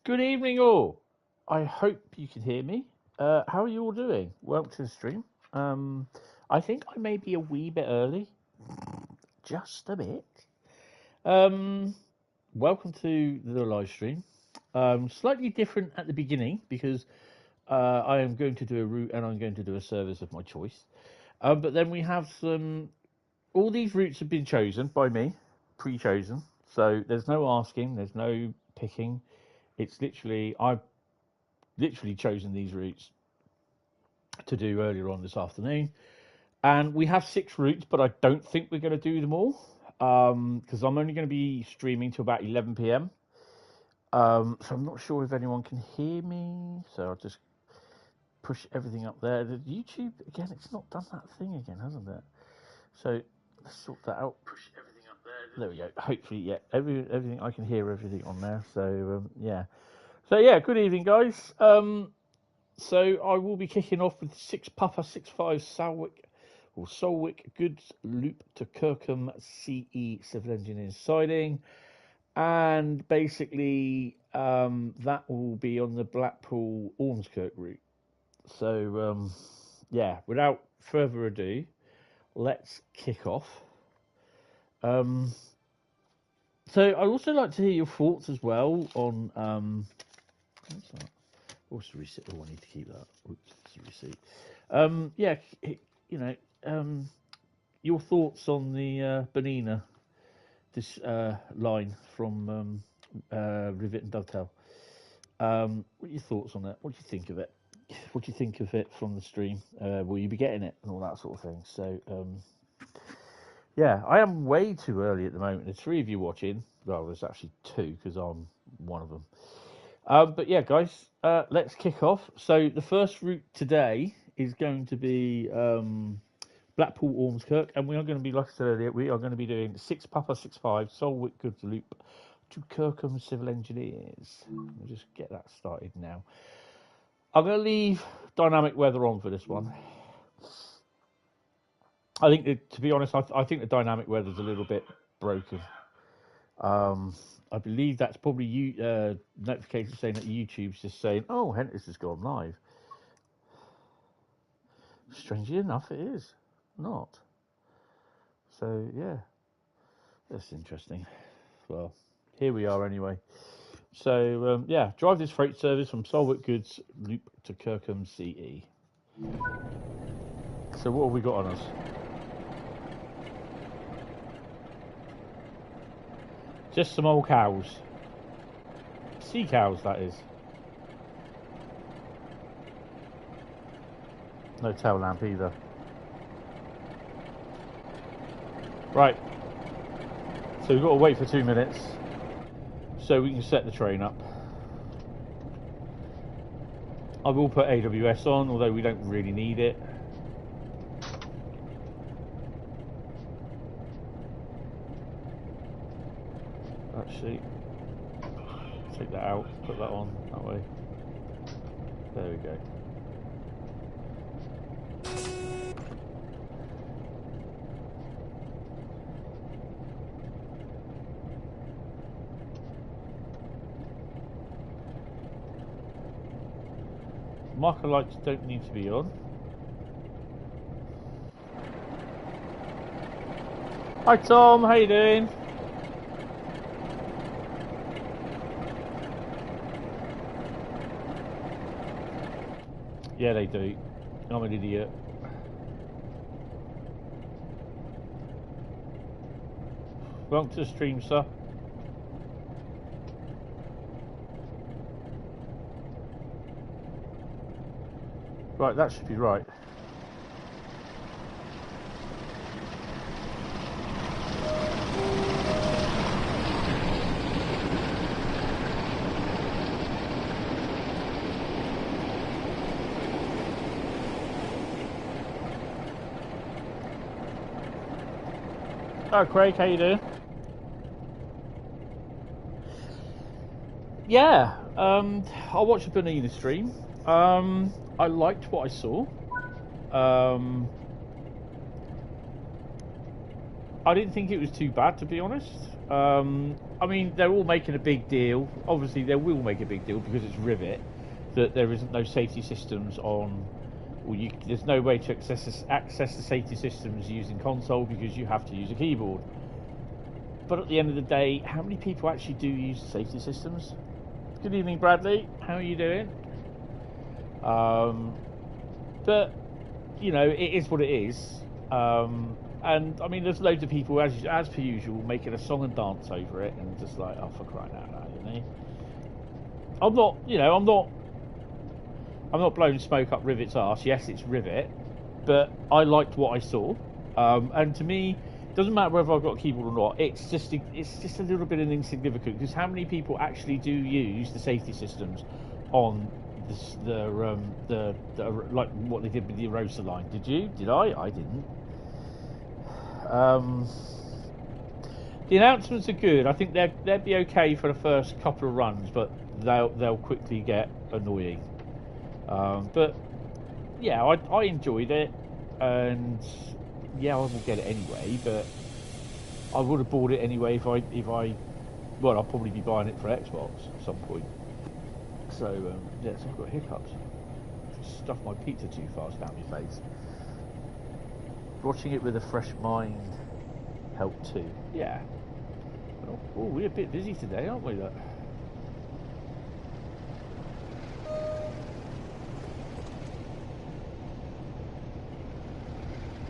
Good evening, all. I hope you can hear me. How are you all doing? Welcome to the stream. I think I may be a wee bit early, just a bit. Welcome to the live stream. Slightly different at the beginning because I am going to do a route and I'm going to do a service of my choice. But then we have some. All these routes have been chosen by me, pre-chosen. So there's no asking, there's no picking. It's literally, I've literally chosen these routes to do earlier on this afternoon. And we have 6 routes, but I don't think we're going to do them all because I'm only going to be streaming till about 11 p.m. So I'm not sure if anyone can hear me. So I'll just push everything up there. The YouTube, again, it's not done that thing again, hasn't it? So let's sort that out. Push everything up there. There we go. Hopefully, yeah, everything, I can hear everything on there. So, yeah. So yeah, good evening, guys. So I will be kicking off with 6 Papa 65 Solwick Goods Loop to Kirkham CE Civil Engineers Siding, and basically that will be on the Blackpool Ormskirk route. So yeah, without further ado, let's kick off. So I'd also like to hear your thoughts as well on what's that? What's the receipt? Oh, I need to keep that. Oops, it's the receipt. Yeah, you know, your thoughts on the Bonina, this line from Rivet and Dovetail. What are your thoughts on that? What do you think of it? What do you think of it from the stream? Will you be getting it and all that sort of thing? So, yeah, I am way too early at the moment. There's 3 of you watching. Well, there's actually 2 because I'm one of them. But yeah, guys, let's kick off. So the first route today is going to be Blackpool Ormskirk, and we are going to be, like I said earlier, we are going to be doing 6 Papa 65 Solwick Goods Loop to Kirkham Civil Engineers. We'll just get that started now. I'm going to leave dynamic weather on for this one. I think, to be honest, I think the dynamic weather is a little bit broken. I believe that's probably notification saying that YouTube's just saying, "Oh, Hentis has gone live." Strangely enough, it is not. So yeah, that's interesting. Well, here we are anyway. So yeah, drive this freight service from Solwick Goods Loop to Kirkham CE. So what have we got on us? Just some old cows. Sea cows, that is. No tail lamp either. Right. So we've got to wait for 2 minutes so we can set the train up. I will put AWS on, although we don't really need it. Actually, take that out, put that on that way. There we go. Marker lights don't need to be on. Hi Tom, how you doing? Yeah, they do. I'm an idiot. Welcome to the stream, sir. Right, that should be right. Oh, Craig, how you doing? Yeah, I watched the Bonina stream. I liked what I saw. I didn't think it was too bad, to be honest. I mean, they're all making a big deal. Obviously, they will make a big deal because it's Rivet, that there isn't no safety systems on. Well, there's no way to access the safety systems using console because you have to use a keyboard. But at the end of the day, how many people actually do use the safety systems? Good evening, Bradley. How are you doing? But you know, it is what it is. And I mean, there's loads of people, as per usual, making a song and dance over it, and just like, oh, for crying out loud, you know. I'm not blowing smoke up Rivet's arse. Yes, it's Rivet, but I liked what I saw, and to me, it doesn't matter whether I've got a keyboard or not. It's just a little bit insignificant, because how many people actually do use the safety systems on the like what they did with the Rosa line? Did you? Did I? I didn't. The announcements are good. I think they'd be okay for the first couple of runs, but they'll quickly get annoying. But yeah, I enjoyed it, and yeah, I will get it anyway. But I would have bought it anyway if I well, I'll probably be buying it for Xbox at some point. So yeah, so I've got hiccups. Stuffed my pizza too fast down my face. Watching it with a fresh mind helped too. Yeah. Oh, we're a bit busy today, aren't we? Look.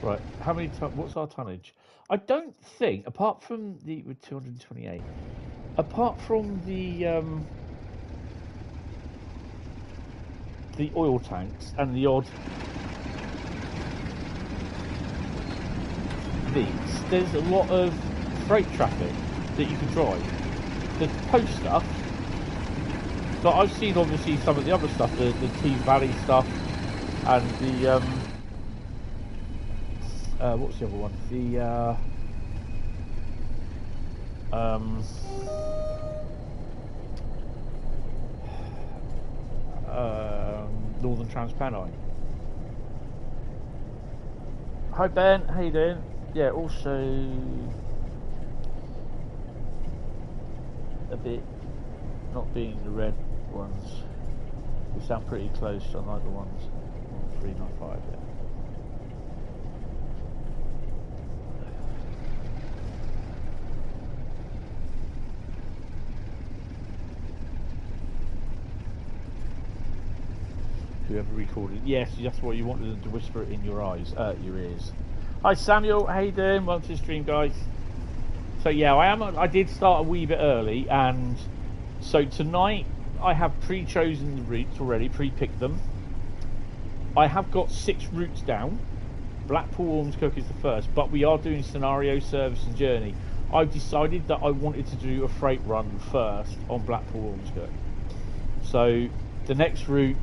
Right. How many? What's our tonnage? I don't think, apart from with 228, apart from the oil tanks and the odd. There's a lot of freight traffic that you can drive. The post stuff, but I've seen obviously some of the other stuff, the Tees Valley stuff, and the what's the other one? The Northern Transpennine. Hi Ben, how you doing? Yeah, also a bit not being the red ones. We sound pretty close, unlike the ones on 395. Yeah. Whoever recorded, yes, that's what you wanted them to whisper it in your eyes, your ears. Hi Samuel, how you doing? Welcome to the stream, guys. So yeah, I did start a wee bit early, and so tonight I have pre-chosen the routes already, pre-picked them. I have got 6 routes down. Blackpool Ormskirk is the first, but we are doing scenario, service and journey. I've decided that I wanted to do a freight run first on Blackpool Ormskirk. So the next route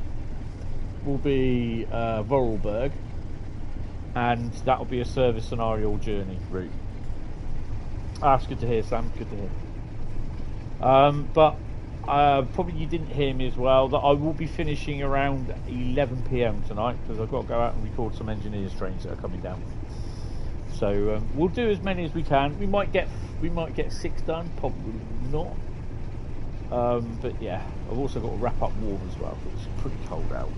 will be Voralberg, and that will be a service scenario journey route. That's good to hear, Sam. Good to hear. But probably you didn't hear me as well, that I will be finishing around 11 PM tonight, because I've got to go out and record some engineers trains that are coming down. So we'll do as many as we can. We might get 6 done, probably not. But yeah, I've also got to wrap up warm as well. It's pretty cold out.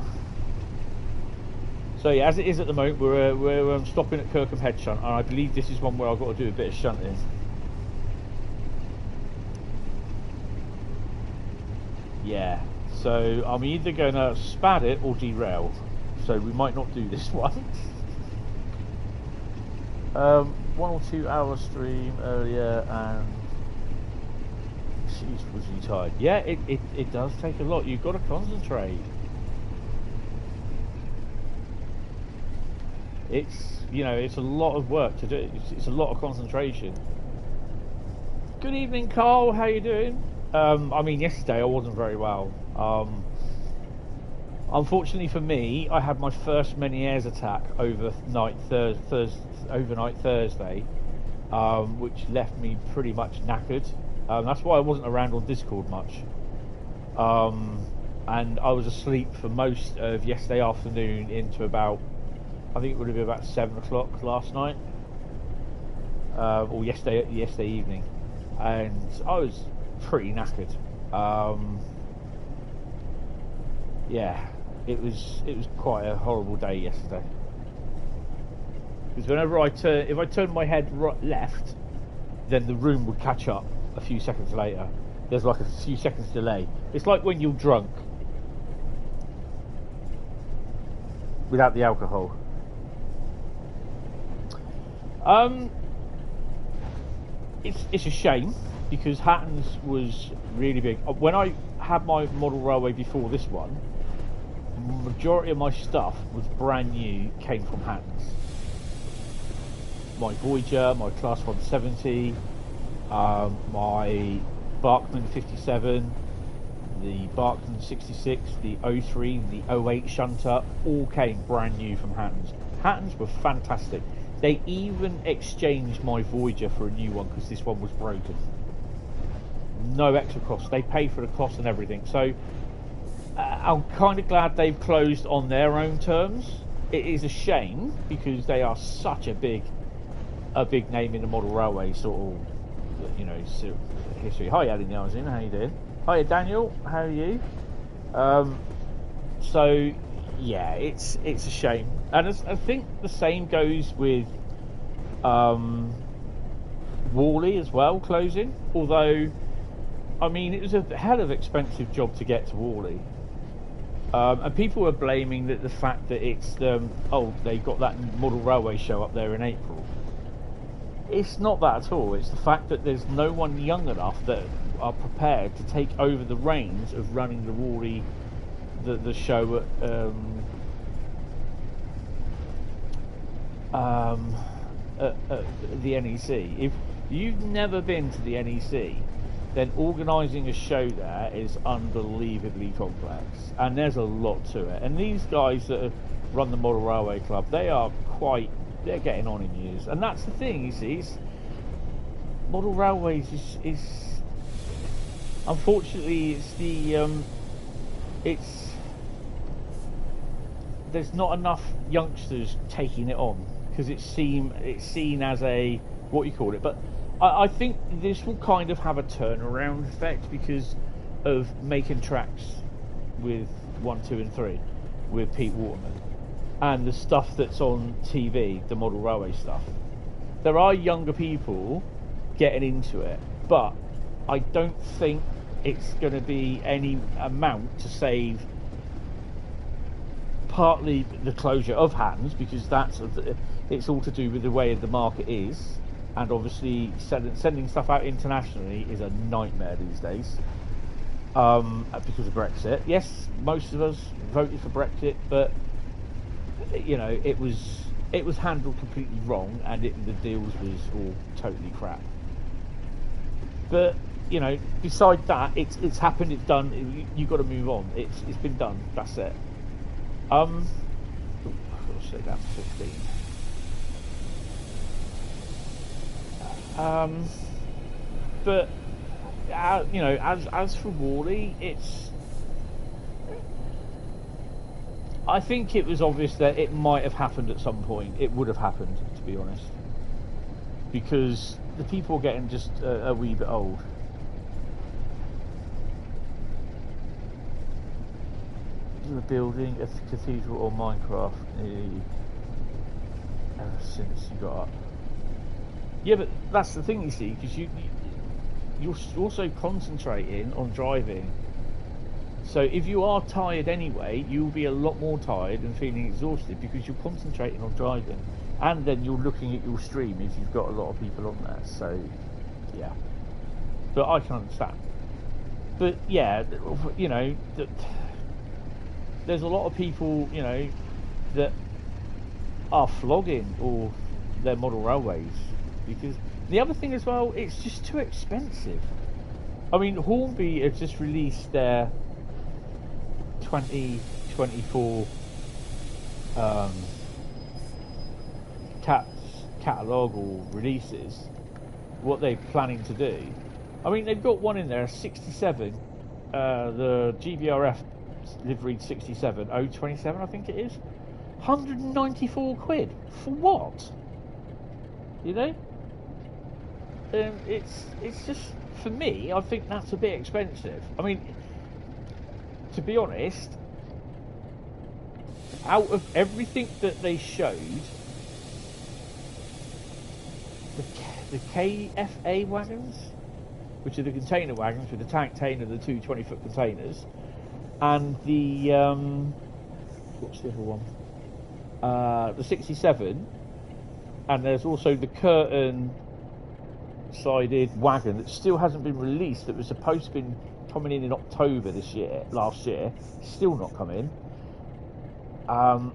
So yeah, as it is at the moment, we're stopping at Kirkham Head Shunt, and I believe this is one where I've got to do a bit of shunting. Yeah, so I'm either going to spad it or derail, so we might not do this one. 1 or 2 hour stream earlier, and jeez, was you tired? Yeah, it does take a lot. You've got to concentrate. It's, you know, it's a lot of work to do. It's a lot of concentration. Good evening, Carl. How you doing? I mean, yesterday I wasn't very well. Unfortunately for me, I had my first Meniere's attack overnight Thursday, which left me pretty much knackered. That's why I wasn't around on Discord much. And I was asleep for most of yesterday afternoon into about, I think it would have been about 7 o'clock last night. or yesterday evening, and I was pretty knackered. Yeah, it was quite a horrible day yesterday. Because whenever if I turned my head left, then the room would catch up a few seconds later. There's like a few seconds delay. It's like when you're drunk without the alcohol. It's a shame because Hatton's was really big. When I had my model railway before this one, the majority of my stuff was brand new, came from Hatton's. My Voyager, my Class 170, my Barkman 57, the Barkman 66, the 03, the 08 shunter, all came brand new from Hatton's. Hatton's were fantastic. They even exchanged my Voyager for a new one because this one was broken. No extra cost. They paid for the cost and everything. So I'm kind of glad they've closed on their own terms. It is a shame because they are such a big name in the model railway sort of, you know, history. Hi, Alan Yarsin, how you doing? Hi, Daniel, how are you? So yeah, it's a shame, and I think the same goes with Worley as well closing. Although, I mean, it was a hell of an expensive job to get to Worley, and people were blaming the fact that it's they got that model railway show up there in April. It's not that at all. It's the fact that there's no one young enough that are prepared to take over the reins of running the Worley, the show at the NEC. If you've never been to the NEC, then organising a show there is unbelievably complex, and there's a lot to it. And these guys that run the Model Railway Club, they're getting on in years, and that's the thing. You see, model railways is unfortunately there's not enough youngsters taking it on because it's seen as a what you call it. But I think this will kind of have a turnaround effect because of making tracks with 1, 2 and 3 with Pete Waterman. And the stuff that's on TV, the model railway stuff, there are younger people getting into it, but I don't think it's going to be any amount to save partly the closure of Hatton's, because it's all to do with the way the market is, and obviously sending stuff out internationally is a nightmare these days because of Brexit. Yes, most of us voted for Brexit, but you know, it was handled completely wrong, and the deals was all totally crap. But you know, beside that, it's happened, it's done. You've got to move on. It's been done. That's it. I'll say that 15. But you know, as for Worley, I think it was obvious that it might have happened at some point. It would have happened, to be honest, because the people are getting just a wee bit old. You were building a cathedral or Minecraft ever since you got up. Yeah, but that's the thing, you see, because you're also concentrating on driving. So if you are tired anyway, you'll be a lot more tired and feeling exhausted because you're concentrating on driving, and then you're looking at your stream if you've got a lot of people on there. So yeah, but I can understand. But yeah, you know, there's a lot of people, you know, that are flogging all their model railways, because the other thing as well, it's just too expensive. I mean, Hornby have just released their 2024 catalogue or releases, what they're planning to do. I mean, they've got one in there, 67, the GBRF liveried 67 027, I think it is. 194 quid for what? You know, it's just, for me, I think that's a bit expensive. I mean, to be honest, out of everything that they showed, the KFA wagons, which are the container wagons with the tank container, the two 20-foot containers, and the what's the other one? The 67, and there's also the curtain-sided wagon that still hasn't been released. That was supposed to be coming in October last year, still not come in. I'm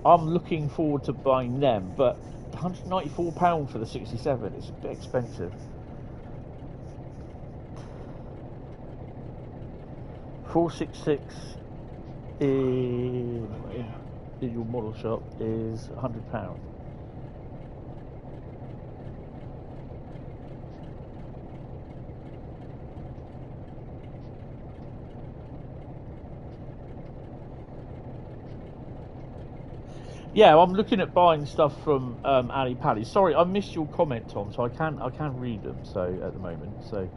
looking forward to buying them, but £194 for the 67 is a bit expensive. 466 in your model shop is £100. Yeah, I'm looking at buying stuff from Ali Pally. Sorry, I missed your comment, Tom, so I can read them. So at the moment, so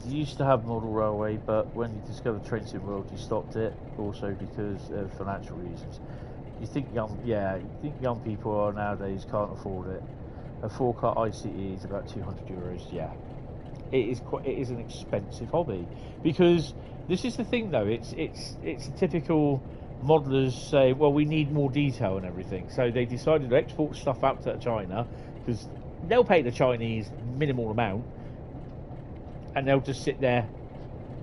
you used to have model railway, but when you discovered Trenton World, you stopped it. Also because of financial reasons. You think young people are nowadays can't afford it. A 4-car ICE is about €200. Yeah. It is an expensive hobby, because this is the thing though, it's a typical modelers say, well, we need more detail and everything, so they decided to export stuff out to China because they'll pay the Chinese minimal amount and they'll just sit there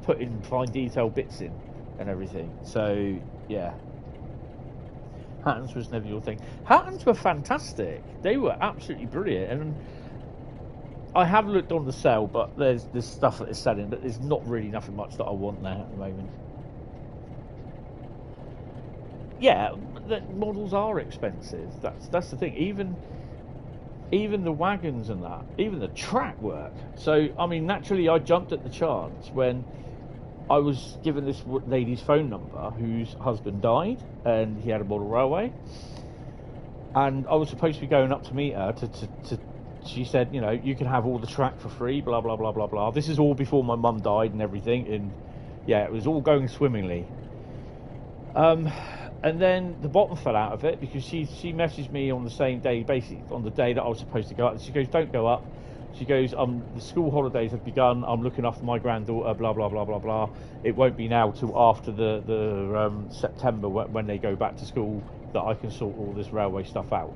putting fine detail bits in and everything. So yeah, Hattons was never your thing. Hattons were fantastic, they were absolutely brilliant, and I have looked on the sale, but there's stuff that is selling, but there's not really nothing much that I want there at the moment. Yeah, the models are expensive. That's the thing. Even the wagons and that, even the track work. So I mean, naturally, I jumped at the chance when I was given this lady's phone number, whose husband died, and he had a model railway, and I was supposed to be going up to meet her to she said, you know, you can have all the track for free, blah, blah, blah, blah, blah. This is all before my mum died and everything. And yeah, it was all going swimmingly. And then the bottom fell out of it because she messaged me on the same day, basically on the day that I was supposed to go up. She goes, don't go up. She goes, the school holidays have begun. I'm looking after my granddaughter, blah, blah, blah, blah, blah. It won't be now till after the September when they go back to school that I can sort all this railway stuff out.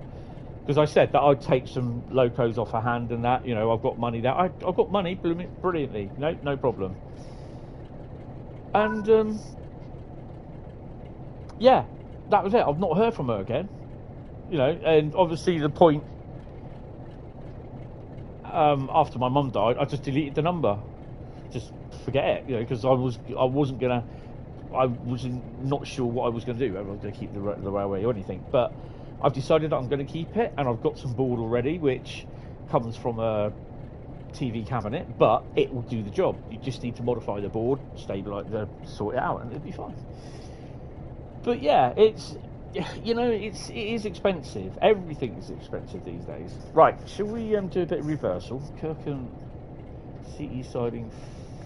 Because I said that I'd take some locos off her hand and that, you know, I've got money there. I've got money brilliantly, no problem. And yeah, that was it. I've not heard from her again, you know. And obviously the point, after my mum died, I just deleted the number, just forget it, you know, because I wasn't not sure what I was going to do, whether I was going to keep the railway or anything, but I've decided that I'm going to keep it, and I've got some board already, which comes from a TV cabinet, but it will do the job. You just need to modify the board, stabilize, sort it out, and it'll be fine. But yeah, it's, you know, it is expensive. Everything is expensive these days. Right, shall we do a bit of reversal? Kirkham CE siding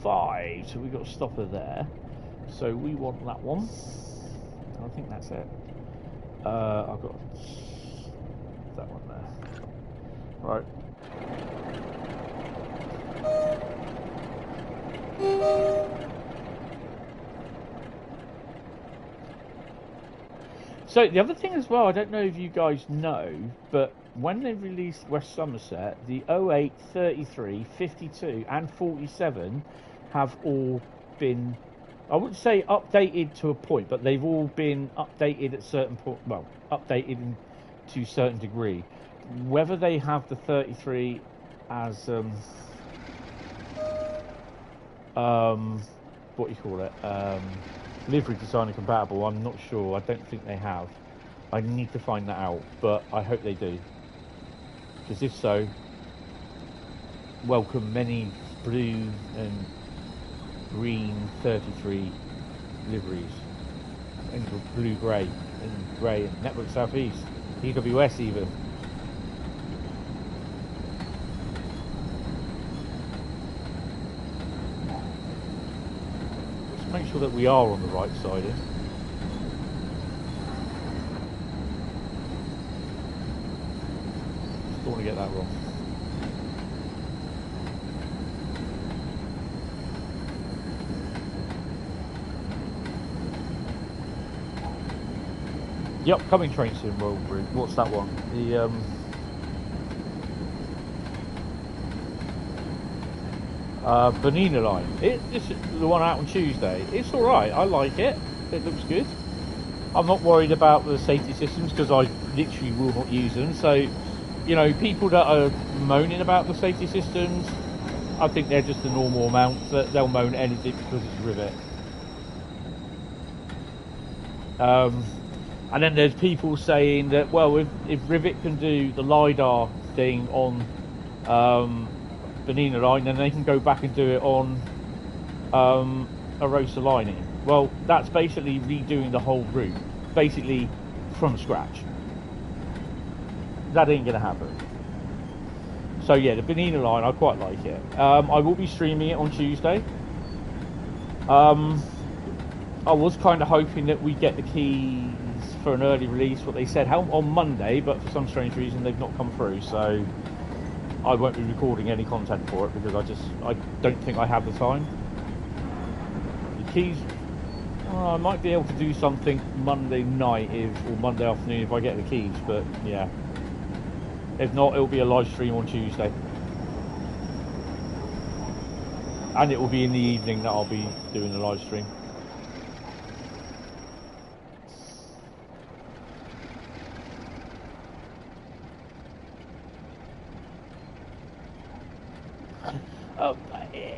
5, so we've got a stopper there. So we want that one. I think that's it. I've got that one there. Right. So the other thing as well, I don't know if you guys know, but when they released West Somerset, the 08, 33, 52 and 47 have all been, I wouldn't say updated to a point, but they've all been updated at certain point. Well, updated to a certain degree. Whether they have the 33 as what do you call it? Livery designer compatible, I'm not sure. I don't think they have. I need to find that out, but I hope they do. Because if so, welcome many blue and green 33 liveries into blue grey. in grey, and Network Southeast, EWS even. Let's make sure that we are on the right side here. Just don't want to get that wrong. The upcoming trains in Voralberg, what's that one? The Bernina line. This is the one out on Tuesday. It's alright, I like it. It looks good. I'm not worried about the safety systems because I literally will not use them. So, you know, people that are moaning about the safety systems, I think they're just the normal amount that they'll moan anything because it's rivet. And then there's people saying that, well, if Rivet can do the LiDAR thing on Bernina line, then they can go back and do it on Arosa lining. Well, that's basically redoing the whole route, basically from scratch. That ain't going to happen. So yeah, the Bernina line, I quite like it. I will be streaming it on Tuesday. I was kind of hoping that we'd get the keys for an early release, what they said on Monday, but for some strange reason they've not come through, so I won't be recording any content for it because I don't think I have the time. The keys, I might be able to do something Monday night or Monday afternoon if I get the keys, but yeah, if not, it'll be a live stream on Tuesday, and it will be in the evening that I'll be doing the live stream.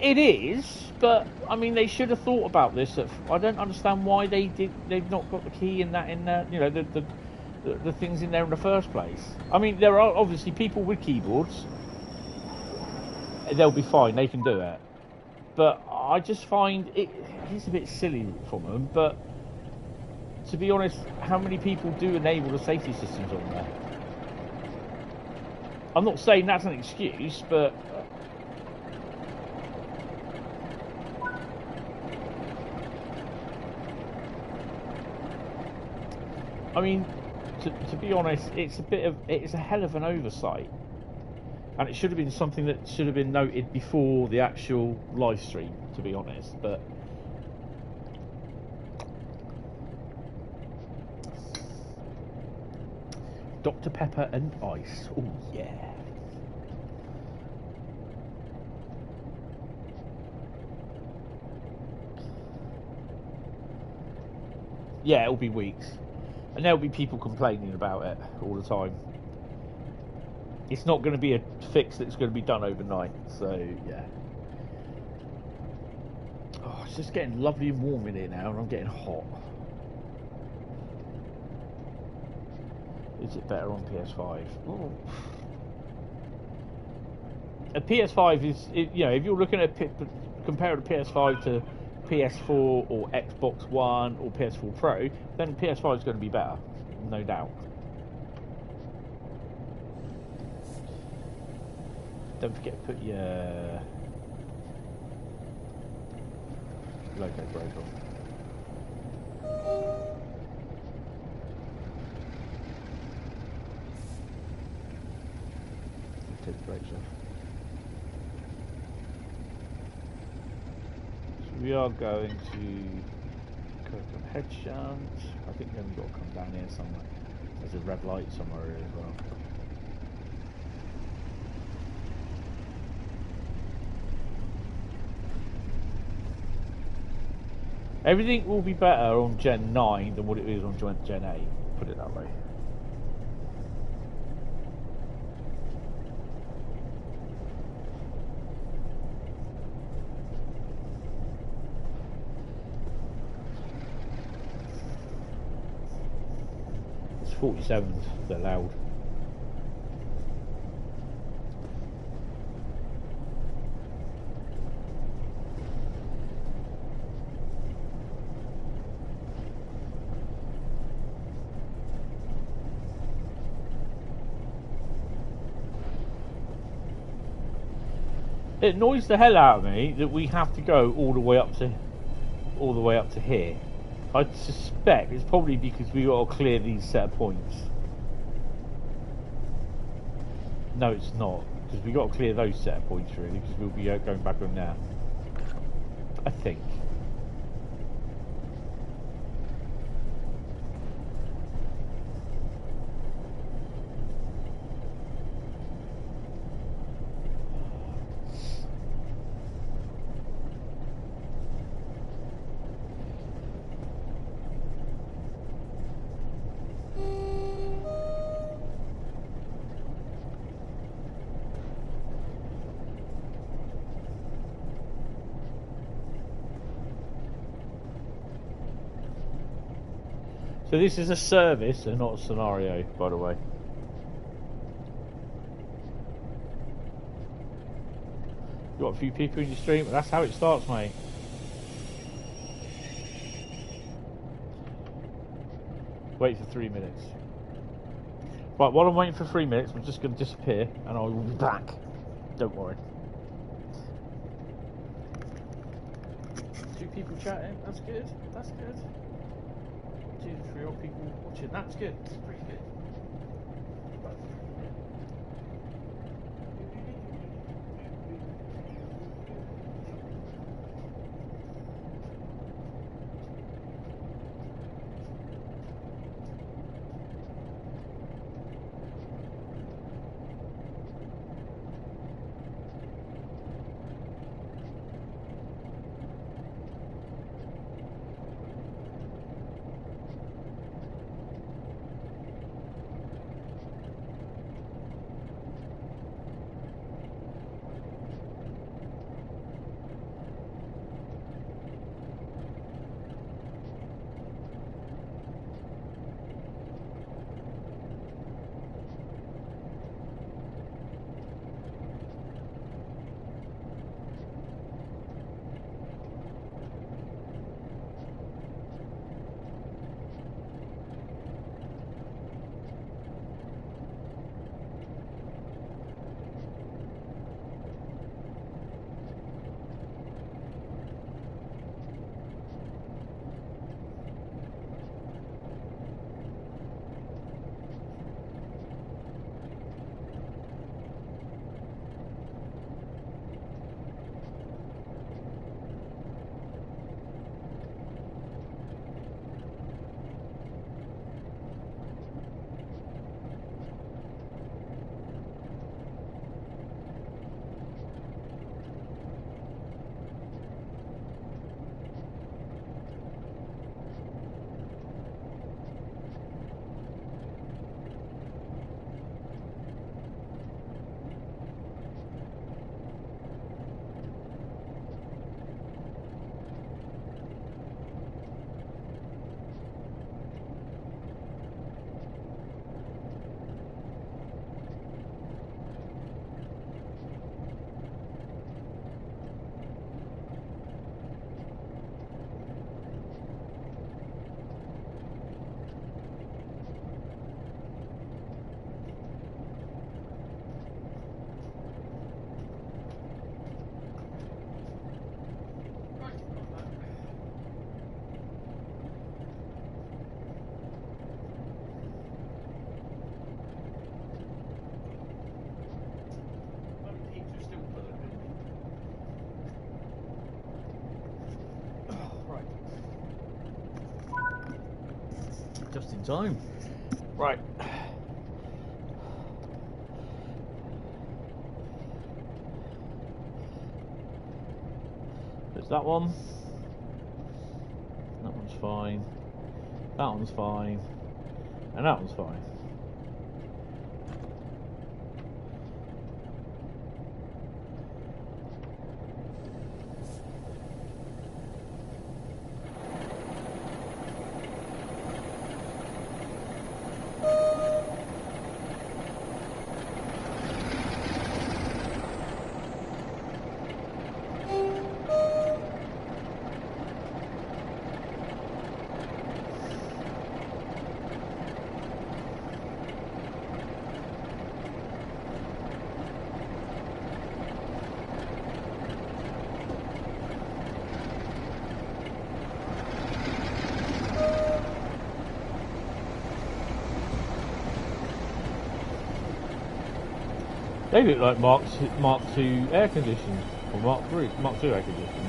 It is, but I mean, they should have thought about this. I don't understand why they've not got the key in there. You know, the things in there in the first place. I mean, there are obviously people with keyboards. They'll be fine. They can do it. But I just find it's a bit silly from them. But to be honest, how many people do enable the safety systems on there? I'm not saying that's an excuse, but I mean, to be honest, it's a hell of an oversight, and it should have been something that should have been noted before the actual live stream, to be honest. But Dr. Pepper and ice, oh yeah. Yeah, it'll be weeks. And there'll be people complaining about it all the time. It's not going to be a fix that's going to be done overnight, so yeah. Oh, it's just getting lovely and warm in here now, and I'm getting hot. Is it better on PS5? Oh. A PS5 is, you know, if you're looking at compare the PS5 to PS4 or Xbox One or PS4 Pro, then PS5 is going to be better, no doubt. Don't forget to put your logo brake on. Take the brakes off. We are going to Kirkham Head Shunt. I think then we've got to come down here somewhere. There's a red light somewhere here as well. Everything will be better on Gen 9 than what it is on Gen 8, put it that way. It's 47s, they're loud. It annoys the hell out of me that we have to go all the way up to here. I suspect it's probably because we got to clear these set of points. No, it's not, because we got to clear those set of points really, because we'll be going back on now. I think. So this is a service and not a scenario, by the way. You got a few people in your stream, but that's how it starts, mate. Wait for 3 minutes. Right, while I'm waiting for 3 minutes, I'm just going to disappear and I will be back. Don't worry. 2 people chatting, that's good, that's good. 2 to 3 odd people watching, that's good, that's pretty good. Just in time. Right. There's that one. That one's fine. That one's fine. And that one's fine. They look like Mark II air conditioned, or Mark II air conditioned.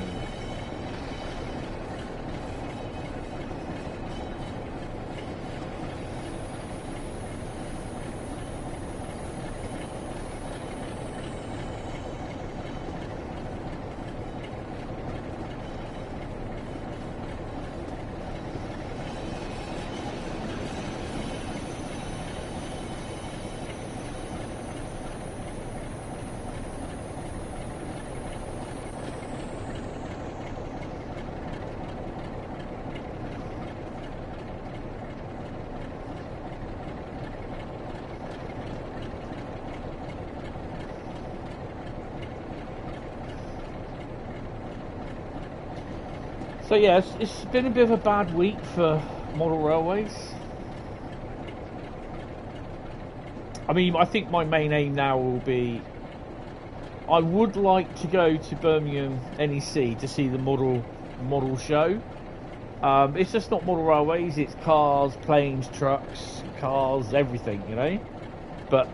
So yes, it's been a bit of a bad week for model railways. I mean, I think my main aim now will be, I would like to go to Birmingham NEC to see the model show. It's just not model railways, it's cars, planes, trucks, cars, everything, you know. But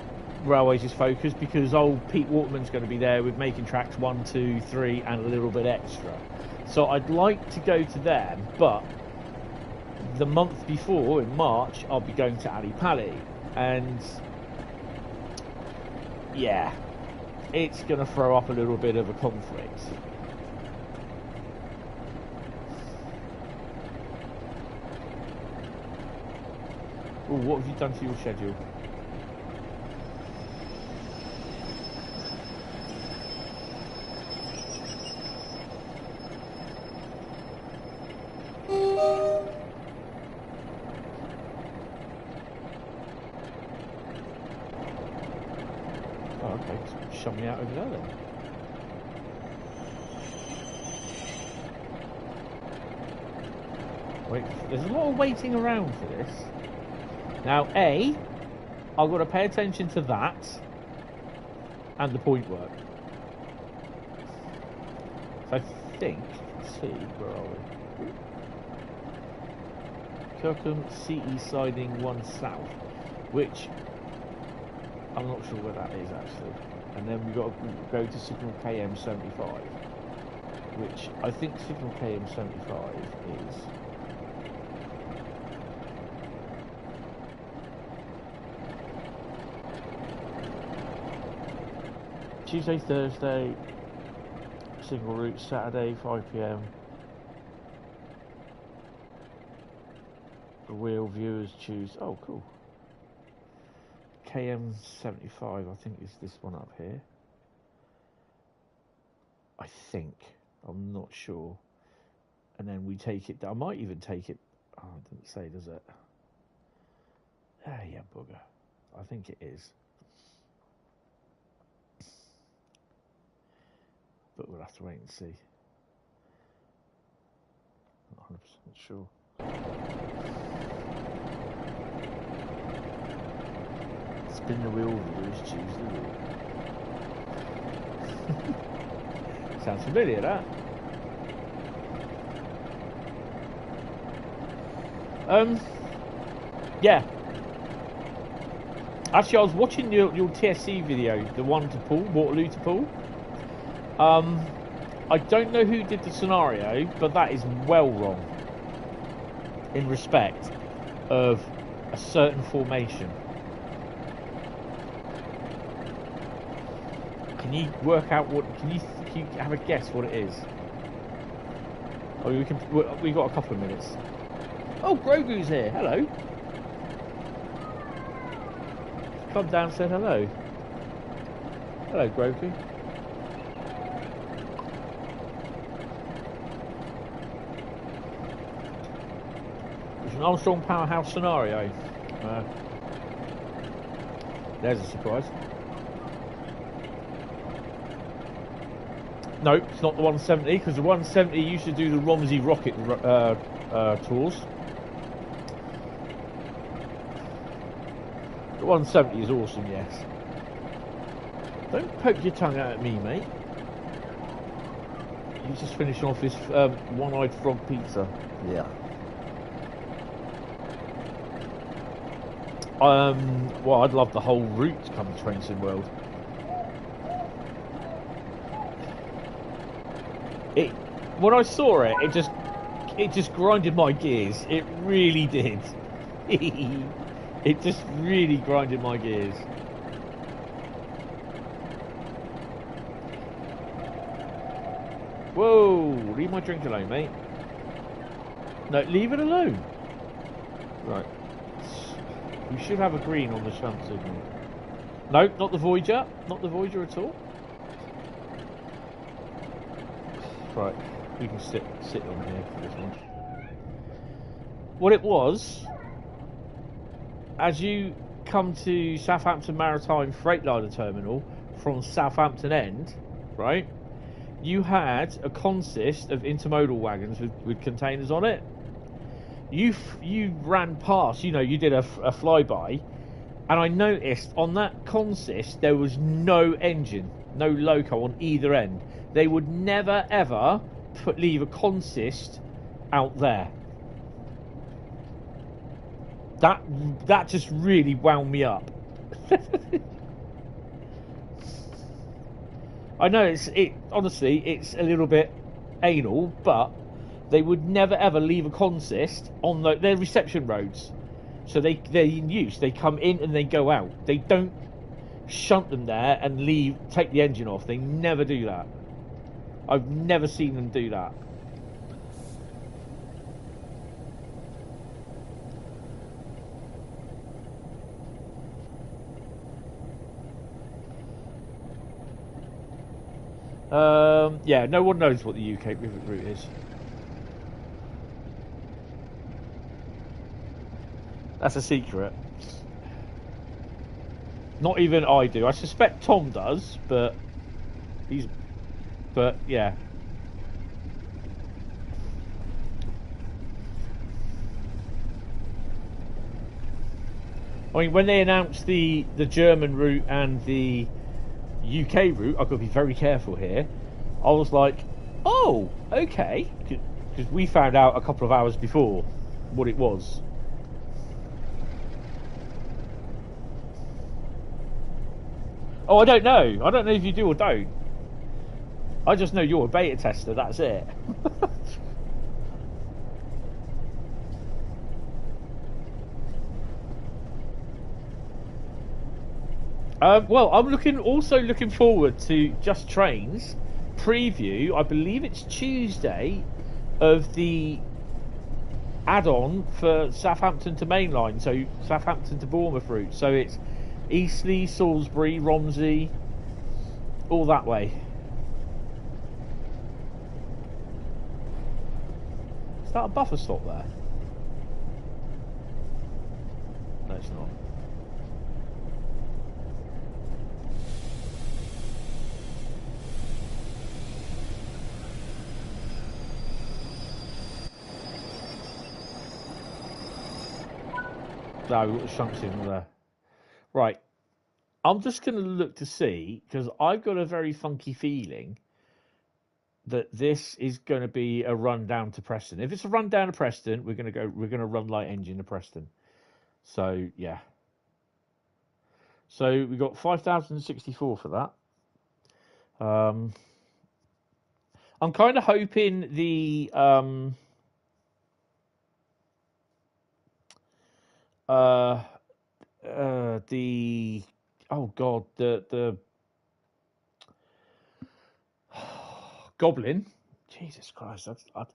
railways is focused because old Pete Waterman's going to be there with making tracks 1, 2, 3 and a little bit extra. So I'd like to go to them, but the month before, in March, I'll be going to Ali Pali. And yeah, it's going to throw up a little bit of a conflict. Ooh, what have you done to your schedule? Shove me out over there then. Wait, there's a lot of waiting around for this. Now, I've got to pay attention to that and the point work. So I think, let's see, where are we? Kirkham CE siding 1 south, which I'm not sure where that is actually. And then we've got to go to signal KM75, which I think signal KM75 is Tuesday, Thursday, single route, Saturday, 5 PM. The wheel viewers choose. Oh, cool. KM75, I think is this one up here. I think. I'm not sure. And then we take it. I might even take it. Oh, it doesn't say, does it? Ah, yeah, bugger. I think it is. But we'll have to wait and see. Not 100% sure. Spin the wheel viewers choose the wheel. Sounds familiar, that. Yeah. Actually, I was watching your TSC video, the one to Poole, Waterloo to Poole. I don't know who did the scenario, but that is well wrong in respect of a certain formation. Can you work out what? Can you have a guess what it is? Oh, we've got a couple of minutes. Oh, Grogu's here. Hello. Come down and said hello. Hello, Grogu. It's an Armstrong Powerhouse scenario. There's a surprise. No, it's not the 170, because the 170 used to do the Romsey rocket tours. The 170 is awesome, yes. Don't poke your tongue out at me, mate. He's just finishing off his one-eyed frog pizza. Yeah. Well, I'd love the whole route to come to Trains in World. It when I saw it, it just grinded my gears. It really did. It just really grinded my gears. Whoa! Leave my drink alone, mate. No, leave it alone. Right. We should have a green on the shunt signal. No, not the Voyager. Not the Voyager at all. Right, we can sit on here for this one. What it was, as you come to Southampton Maritime Freightliner Terminal from Southampton End, right, you had a consist of intermodal wagons with containers on it. You ran past, you know, you did a flyby, and I noticed on that consist there was no engine, no loco on either end. They would never ever leave a consist out there. That just really wound me up. I know honestly it's a little bit anal, but they would never ever leave a consist on their reception roads. So they're in use. They come in and they go out. They don't shunt them there and take the engine off. They never do that. I've never seen them do that. Yeah, no one knows what the UK rivet route is. That's a secret. Not even I do. I suspect Tom does, but yeah. I mean, when they announced the German route and the UK route, I've got to be very careful here. I was like, oh, okay, because we found out a couple of hours before what it was. Oh, I don't know. I don't know if you do or don't. I just know you're a beta tester, that's it. Well, I'm also looking forward to Just Trains preview. I believe it's Tuesday of the add-on for Southampton to Mainline, so Southampton to Bournemouth route. So it's Eastleigh, Salisbury, Romsey, all that way. Is that a buffer stop there? No, it's not. No, we've got the shunt signal there. Right. I'm just going to look to see, because I've got a very funky feeling that this is going to be a run down to Preston. If it's a run down to Preston, we're going to run light engine to Preston. So, yeah. So, we got 5,064 for that. I'm kind of hoping the oh god, the Goblin. Jesus Christ, I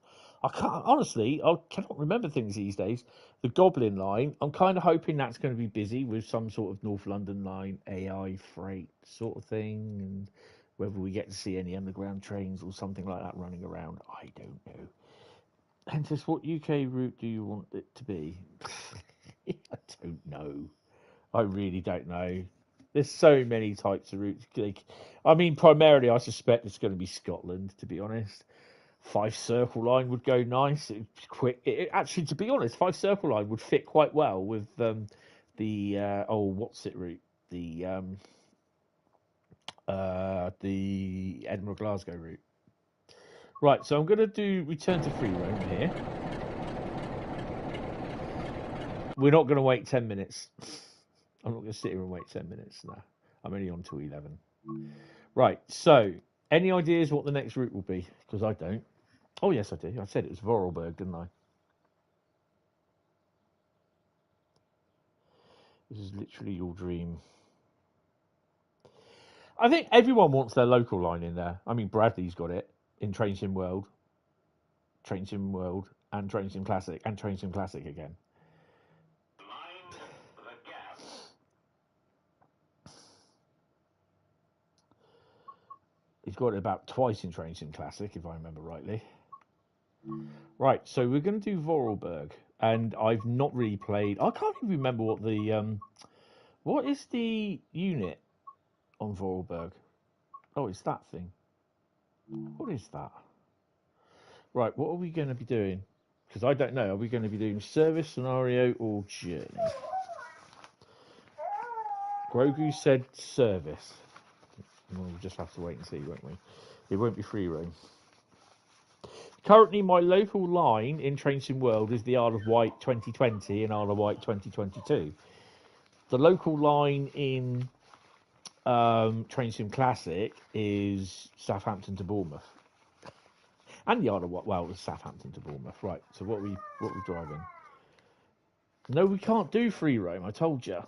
can't, honestly, I cannot remember things these days. The Goblin line, I'm kind of hoping that's going to be busy with some sort of North London line AI freight sort of thing, and whether we get to see any underground trains or something like that running around, I don't know. Hentis, what UK route do you want it to be? I don't know. I really don't know. There's so many types of routes. I mean, primarily, I suspect it's going to be Scotland, to be honest. 5 Circle Line would go nice. It's quick. Actually, to be honest, 5 Circle Line would fit quite well with the what's it route? The Edinburgh Glasgow route. Right, so I'm going to do return to free roam here. We're not going to wait 10 minutes. I'm not going to sit here and wait 10 minutes. No, I'm only on till 11. Right, so Any ideas what the next route will be? Because I don't. Oh, yes, I do. I said it was Voralberg, didn't I? This is literally your dream. I think everyone wants their local line in there. I mean, Bradley's got it in Train Sim World, and Train Sim Classic, and Train Sim Classic again. He's got it about twice in Train Sim Classic, if I remember rightly. Right, so we're going to do Voralberg, and I've not really played. I can't even remember what the what is the unit on Voralberg? Oh, it's that thing. What is that? Right, what are we going to be doing? Because I don't know. Are we going to be doing service, scenario, or journey? Grogu said service. We'll just have to wait and see, won't we? It won't be free roam. Currently, my local line in Train Sim World is the Isle of Wight 2020 and Isle of Wight 2022. The local line in Train Sim Classic is Southampton to Bournemouth. And the Isle of Wight, well, it's Southampton to Bournemouth. Right, so what we driving? No, we can't do free roam, I told you.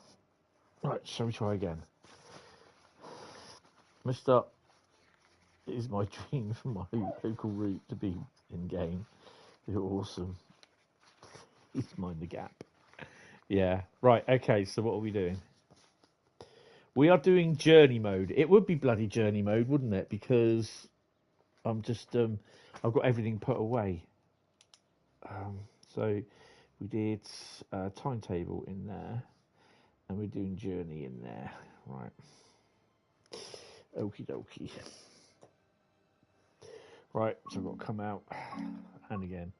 Right, shall we try again? Mister, it is my dream for my local route to be in game. You're awesome. Please mind the gap. Yeah, right, okay, so what are we doing? We are doing journey mode. It would be bloody journey mode, wouldn't it? Because I'm just, I've got everything put away. So we did timetable in there, and we're doing journey in there. Right. Okie dokie. Right, so I've got to come out, and again.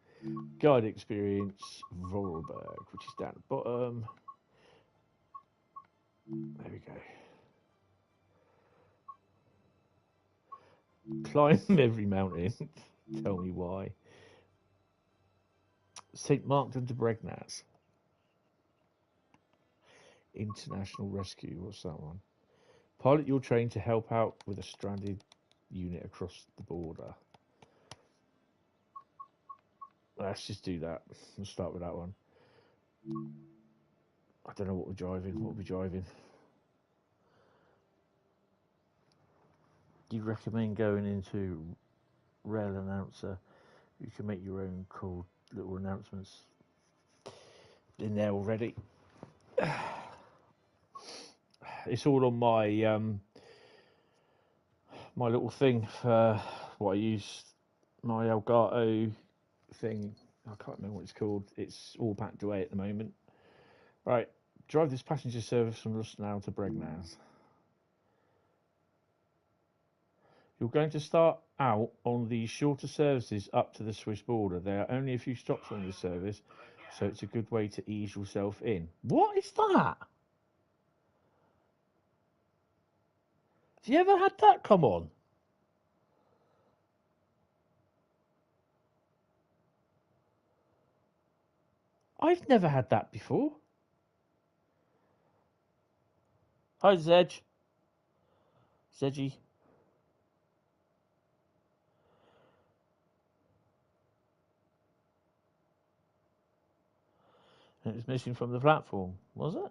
Guide experience, Voralberg, which is down at the bottom. There we go. Climb every mountain. Tell me why. St. Markton to Bregnaz. International Rescue, what's that one? Pilot your train to help out with a stranded unit across the border. Let's just do that. Let's start with that one. I don't know what we're driving. What are we driving? Do you recommend going into Rail Announcer? You can make your own cool little announcements in there already. It's all on my my little thing for what I use, my Elgato thing. I can't remember what it's called. It's all packed away at the moment. Right, drive this passenger service from Lustenau to Bregnaz. You're going to start out on the shorter services up to the Swiss border. There are only a few stops on this service, so it's a good way to ease yourself in. What is that? Have you ever had that come on? I've never had that before. Hi, Zedge. Zedgy. It was missing from the platform, was it?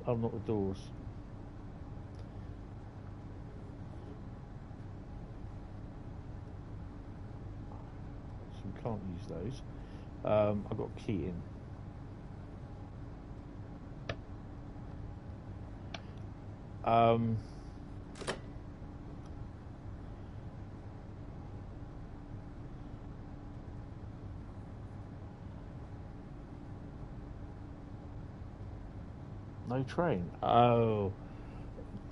Oh, not the doors. So we can't use those. I've got key in. No train. Oh.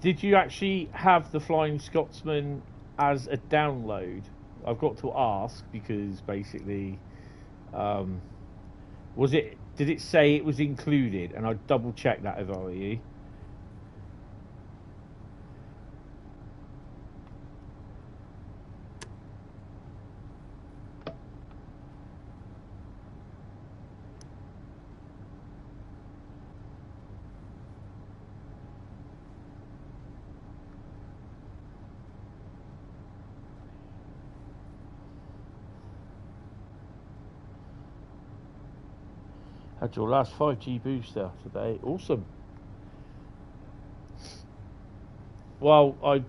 Did you actually have the Flying Scotsman as a download? I've got to ask because basically, was it? Did it say it was included? And I double checked that if I were you. Had your last 5G booster today. Awesome. Well, I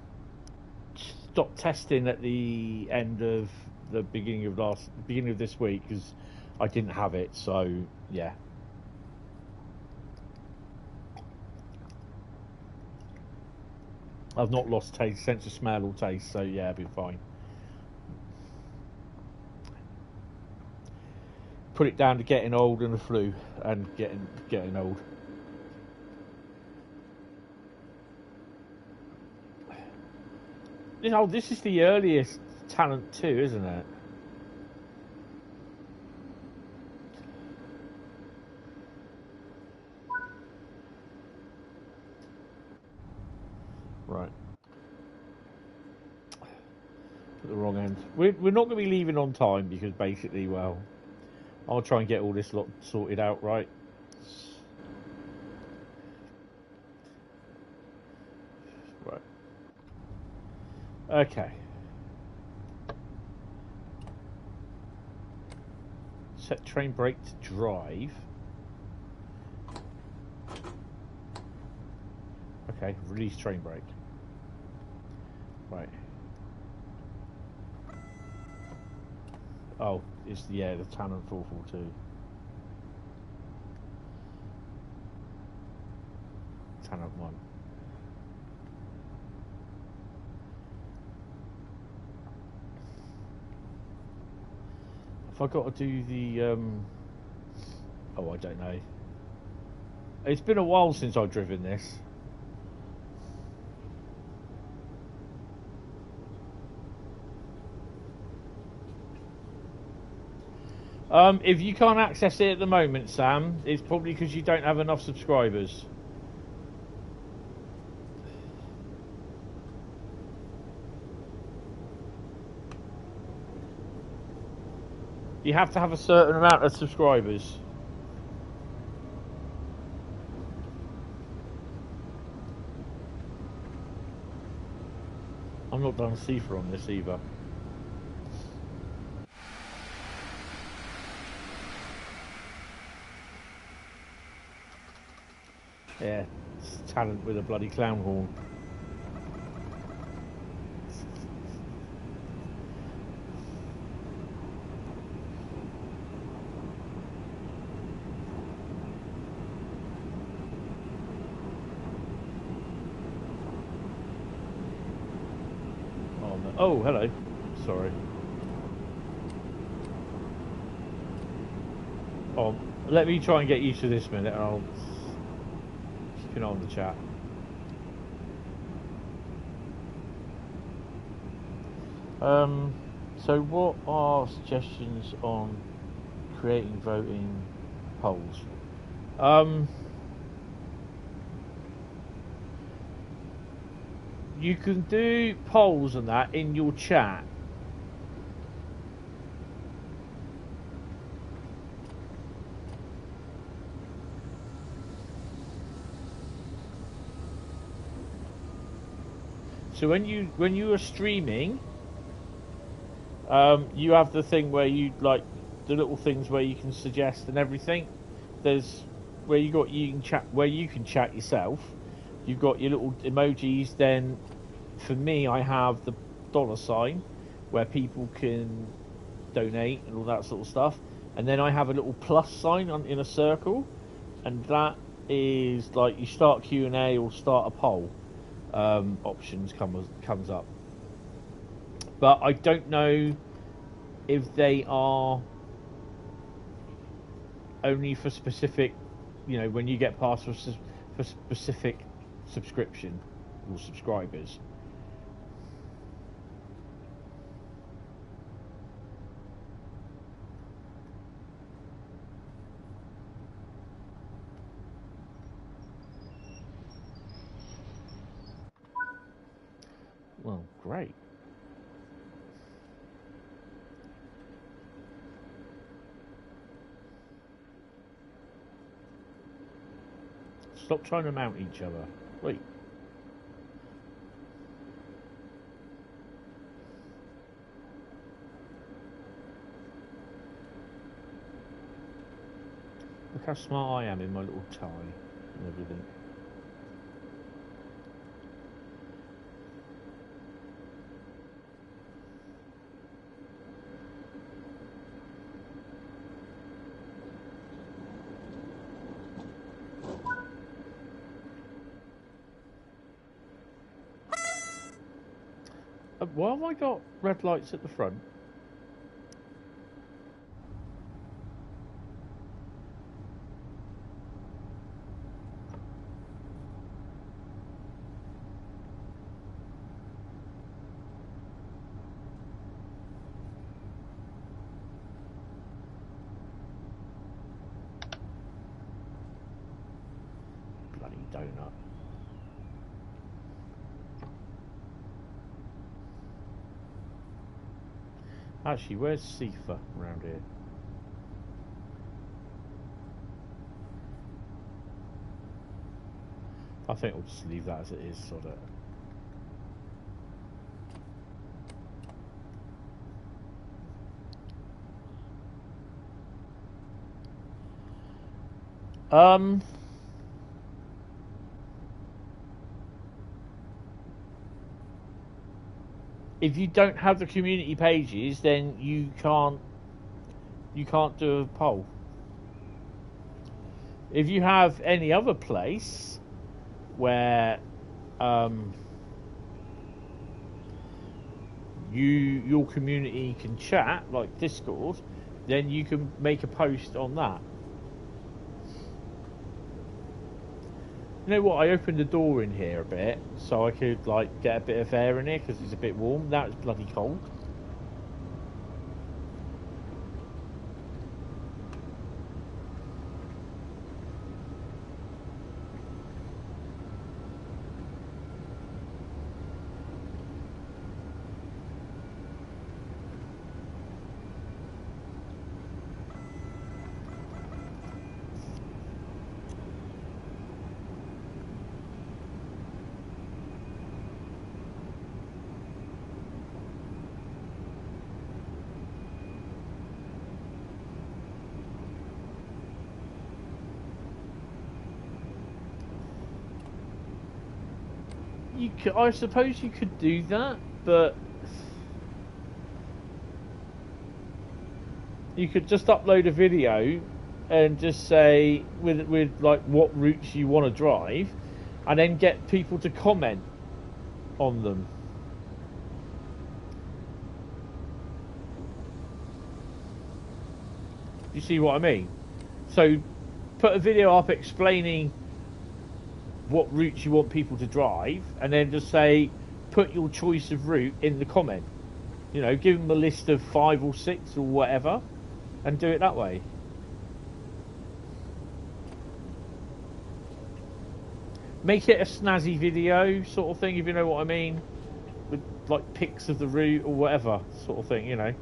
stopped testing at the end of the beginning of this week because I didn't have it. So yeah. I've not lost sense of smell or taste, so yeah, I've been fine. Put it down to getting old and the flu, and getting old. You know, this is the earliest Talent 2, isn't it? Right. At the wrong end. We're not going to be leaving on time because basically, well, I'll try and get all this lot sorted out, right? Right. Okay. Set train brake to drive. Okay, release train brake. Right. Oh, it's the Talent 442. Talent 1. If I got to do the oh, I don't know. It's been a while since I've driven this. If you can't access it at the moment, Sam, it's probably because you don't have enough subscribers. You have to have a certain amount of subscribers. I'm not done CIFA on this either. Yeah, it's Talent with a bloody clown horn. Oh, no. Oh, hello. Sorry. Oh, let me try and get used to this minute, and I'll keep an eye on the chat. So what are suggestions on creating voting polls? You can do polls on that in your chat. So when you are streaming, you have the thing where you like the little things where you can suggest and everything. There's where you can chat yourself. You've got your little emojis. Then for me, I have the $sign where people can donate and all that sort of stuff. And then I have a little plus sign in a circle, and that is like you start Q&A or start a poll. Options comes up, but I don't know if they are only for specific, when you get past for specific subscription or subscribers. Well, great. Stop trying to mount each other. Wait. Look how smart I am in my little tie and everything. Why have I got red lights at the front? Bloody donut. Actually, where's Sifa around here? I think we'll just leave that as it is, so that. If you don't have the community pages, then you can't do a poll. If you have any other place where your community can chat, like Discord, then you can make a post on that. You know what? I opened the door in here a bit so I could like get a bit of air in here because it's a bit warm. Now it's bloody cold. I suppose you could do that, but you could just upload a video and just say with like what routes you want to drive, and then get people to comment on them. You see what I mean? So put a video up explaining what routes you want people to drive, and then just say put your choice of route in the comment. You know, give them a list of 5 or 6 or whatever, and do it that way. Make it a snazzy video sort of thing, if you know what I mean, with like pics of the route or whatever sort of thing, you know.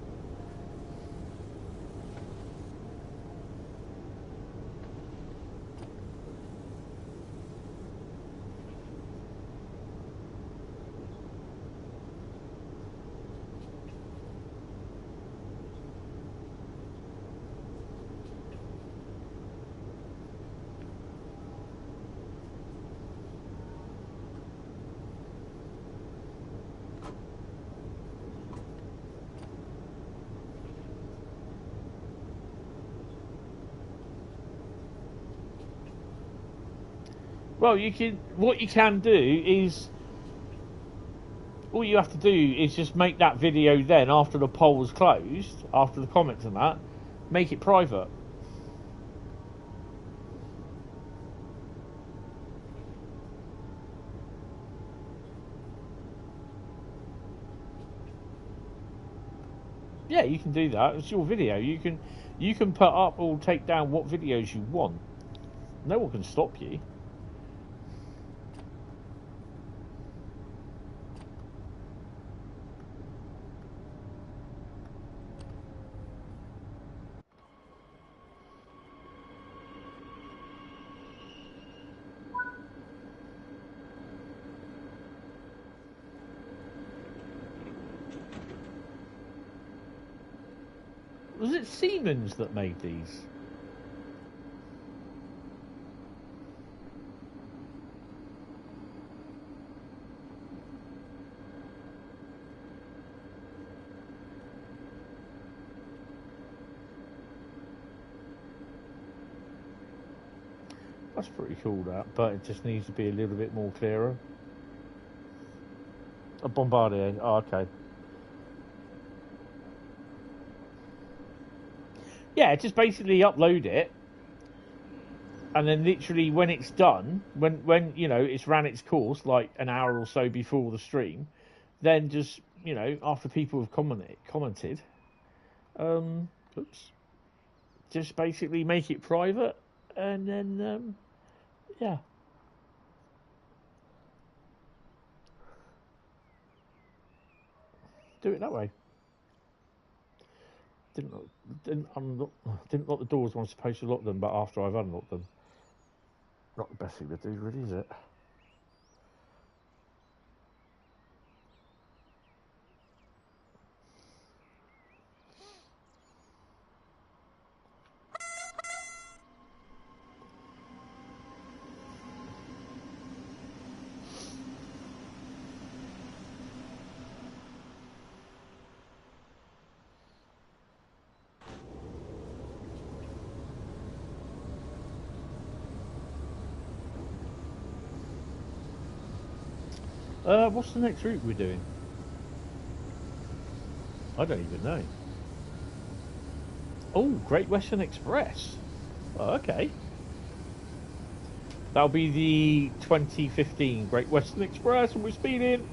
Well, what you can do is, all you have to do is just make that video then, after the poll is closed, after the comments and that, make it private. Yeah, you can do that. It's your video. You can put up or take down what videos you want. No one can stop you. Was it Siemens that made these? That's pretty cool, that, but it just needs to be a little bit more clearer. A Bombardier. Oh, okay. Yeah, just basically upload it, and then literally when it's done, when you know it's ran its course, like an hour or so before the stream, then just after people have commented, oops, just basically make it private, and then yeah. Do it that way. Didn't lock the doors when I was supposed to lock them, but after I've unlocked them. Not the best thing to do, really, is it? What's the next route we're doing? I don't even know. Oh, Great Western Express. Oh, okay. That'll be the 2015 Great Western Express, and we're speeding.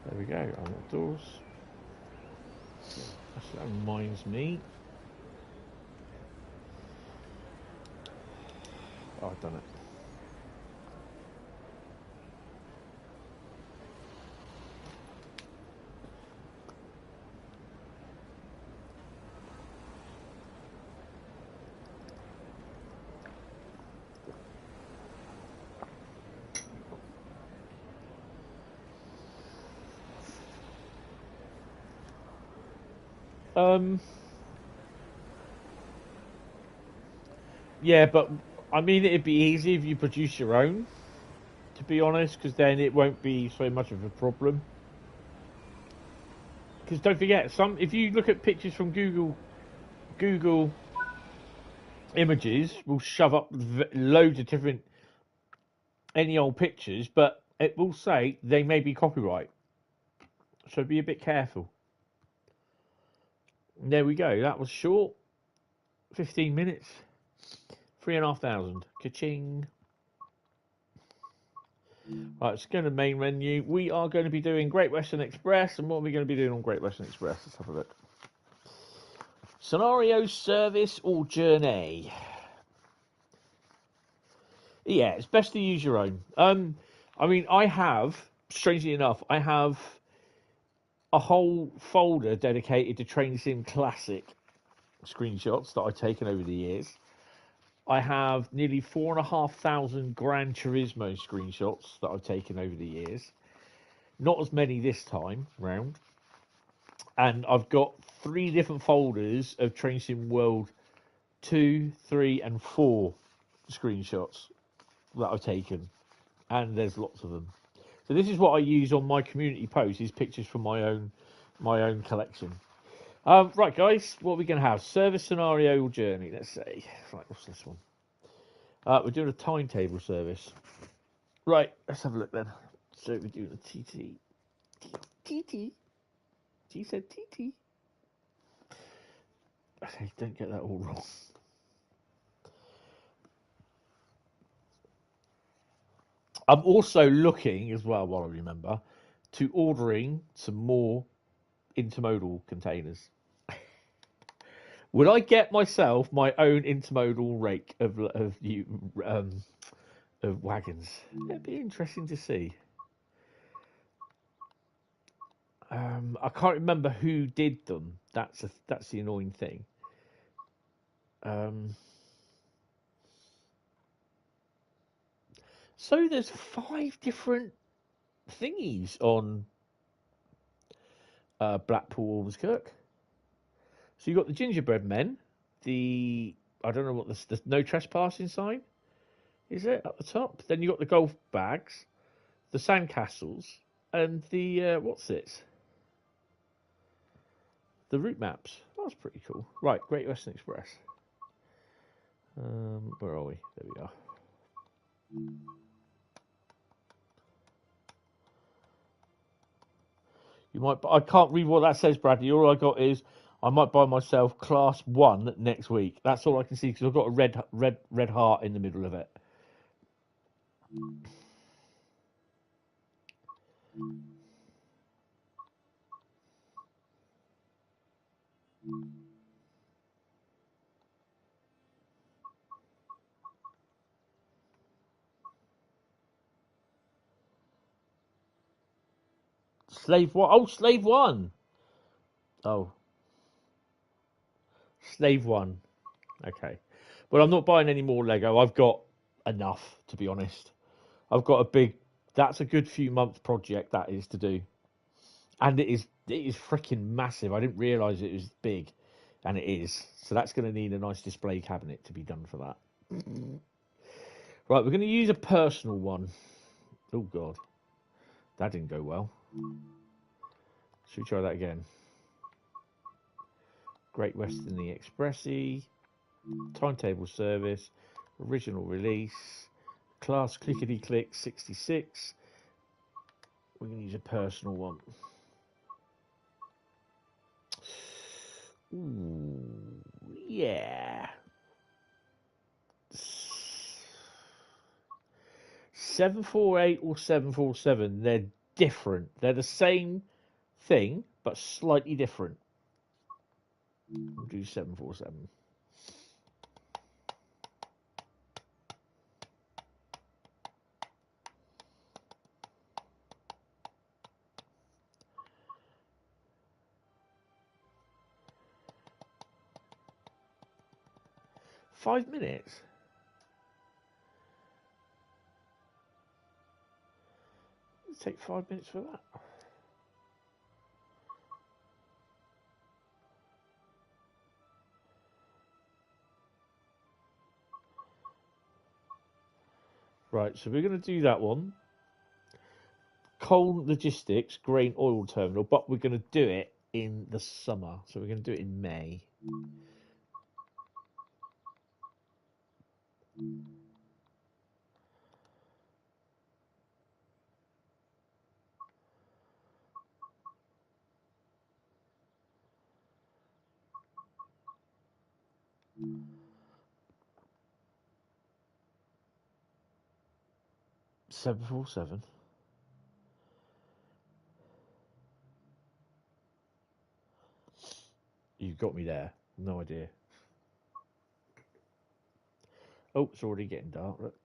There we go, unlock doors. That reminds me. Oh, I've done it. Yeah, but I mean, it'd be easy if you produce your own, to be honest, because then it won't be so much of a problem. Because don't forget, if you look at pictures from Google Images will shove up loads of different any old pictures, but it will say they may be copyright. So be a bit careful. There we go. That was short. 15 minutes. 3,500. Ka-ching. Right, let's go to the main menu. We are going to be doing Great Western Express. And what are we going to be doing on Great Western Express? Let's have a look. Scenario, service, or journey? Yeah, it's best to use your own. I mean, strangely enough, I have a whole folder dedicated to Train Sim Classic screenshots that I've taken over the years. I have nearly 4,500 Gran Turismo screenshots that I've taken over the years. Not as many this time round. And I've got 3 different folders of Train Sim World 2, 3, and 4 screenshots that I've taken. And there's lots of them. So this is what I use on my community posts, is pictures from my own collection. Right, guys, what are we going to have? Service, scenario, or journey? Let's see. Right, what's this one? We're doing a timetable service. Right, let's have a look then. So we're doing a TT. TT. T said TT. Okay, don't get that all wrong. I'm also looking as well, while I remember, to ordering some more intermodal containers. Would I get myself my own intermodal rake of wagons? It'd be interesting to see. I can't remember who did them. That's the annoying thing. So there's 5 different thingies on Blackpool Ormskirk. So you've got the gingerbread men, I don't know what the no trespassing sign is it at the top. Then you've got the golf bags, the sandcastles, and the what's it? The route maps. That's pretty cool. Right, Great Western Express. Where are we? There we are. You might. I can't read what that says, Bradley. All I got is I might buy myself Class 1 next week. That's all I can see because I've got a red heart in the middle of it. Slave 1. Oh, Slave 1. Oh. Slave 1. Okay. Well, I'm not buying any more Lego. I've got enough, to be honest. I've got a big... That's a good few months project, that is, to do. And it is freaking massive. I didn't realise it was big. And it is. So that's going to need a nice display cabinet to be done for that. Right, we're going to use a personal one. Oh, God. That didn't go well. Should we try that again? Great Western Expressy. Timetable service. Original release. Class clickety-click 66. We're going to use a personal one. Ooh, yeah. 748 or 747, they're different. They're the same thing, but slightly different. We'll do 747. Five minutes? It'll take 5 minutes for that. Right, so we're going to do that one. Coal Logistics, Grain Oil Terminal, but we're going to do it in the summer. So we're going to do it in May. Seven 747. You've got me there. No idea. Oh, it's already getting dark. Look.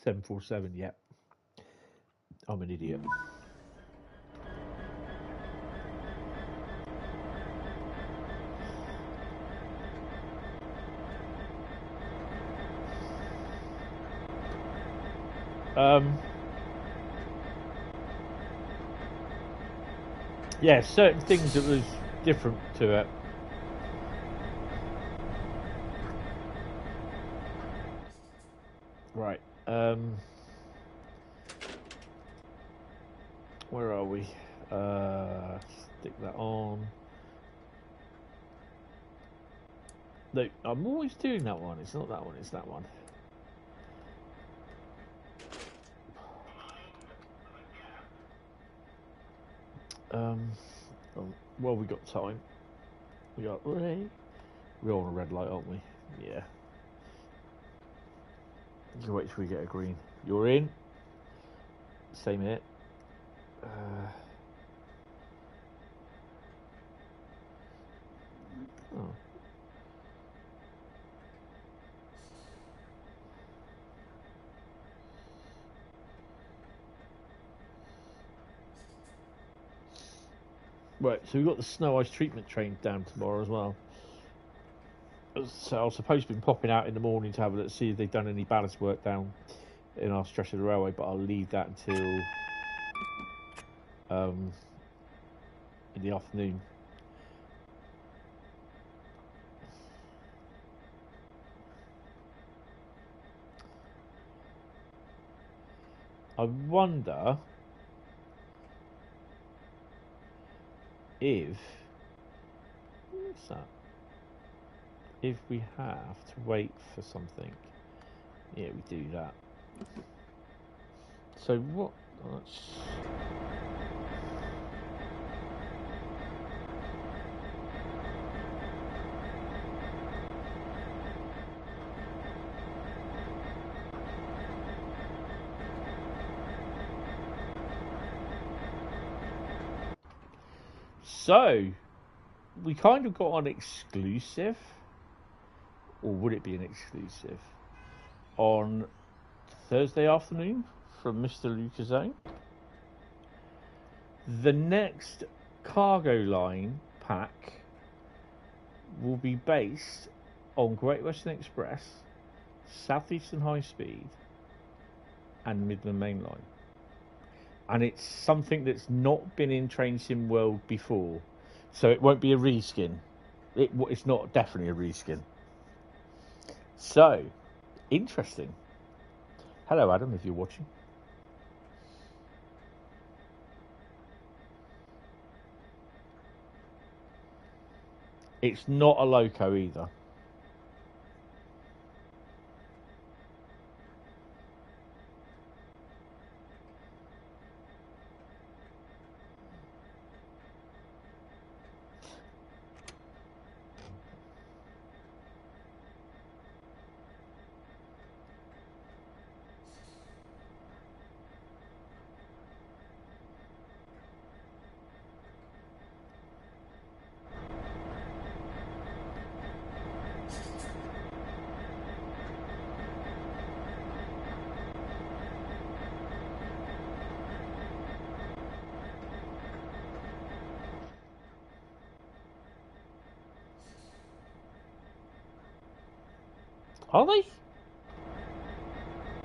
747, yep. I'm an idiot. Yeah, certain things that was different to it. Right. Where are we? Stick that on. No, I'm always doing that one. It's not that one, it's that one. Well, we got time. We got Ray. We're on a red light, aren't we? Yeah. You wait till we get a green. You're in. Same here. Oh. Right, so we've got the snow ice treatment train down tomorrow as well. So I was supposed to be popping out in the morning to have a look, see if they've done any ballast work down in our stretch of the railway, but I'll leave that until in the afternoon. I wonder if what's that? If we have to wait for something. Yeah, we do that. So what? So we kind of got an exclusive, or would it be an exclusive, on Thursday afternoon from Mr. Lucasone. The next cargo line pack will be based on Great Western Express, Southeastern Highspeed, and Midland Main Line. And it's something that's not been in Train Sim World before, so it won't be a reskin. It's not definitely a reskin. So, interesting. Hello, Adam, if you're watching. It's not a loco either. Are they?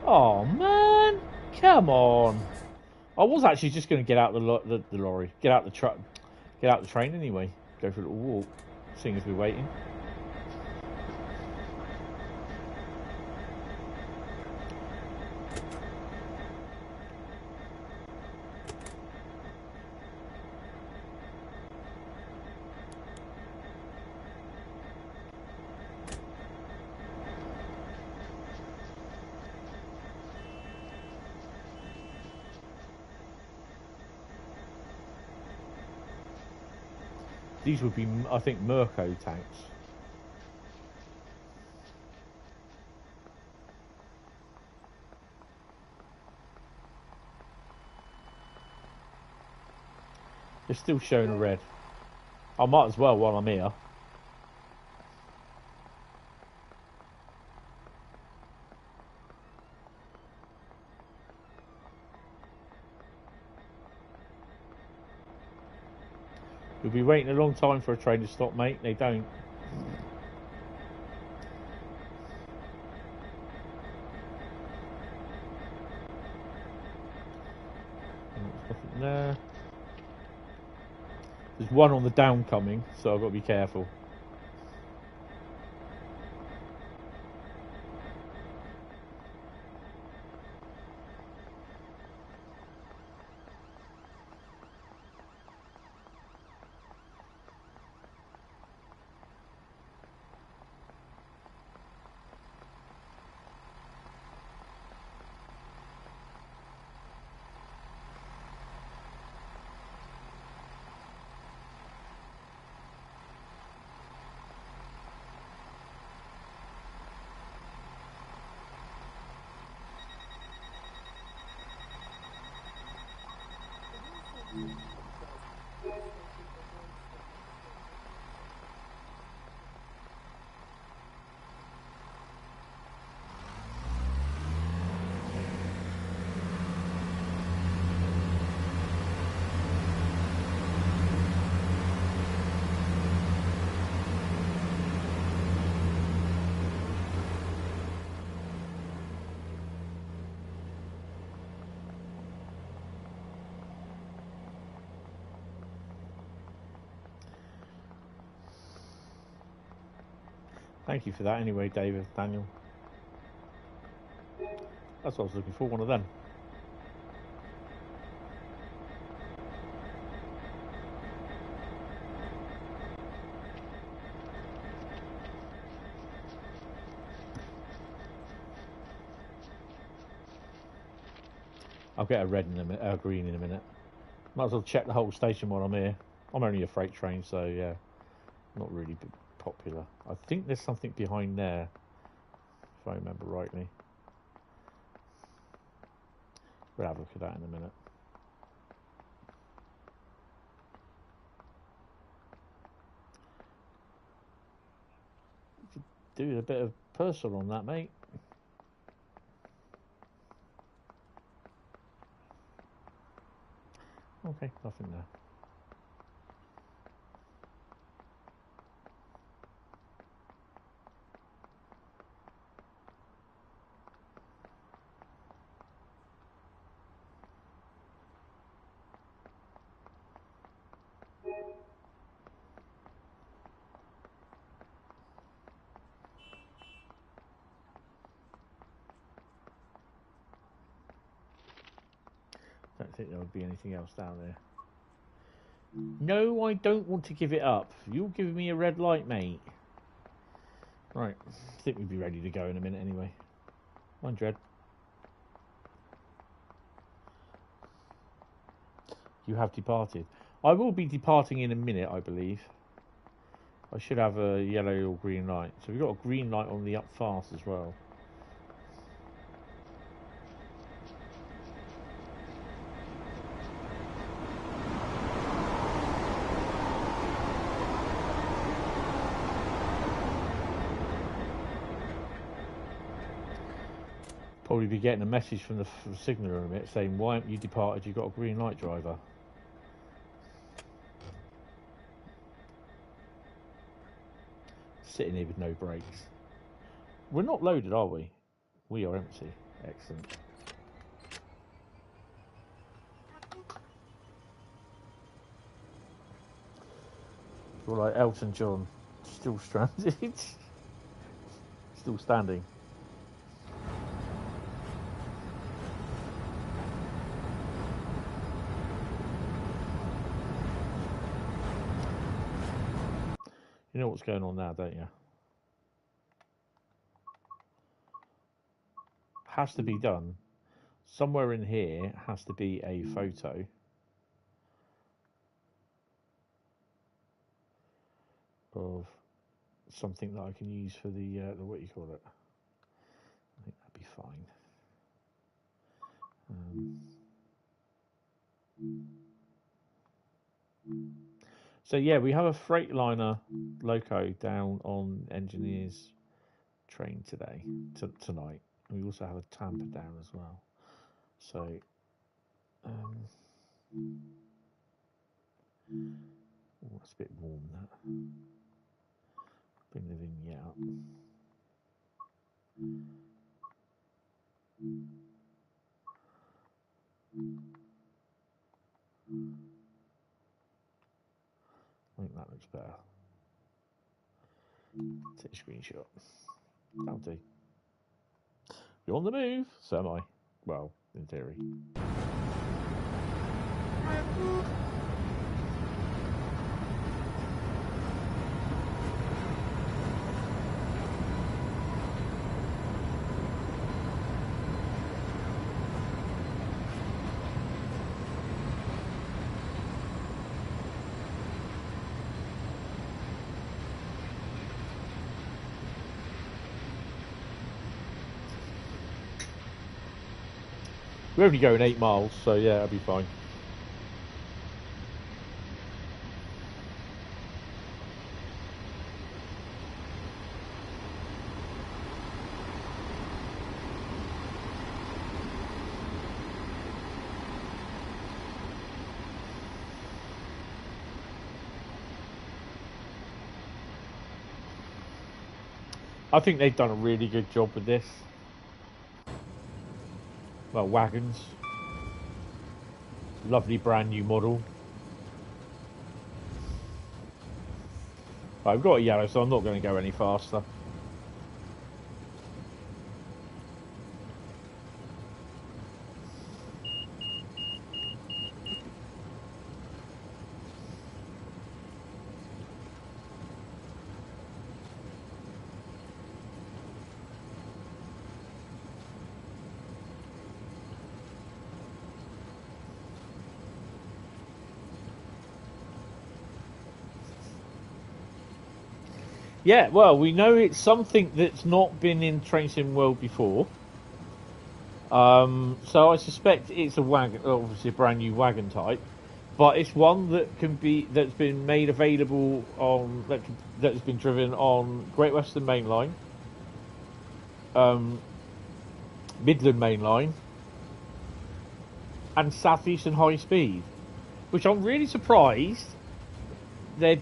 Oh man, come on! I was actually just going to get out the lorry, get out the truck, get out the train anyway. Go for a little walk, seeing as we're waiting. These would be, I think, Mirko tanks. They're still showing a red. I might as well while I'm here. You'll be waiting a long time for a train to stop, mate. They don't. There's nothing there. There's one on the down coming, so I've got to be careful. Thank you for that anyway, David, Daniel. That's what I was looking for, one of them. I'll get a red in a minute, green in a minute. Might as well check the whole station while I'm here. I'm only a freight train, so yeah, not really popular. I think there's something behind there, if I remember rightly. We'll have a look at that in a minute. Do a bit of personal on that, mate. Okay, nothing there. Don't think there would be anything else down there. No, I don't want to give it up. You're giving me a red light, mate. Right, I think we'd be ready to go in a minute anyway. Come on, Dred. You have departed. I will be departing in a minute, I believe. I should have a yellow or green light. So we've got a green light on the up fast as well. Probably be getting a message from the signaller in a minute saying, why haven't you departed? You've got a green light, driver. Sitting here with no brakes. We're not loaded, are we? We are empty. Excellent. You're like Elton John, still stranded. Still standing. You know what's going on now, don't you? Has to be done. Somewhere in here has to be a photo of something that I can use for the what you call it. I think that'd be fine. So yeah, we have a Freightliner loco down on Engineers train today, tonight. We also have a Tampa down as well. So, oh, that's a bit warm. That. Bring the vignette up. I think that looks better. Take a screenshot. That'll do. You're on the move, so am I. Well, in theory. We're only going 8 miles, so yeah, it'll be fine. I think they've done a really good job with this. Well, wagons. Lovely brand new model. Right, I've got a yellow, so I'm not going to go any faster. Yeah, well, we know it's something that's not been in Train Sim World before. So I suspect it's a wagon, obviously a brand new wagon type, but it's one that's been made available on that's been driven on Great Western Main Line, Midland Main Line, and Southeastern High Speed, which I'm really surprised they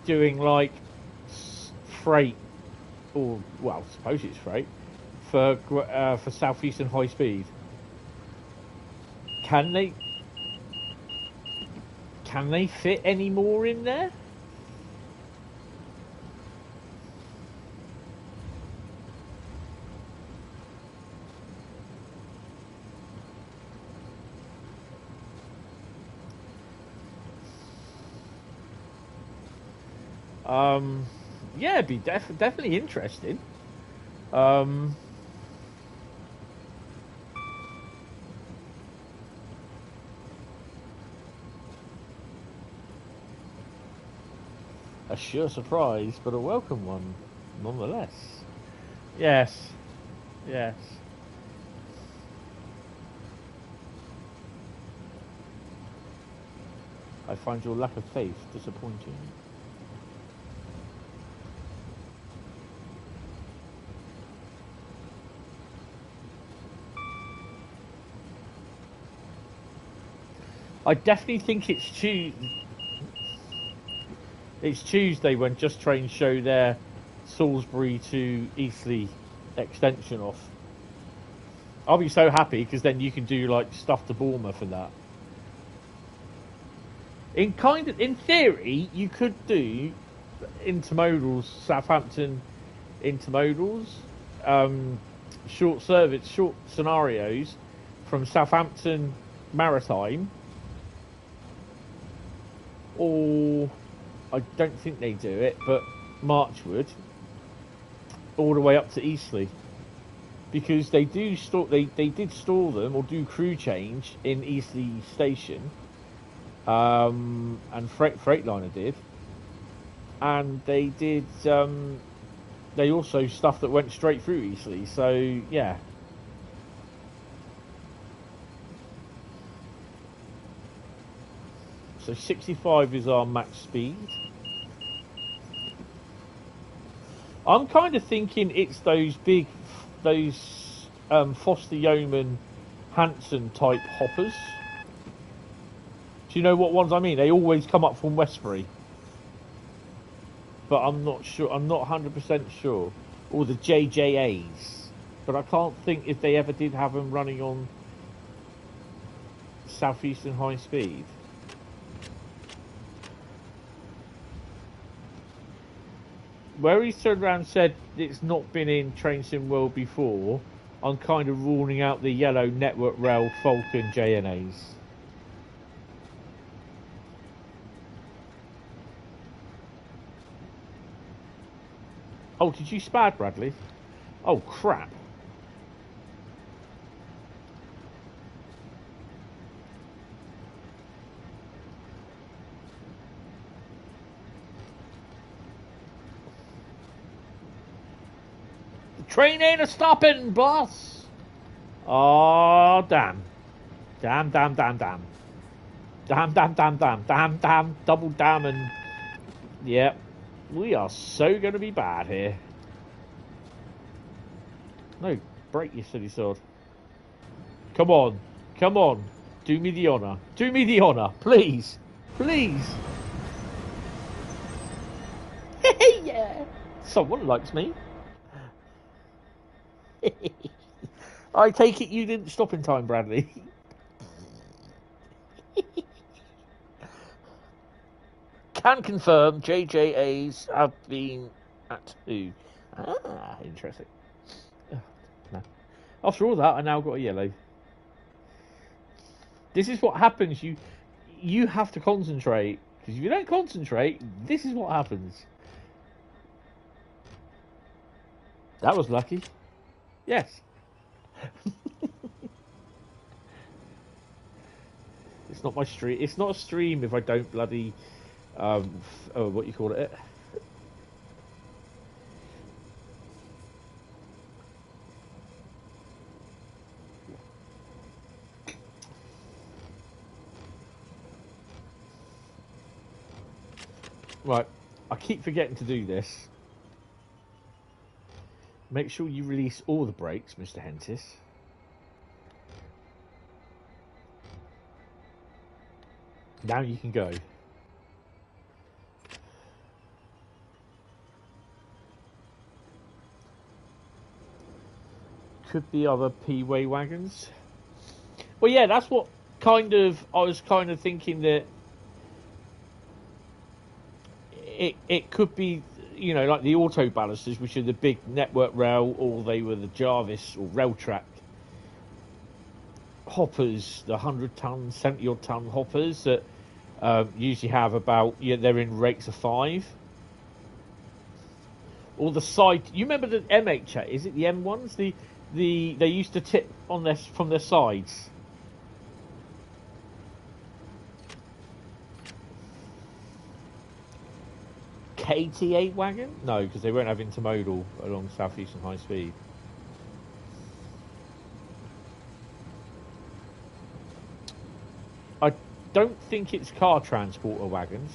doing like freight, or well, I suppose it's freight for Southeastern High Speed. Can they fit any more in there? Yeah, it'd be definitely interesting. A sure surprise, but a welcome one, nonetheless. Yes, yes. I find your lack of faith disappointing. I definitely think it's Tuesday when Just Train show their Salisbury to Eastleigh extension off. I'll be so happy because then you can do like stuff to Bournemouth for that. In theory, you could do intermodals, Southampton intermodals, short scenarios from Southampton Maritime. Or I don't think they do it, but Marchwood, all the way up to Eastleigh, because they did store them or do crew change in Eastleigh Station, and Freightliner did, and they did they also stuff that went straight through Eastleigh. So yeah. So 65 is our max speed. I'm kind of thinking it's those Foster Yeoman Hanson type hoppers. Do you know what ones I mean? They always come up from Westbury. But I'm not sure. I'm not 100% sure. Or the JJAs. But I can't think if they ever did have them running on Southeastern High Speed. Where he's turned around and said it's not been in Train Sim World before, I'm kind of ruling out the yellow Network Rail Falcon JNAs. Oh, did you spad, Bradley? Oh, crap. Train ain't a stopping, boss. Oh, damn. Damn. Damn. Double damn and... Yep. We are so going to be bad here. No, break, you silly sword. Come on. Do me the honour. Please. Yeah. Someone likes me. I take it you didn't stop in time, Bradley. Can confirm JJAs have been at who? Ah, interesting. After all that, I now got a yellow. This is what happens. You have to concentrate, because if you don't concentrate, this is what happens. That was lucky. Yes. It's not my stream. It's not a stream if I don't bloody what you call it. Right, I keep forgetting to do this. Make sure you release all the brakes, Mr. Hentis. Now you can go. Could be other P-way wagons. Well, yeah, that's what I was kind of thinking that it could be, you know, like the auto balusters, which are the big network rail, or they were the Jarvis or rail track hoppers, the 100-ton, 70-odd ton hoppers that usually have about, they're in rakes of 5. Or the side, you remember the MH, is it the M1s? They used to tip on from their sides. KT8 wagon? No, because they won't have intermodal along Southeastern high speed. I don't think it's car transporter wagons.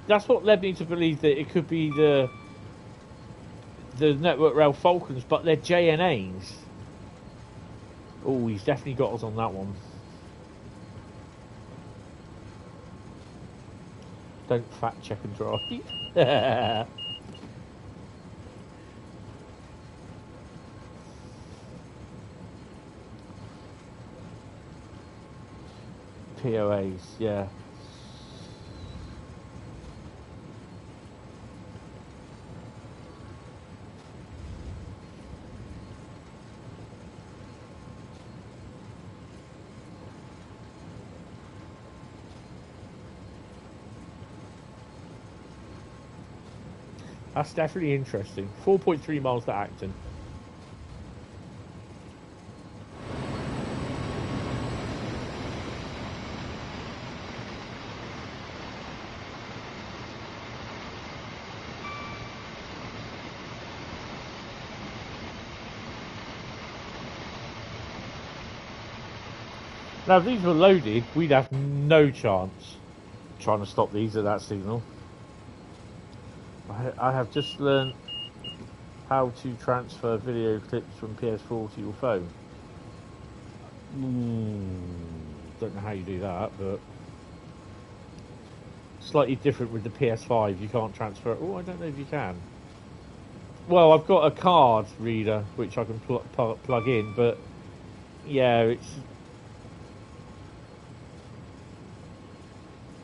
That's what led me to believe that it could be the Network Rail Falcons, but they're JNAs. Oh, he's definitely got us on that one. Don't fact check and drive. POAs, yeah. That's definitely interesting. 4.3 miles to Acton. Now, if these were loaded, we'd have no chance trying to stop these at that signal. I have just learned how to transfer video clips from PS4 to your phone. Don't know how you do that, but slightly different with the PS5. You can't transfer it. Oh, I don't know if you can. Well, I've got a card reader which I can plug in, but yeah, it's.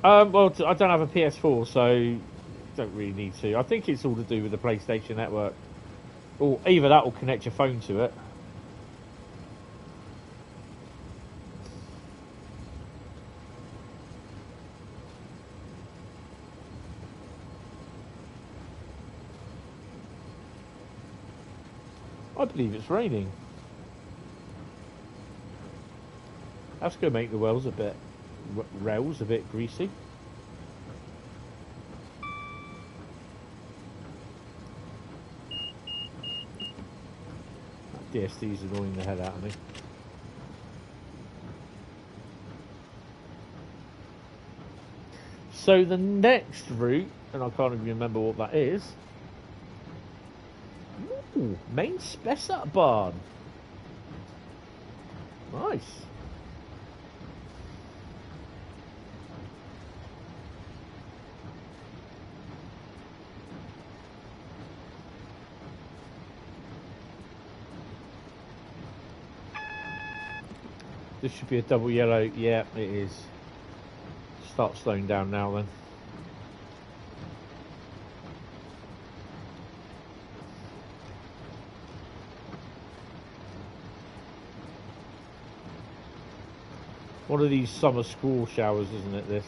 Well, I don't have a PS4, so don't really need to. I think it's all to do with the PlayStation Network. Or either that or connect your phone to it. I believe it's raining. That's going to make the rails a bit greasy. DST's annoying the head out of me. So the next route, and I can't even remember what that is. Ooh, main Spessart barn. Nice. This should be a double yellow. Yeah, it is. Start slowing down now then. One of these summer school showers, isn't it, this?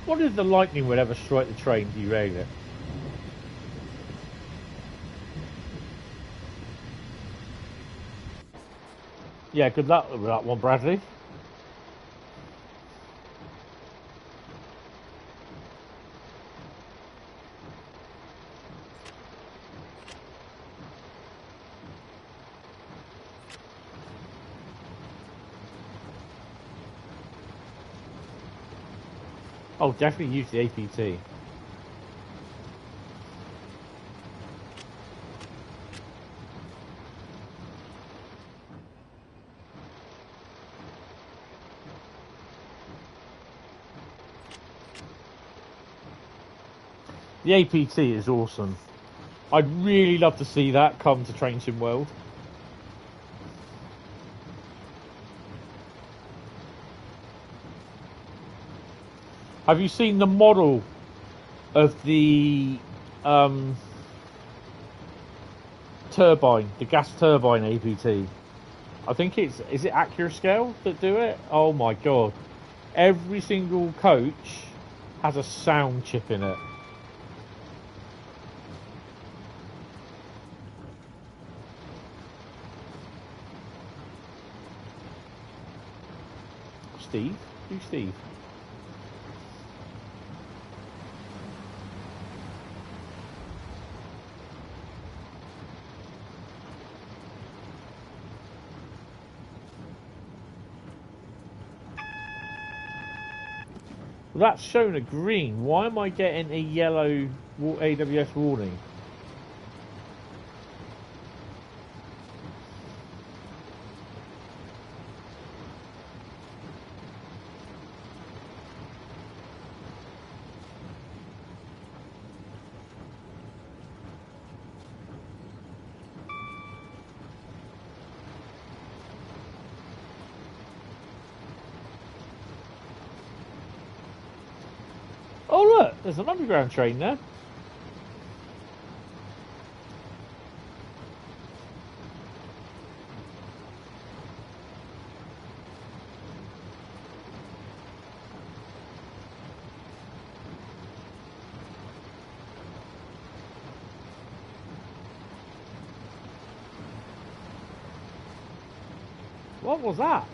What if the lightning would ever strike the train, derail it? Yeah, good luck with that one, Bradley. Oh, definitely use the APT. The APT is awesome. I'd really love to see that come to Train Sim World. Have you seen the model of the turbine, the gas turbine APT? I think is it Accurascale that do it? Oh my god. Every single coach has a sound chip in it. Steve? Who's Steve? Well, that's shown a green. Why am I getting a yellow AWS warning? Oh look, there's an underground train there. What was that?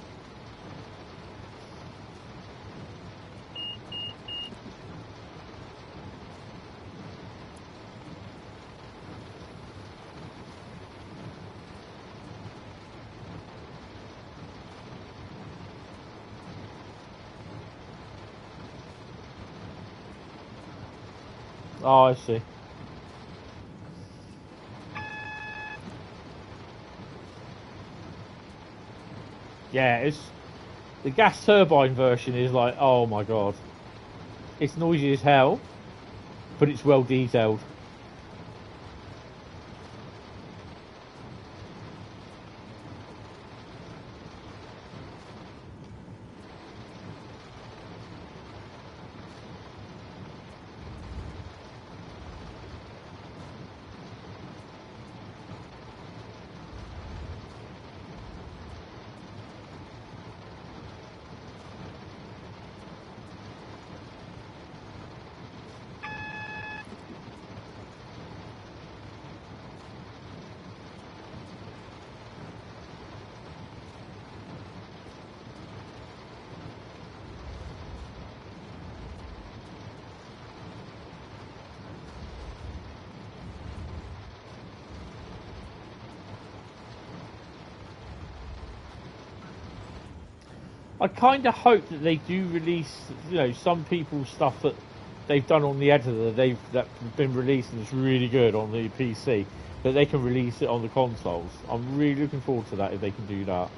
Oh, I see. Yeah, it's the gas turbine version is like, oh my god. It's noisy as hell, but it's well detailed. I kind of hope that they do release, you know, some people's stuff that they've done on the editor, that's been released and it's really good on the PC, that they can release it on the consoles. I'm really looking forward to that if they can do that.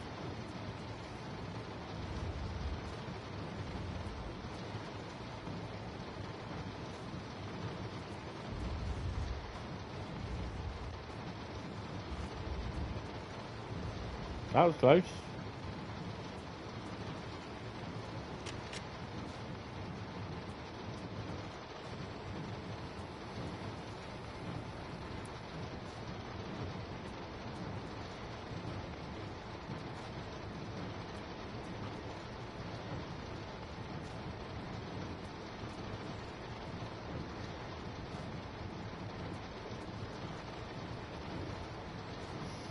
That was close.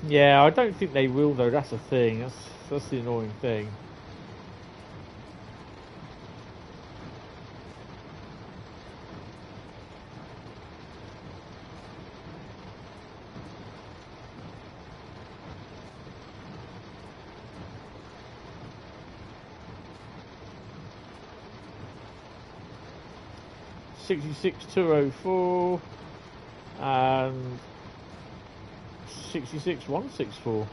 Yeah, I don't think they will though. That's the thing. That's the annoying thing. $66,204 and $66,164.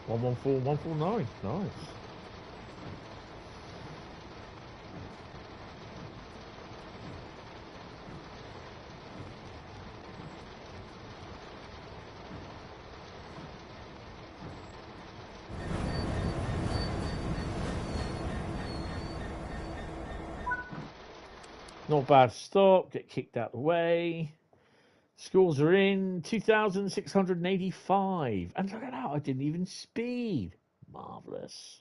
$114,149. Nice. Not bad stop. Get kicked out of the way. Scores are in 2,685. And look at that, I didn't even speed. Marvellous.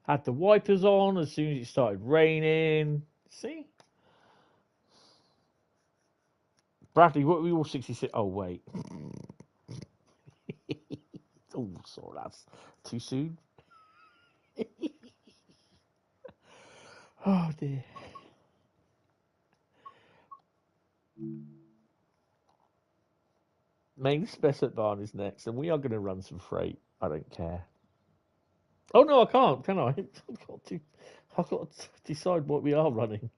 Had the wipers on as soon as it started raining. See? Bradley, what were we all 66? Oh, wait. Oh, sorry, that's too soon. Oh, dear. Main Spessart barn is next, and we are going to run some freight. I don't care. Oh, no, I can't, can I? I've got to decide what we are running.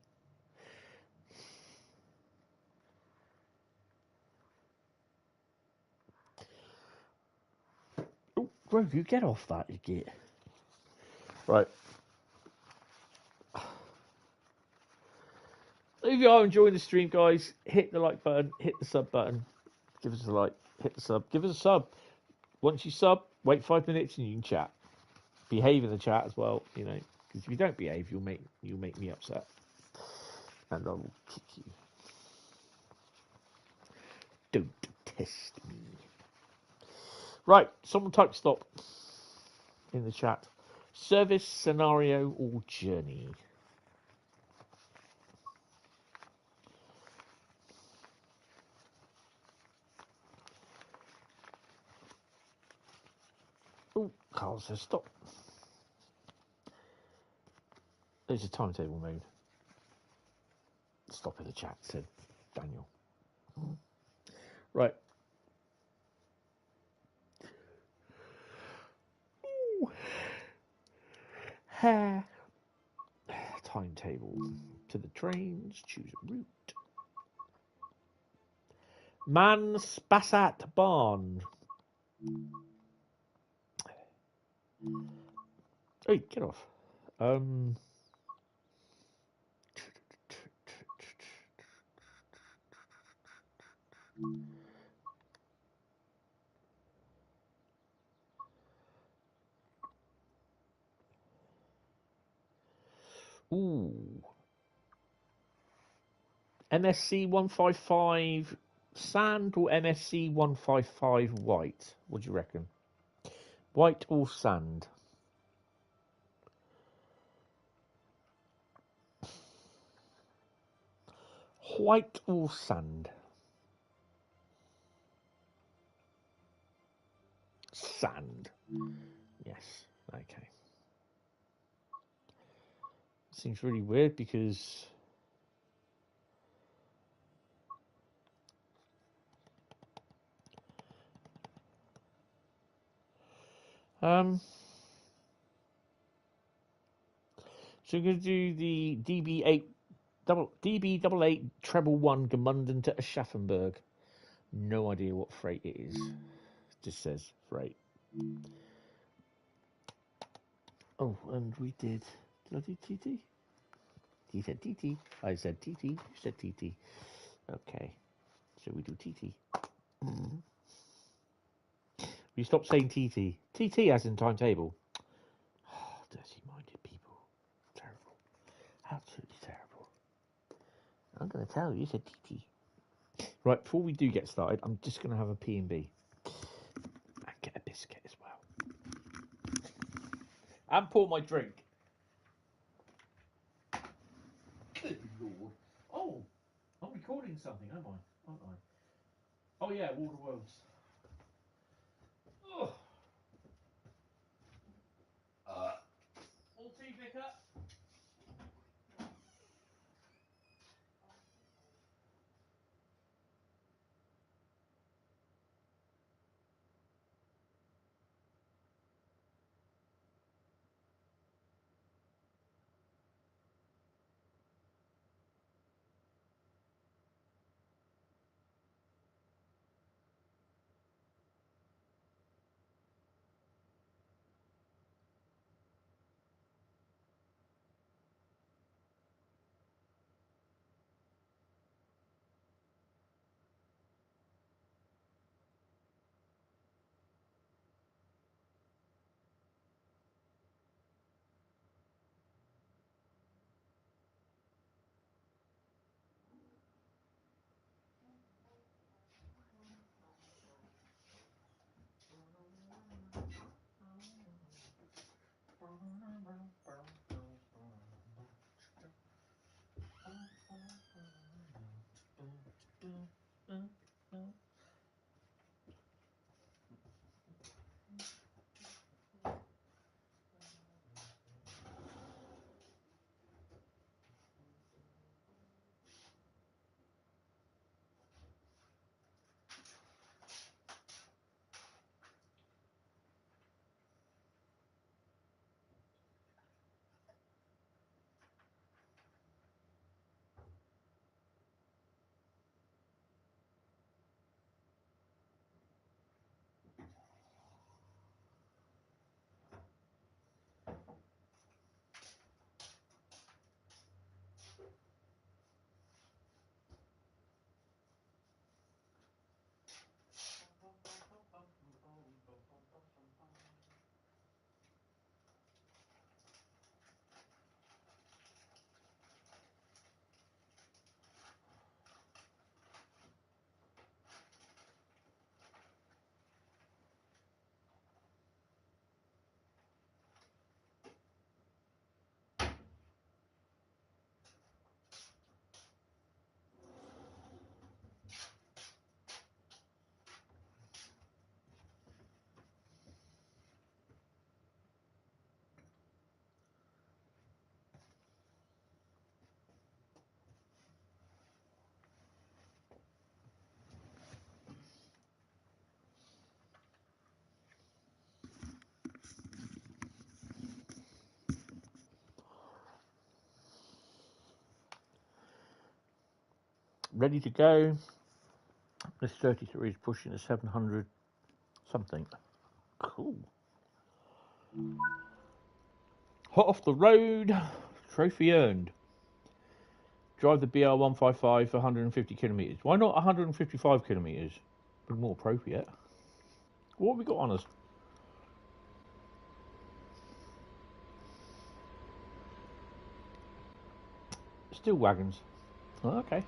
Oh, Grove, you get off that, you get. Right. If you are enjoying the stream, guys, hit the like button, hit the sub button, give us a like, hit the sub, give us a sub. Once you sub, wait 5 minutes and you can chat. Behave in the chat as well, you know, because if you don't behave, you'll make me upset, and I will kick you. Don't test me. Right, someone type stop in the chat. Service, scenario, or journey. Oh, Carl says stop. There's a timetable mode. Stop in the chat, said Daniel. Right. Ooh. Timetable. To the trains, choose a route. Man Spessart barn. Hey, get off. Ooh. MSC 155 sand or MSC 155 white? What do you reckon? White or sand? White or sand? Sand. Yes. Okay. Seems really weird because so we're going to do the DB88 treble 1 Gemunden to Aschaffenburg. No idea what freight it is. Just says freight. Oh, and we did. Did I do TT? He said TT. I said TT. You said TT. Okay. So we do TT. We stop saying TT. TT as in timetable. Oh, dirty-minded people. Terrible. Absolutely terrible. I'm going to tell you, you said TT. Right, before we do get started, I'm just going to have a P&B. And get a biscuit as well. And pour my drink. Good Lord. Oh, I'm recording something, am I? Aren't I? Oh yeah, Water Worlds. Ugh. All tea, Vicar? Ready to go. This 33 is pushing a 700 something. Cool. Hot off the road. Trophy earned. Drive the BR155 for 150 kilometres. Why not 155 kilometres? Be more appropriate. What have we got on us? Still wagons. Oh, okay.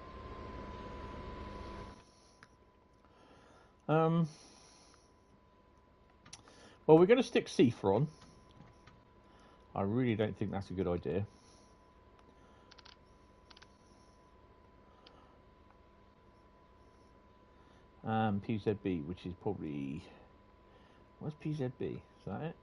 Well, we're going to stick Seafer on. I really don't think that's a good idea. PZB, which is probably... What's PZB? Is that it?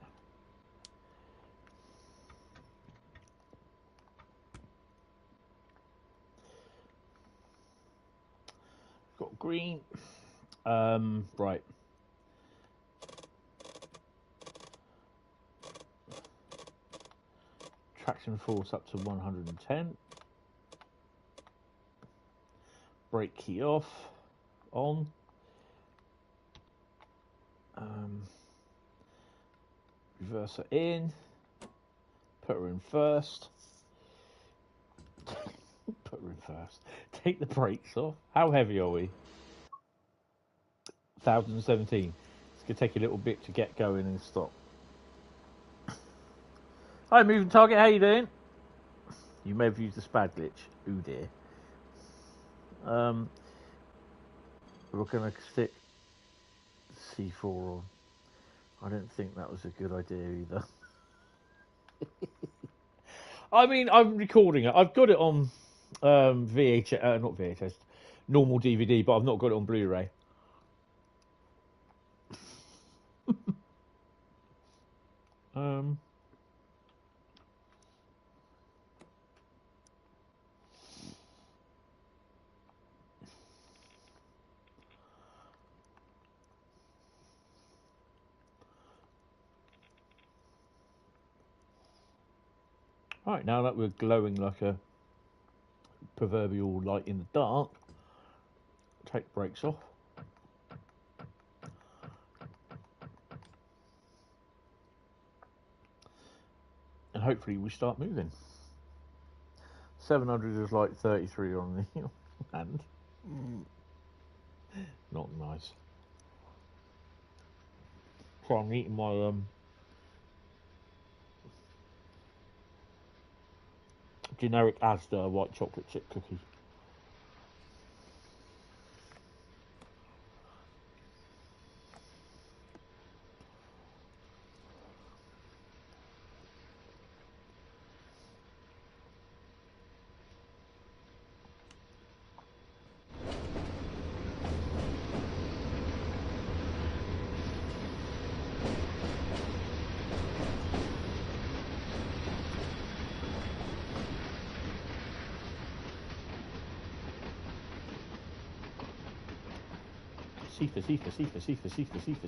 Got green. Right. Traction force up to 110. Brake key off. On. Reverser in. Put her in first. Put her in first. Take the brakes off. How heavy are we? 1017. It's going to take a little bit to get going and stop. Hi, moving target. How you doing? You may have used the SPAD glitch. Ooh dear. We're going to stick C4 on. I don't think that was a good idea either. I mean, I'm recording it. I've got it on VHS, not VHS, normal DVD, but I've not got it on Blu-ray. Right, now that we're glowing like a proverbial light in the dark, take the brakes off. And hopefully we start moving. 700 is like 33 on the hand. Not nice. So I'm eating my generic Asda white chocolate chip cookies.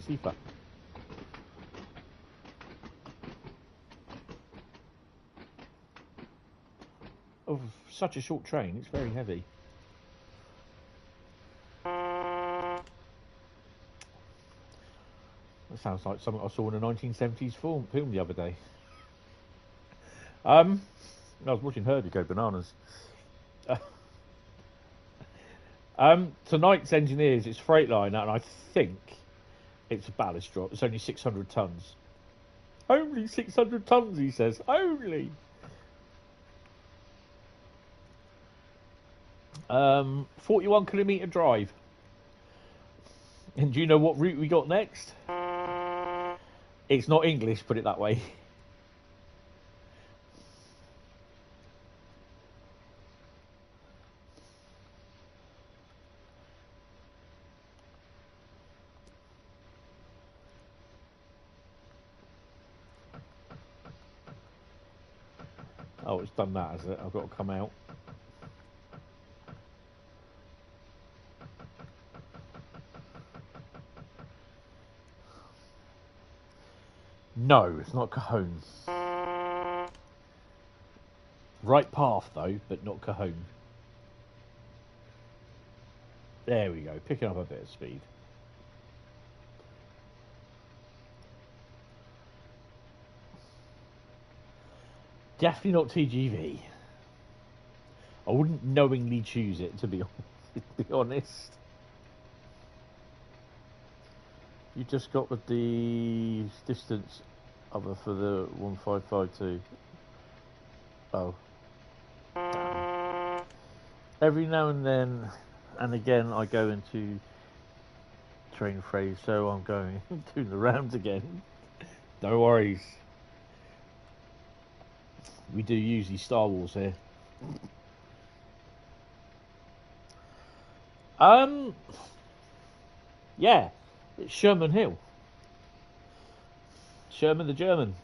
Seafer. Oh, such a short train, it's very heavy. That sounds like something I saw in a 1970s film the other day. I was watching Herbie go bananas. Tonight's Engineers, it's Freightliner, and I think it's a ballast drop. It's only 600 tons. Only 600 tons, he says. Only. 41-kilometre drive. And do you know what route we got next? It's not English, put it that way. Oh, it's done that, has it? I've got to come out. No, it's not Cajon. Right path, though, but not Cajon. There we go, picking up a bit of speed. Definitely not TGV. I wouldn't knowingly choose it, to be honest. You just got the distance other for the 1552. Oh. Damn. every now and then and again I go into train phrase, so I'm going doing the rounds again. No worries. We do usually Star Wars here. Yeah, it's Sherman Hill. Sherman the German.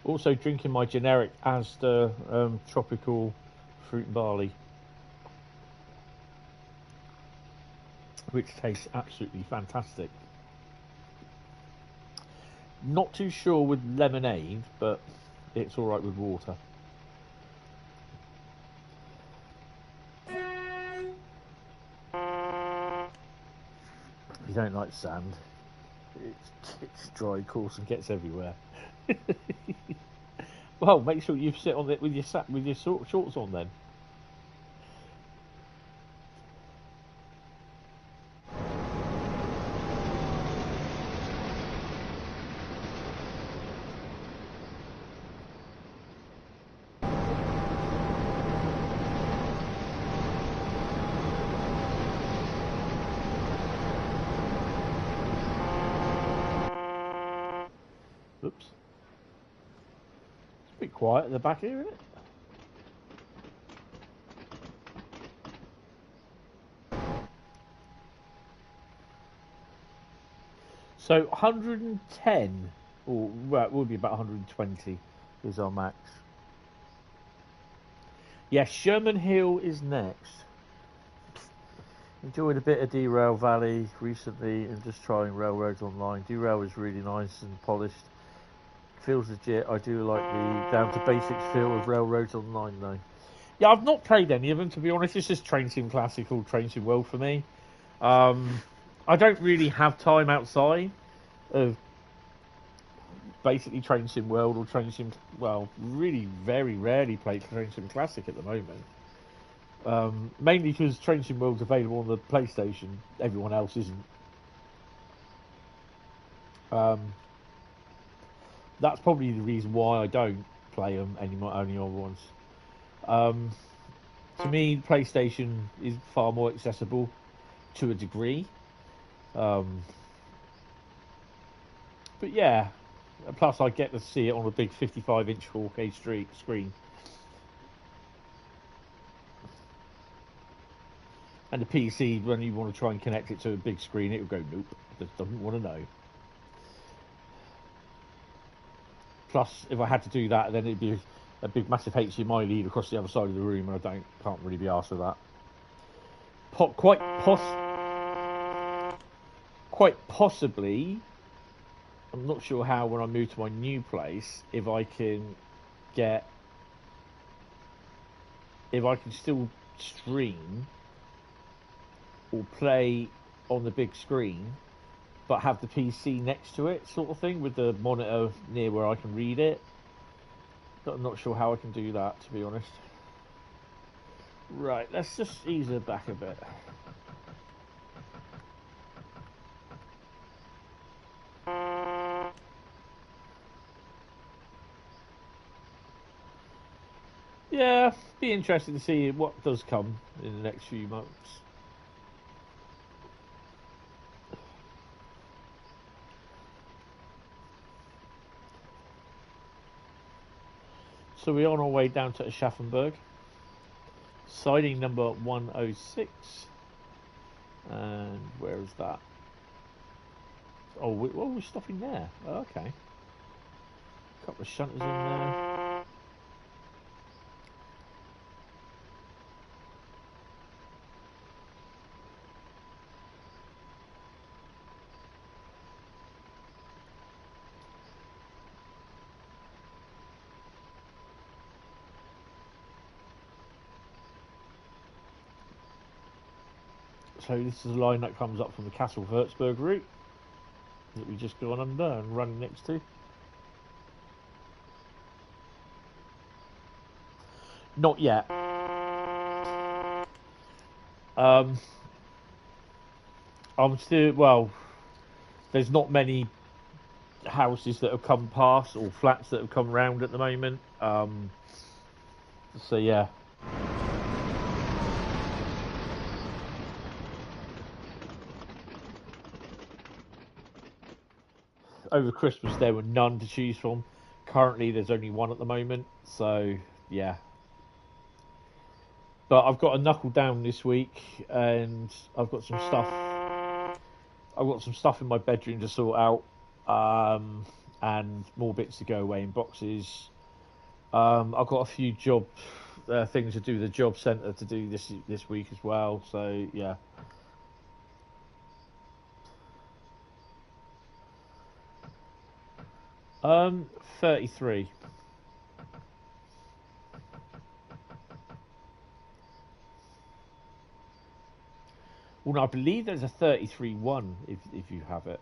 Also drinking my generic Asda tropical fruit and barley, which tastes absolutely fantastic. Not too sure with lemonade, but it's alright with water. You don't like sand. It's dry, coarse, and gets everywhere. Well, make sure you sit on it with your shorts on then. Oops. It's a bit quiet at the back here, isn't it? So 110, or well, it would be about 120 is our max. Yes, Sherman Hill is next. Enjoyed a bit of Derail Valley recently and just trying Railroads Online. Derail is really nice and polished. Feels legit. I do like the down to basics feel of Railroads Online though. Yeah, I've not played any of them to be honest. It's just Train Sim Classic or Train Sim World for me. I don't really have time outside of basically Train Sim World or Train Sim. Well, really very rarely play Train Sim Classic at the moment. Mainly because Train Sim World's available on the PlayStation. Everyone else isn't. That's probably the reason why I don't play them anymore. Only on ones. To me, PlayStation is far more accessible to a degree. But yeah, plus I get to see it on a big 55-inch 4K screen. And the PC, when you want to try and connect it to a big screen, it will go, nope, just doesn't want to know. Plus, if I had to do that, then it'd be a big, massive HDMI lead across the other side of the room, and I can't really be asked for that. Quite possibly, I'm not sure how when I move to my new place, if I can still stream or play on the big screen, but have the PC next to it, sort of thing, with the monitor near where I can read it. But I'm not sure how I can do that, to be honest. Right, let's just ease her back a bit. Yeah, be interested to see what does come in the next few months. So we're on our way down to Aschaffenburg. Siding number 106. And where is that? Oh, we're stopping there. Oh, okay. A couple of shunters in there. So this is a line that comes up from the Castle Würzburg route that we just gone under and running next to. Not yet. I'm still, well, there's not many houses that have come past or flats that have come round at the moment. So yeah. Over Christmas there were none to choose from. Currently there's only one at the moment. So yeah. But I've got a knuckle down this week, and I've got some stuff. I've got some stuff in my bedroom to sort out, and more bits to go away in boxes. I've got a few job things to do with the job centre to do this week as well. So yeah. 33. Well, no, I believe there's a 33-1 if you have it.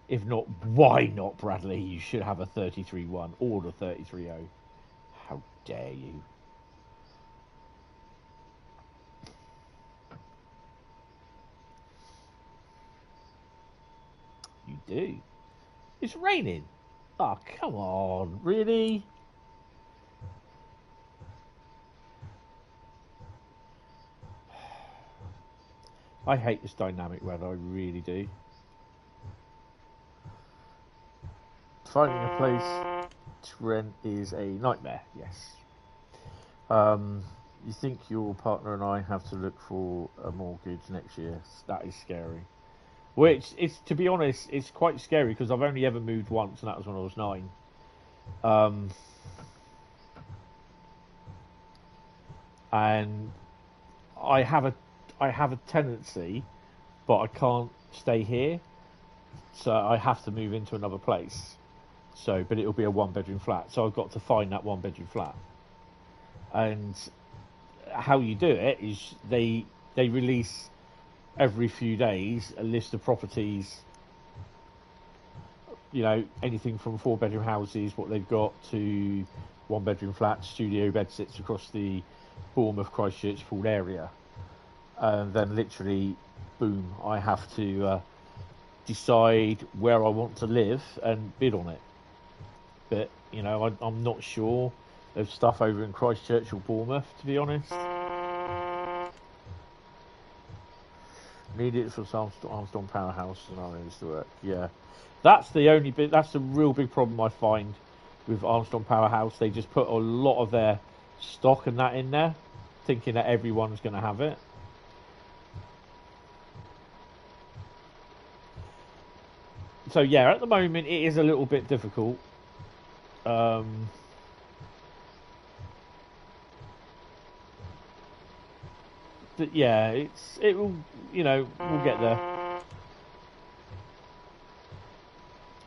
If not, why not, Bradley? You should have a 33-1 or a 33-0. How dare you? You do. It's raining. Oh, come on. Really? I hate this dynamic weather. I really do. Finding a place to rent is a nightmare, yes. You think your partner and I have to look for a mortgage next year? That is scary. Which, to be honest, it's quite scary because I've only ever moved once, and that was when I was 9. And I have a tenancy, but I can't stay here, so I have to move into another place. So, but it'll be a 1-bedroom flat. So I've got to find that 1-bedroom flat. And how you do it is they release every few days a list of properties, you know, anything from 4-bedroom houses, what they've got, to 1-bedroom flats, studio bed sits across the Bournemouth, Christchurch, Poole area. And then literally, boom, I have to decide where I want to live and bid on it. But, you know, I'm not sure of stuff over in Christchurch or Bournemouth, to be honest. Need it for Armstrong Powerhouse scenarios to work. Yeah, that's the only bit. That's the real big problem I find with Armstrong Powerhouse. They just put a lot of their stock and that in there, thinking that everyone's going to have it. So yeah, at the moment it is a little bit difficult. But yeah, it will, you know, we'll get there.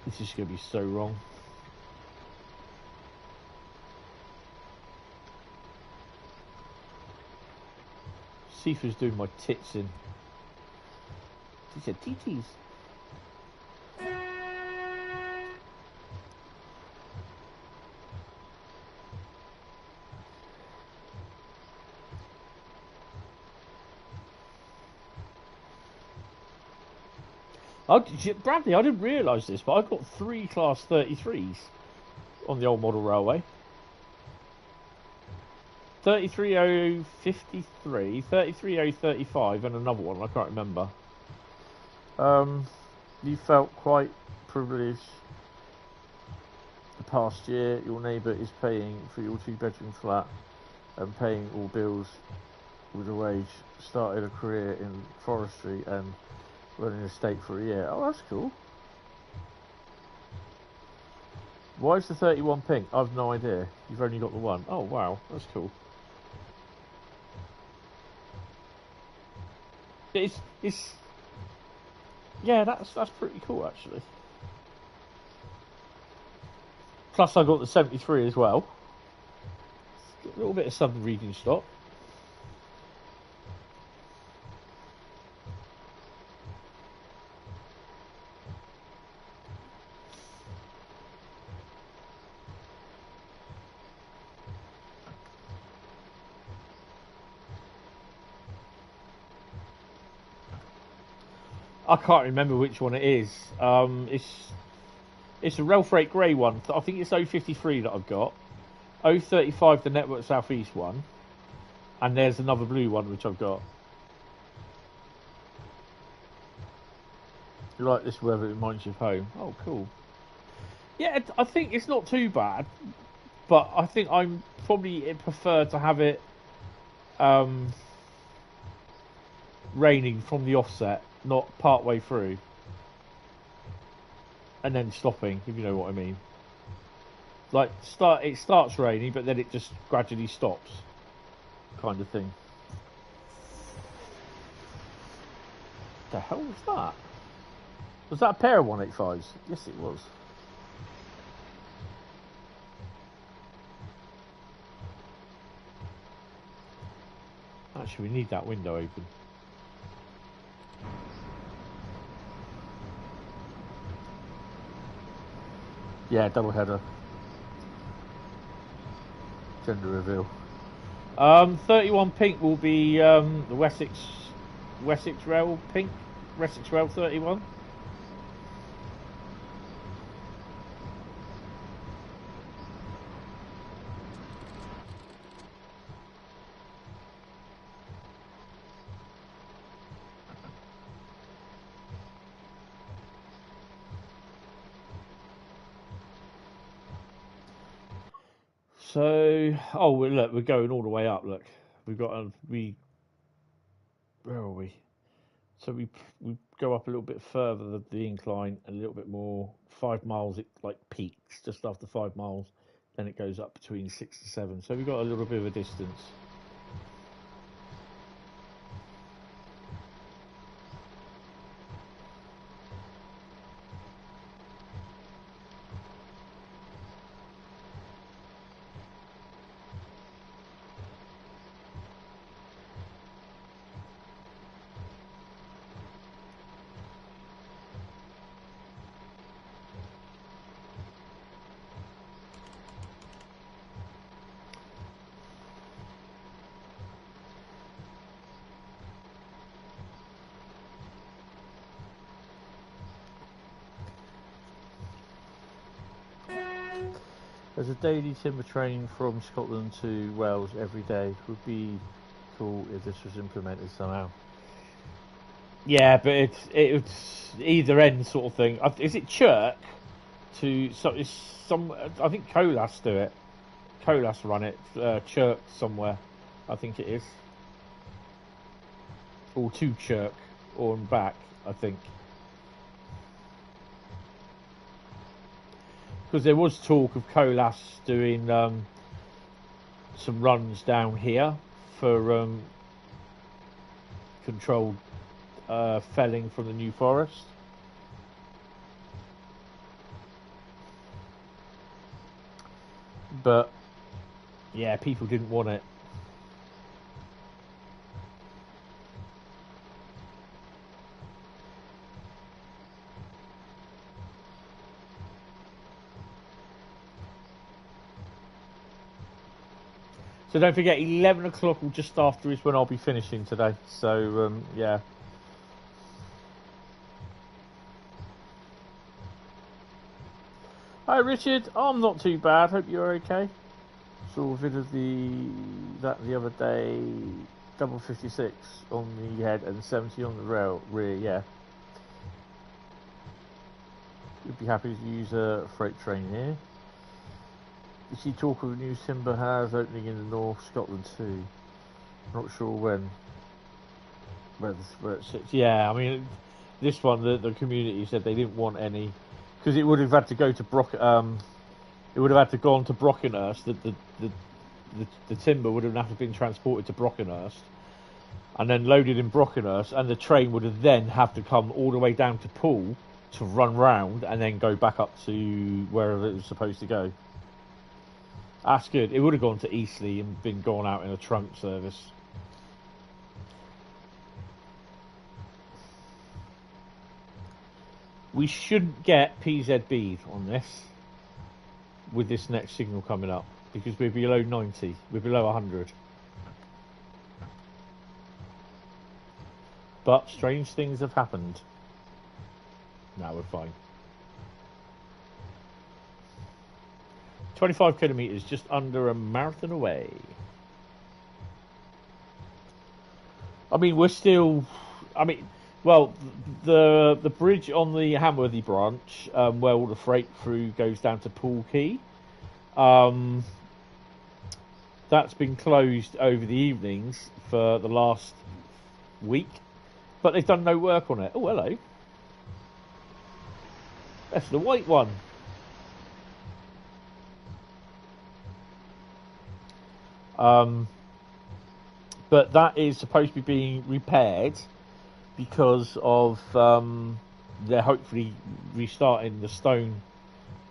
This is going to be so wrong. Sifu's doing my tits in. He said TTs. Bradley, I didn't realise this, but I've got 3 Class 33s on the old model railway. 33053, 33035, and another one, I can't remember. You felt quite privileged the past year. Your neighbour is paying for your 2-bedroom flat and paying all bills with a wage. Started a career in forestry and running a estate for a year. Oh, that's cool. Why is the 31 pink? I've no idea. You've only got the one. Oh, wow. That's cool. It's yeah, that's pretty cool, actually. Plus, I got the 73 as well. A little bit of Southern Region stock. I can't remember which one it is. It's a rail freight grey one. I think it's 053 that I've got. 035 the Network Southeast one, and there's another blue one which I've got. You like this weather? It reminds you of home. Oh, cool. Yeah, I think it's not too bad, but I think I'm probably prefer to have it raining from the offset, not part way through, and then stopping. If you know what I mean. Like it starts raining, but then it just gradually stops, kind of thing. The hell was that? Was that a pair of 185s? Yes, it was. Actually, we need that window open. Yeah, double header. Gender reveal. 31 pink will be the Wessex Rail pink. Wessex Rail 31. So, oh, look, we're going all the way up. Look, we've got where are we? So we go up a little bit further the incline, a little bit more. 5 miles, it like peaks just after 5 miles, then it goes up between 6 to 7. So we've got a little bit of a distance. There's a daily timber train from Scotland to Wales every day. Would be cool if this was implemented somehow. Yeah, but it's either end sort of thing. Is it Chirk to some? I think Colas do it. Colas run it. Chirk somewhere, I think it is, or to Chirk or back. I think. Because there was talk of Colas doing some runs down here for controlled felling from the New Forest. But yeah, people didn't want it. So don't forget, 11 o'clock or just after is when I'll be finishing today. So, yeah. Hi, Richard. I'm not too bad. Hope you're okay. Saw a vid of that the other day. Double 56 on the head and 70 on the rear, yeah. You'd be happy to use a freight train here. You see talk of a new timber house opening in the north, Scotland too. Not sure when. Where it sits. Yeah, I mean, this one, the community said they didn't want any, because it would have had to go to it would have had to go on to Brockenhurst. The timber would have been transported to Brockenhurst, and then loaded in Brockenhurst, and the train would have then have to come all the way down to Poole to run round and then go back up to wherever it was supposed to go. That's good. It would have gone to Eastleigh and been gone out in a trunk service. We shouldn't get PZB on this with this next signal coming up, because we're below 90. We're below 100. But strange things have happened. No, we're fine. 25 kilometres, just under a marathon away. I mean, we're still... I mean, well, the bridge on the Hamworthy branch, where all the freight through goes down to Poole Quay, that's been closed over the evenings for the last week, but they've done no work on it. Oh, hello. That's the white one. But that is supposed to be being repaired because of they're hopefully restarting the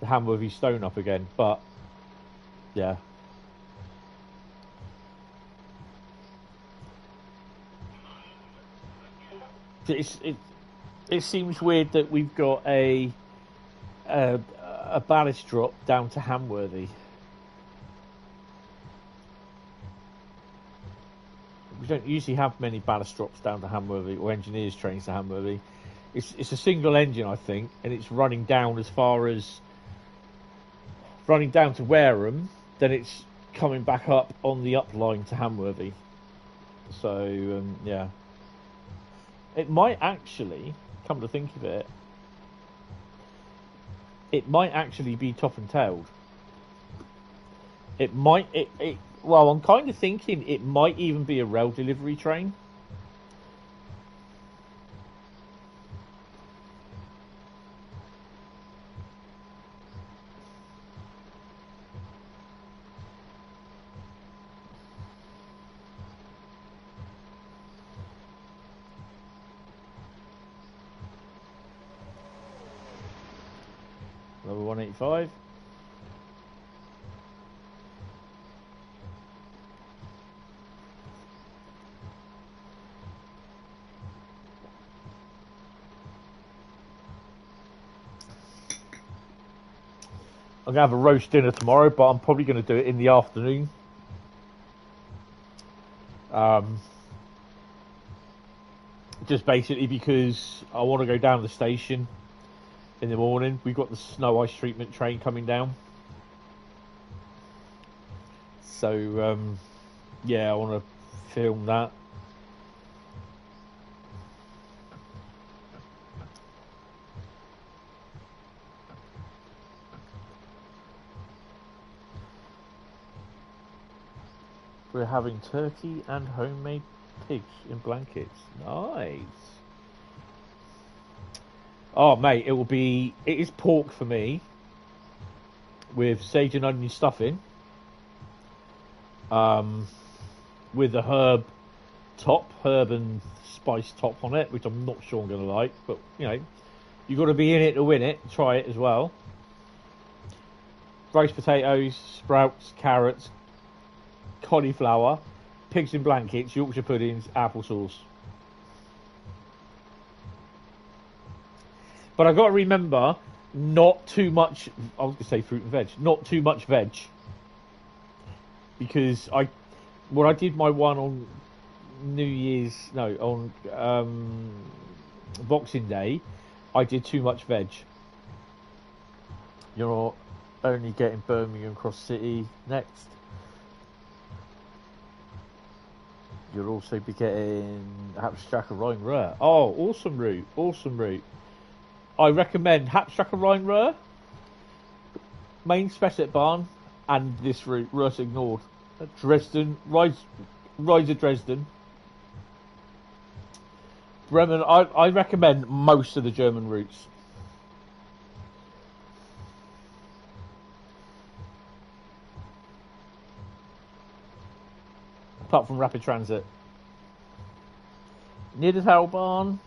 Hamworthy Stone up again. But yeah, it seems weird that we've got a ballast drop down to Hamworthy. We don't usually have many ballast drops down to Hamworthy or engineers trains to Hamworthy. It's a single engine, I think, and it's running down as far as running down to Wareham. Then it's coming back up on the up line to Hamworthy. So yeah, it might actually, come to think of it, it might actually be top and tailed. It might well, I'm kind of thinking it might even be a rail delivery train. Number 185. I'm going to have a roast dinner tomorrow, but I'm probably going to do it in the afternoon. Just basically because I want to go down to the station in the morning. We've got the snow ice treatment train coming down. So, yeah, I want to film that. We're having turkey and homemade pigs in blankets. Nice. Oh, mate, it is pork for me with sage and onion stuffing, with a herb and spice top on it, which I'm not sure I'm going to like, but you know, you've got to be in it to win it. Try it as well. Roast potatoes, sprouts, carrots, cauliflower, pigs in blankets, Yorkshire puddings, applesauce. But I've got to remember, not too much, I was going to say fruit and veg, not too much veg. Because when I did my one on Boxing Day, I did too much veg. You're only getting Birmingham Cross City next. You'll also be getting Hauptstrecke Rhein Ruhr. Oh, awesome route, awesome route. I recommend Hauptstrecke Rhein Ruhr, main Spessart Bahn, and this route. Ruhr's ignored. Dresden, Riesa Dresden. Bremen, I recommend most of the German routes. Apart from rapid transit. Dovetail Bahn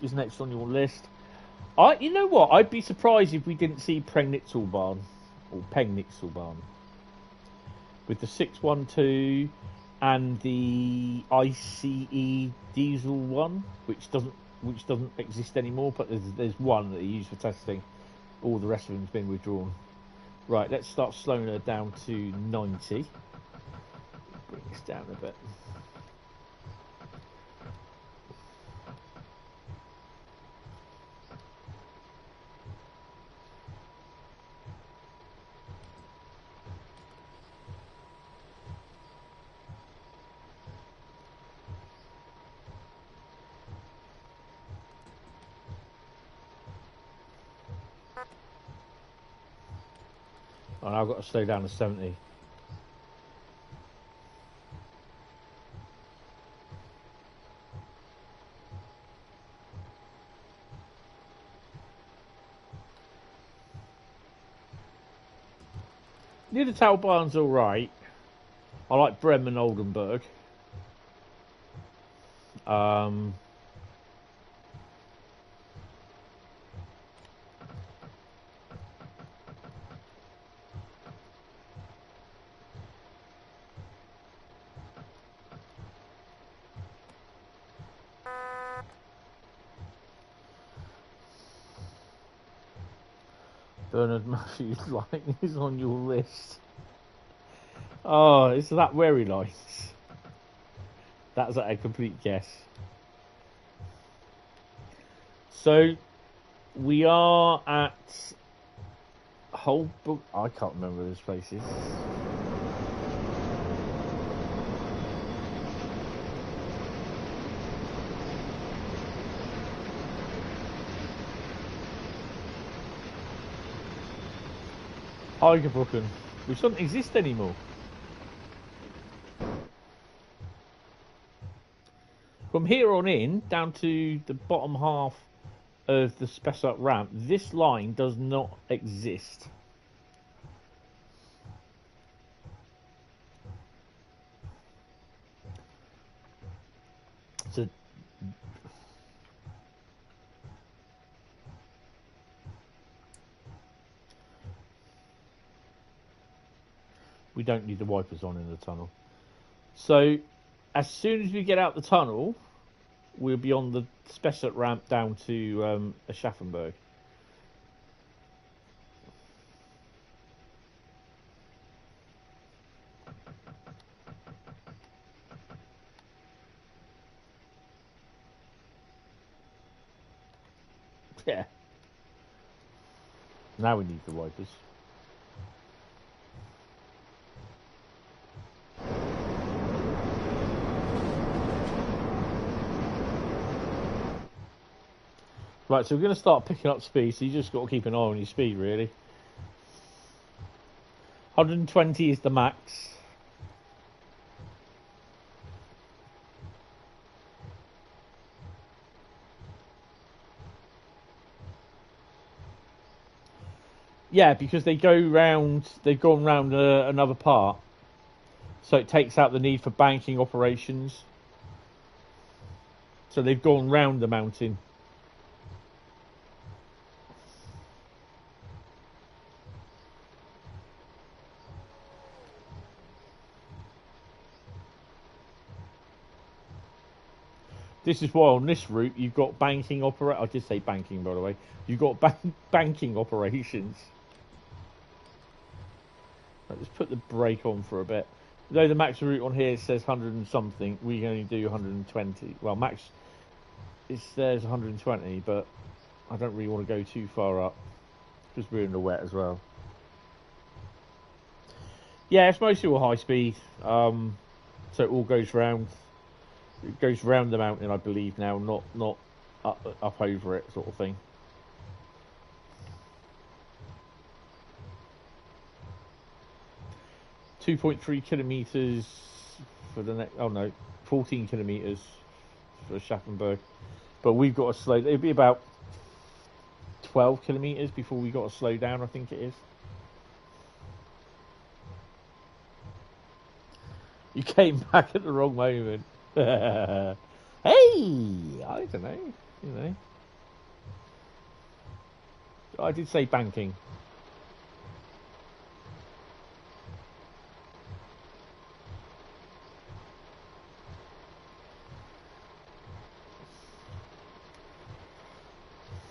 is next on your list. You know what? I'd be surprised if we didn't see Pregnitzel Bahn or Pengnitzel Bahn with the 612 and the ICE diesel one, which doesn't exist anymore. But there's one that they use for testing. All the rest of them's been withdrawn. Right, let's start slowing her down to 90. Bring this down a bit. And I've got to slow down to 70. Near the Tailbahn's alright. I like Bremen, Oldenburg. Bernard Matthews line is on your list. Oh, it's that where he likes. That's a complete guess. So we are at Hauptstrecke. I can't remember where this place is. Heigerbrücken, which doesn't exist anymore. From here on in, down to the bottom half of the Spessart ramp, this line does not exist. So we don't need the wipers on in the tunnel. So as soon as we get out the tunnel, we'll be on the Spessart ramp down to Aschaffenburg. Yeah. Now we need the wipers. Right, so we're going to start picking up speed, so you just got to keep an eye on your speed, really. 120 is the max. Yeah, because they've gone round another part. So it takes out the need for banking operations. So they've gone round the mountain. This is why on this route you've got banking I did say banking, by the way. You've got banking operations. Right, let's put the brake on for a bit. Though the max route on here says 100 and something, we can only do 120. Well, max it says 120, but I don't really want to go too far up because we're in the wet as well. Yeah, it's mostly all high speed. So it all goes round. It goes round the mountain, I believe now, not up over it, sort of thing. .3 kilometres for the next. Oh no, 14 kilometres for Aschaffenburg. But we've got to slow. It'll be about 12 kilometres before we got to slow down. I think it is. You came back at the wrong moment. Hey, I don't know. You know, I did say banking.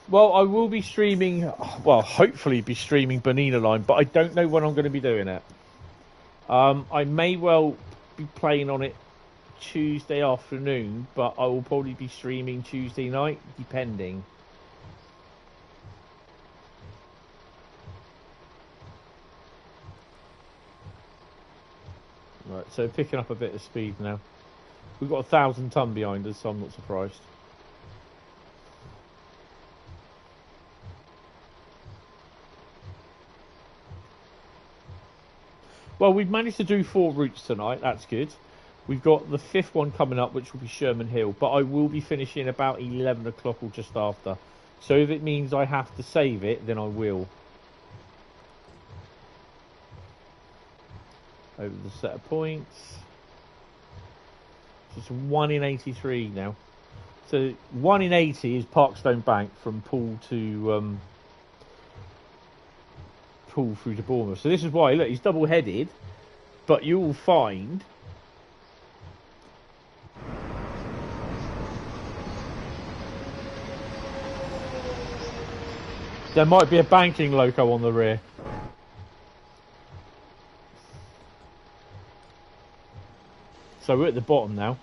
Well, I will be streaming, well, hopefully be streaming Bernina Line, but I don't know when I'm going to be doing it. I may well be playing on it Tuesday afternoon, but I will probably be streaming Tuesday night, depending. Right, so picking up a bit of speed now. We've got 1,000 ton behind us, so I'm not surprised. Well, we've managed to do 4 routes tonight. That's good. We've got the 5th one coming up, which will be Sherman Hill. But I will be finishing about 11 o'clock or just after. So if it means I have to save it, then I will. Over the set of points. It's 1 in 83 now. So 1 in 80 is Parkstone Bank from Poole to Poole through to Bournemouth. So this is why, look, he's double-headed, but you will find there might be a banking loco on the rear. So we're at the bottom now.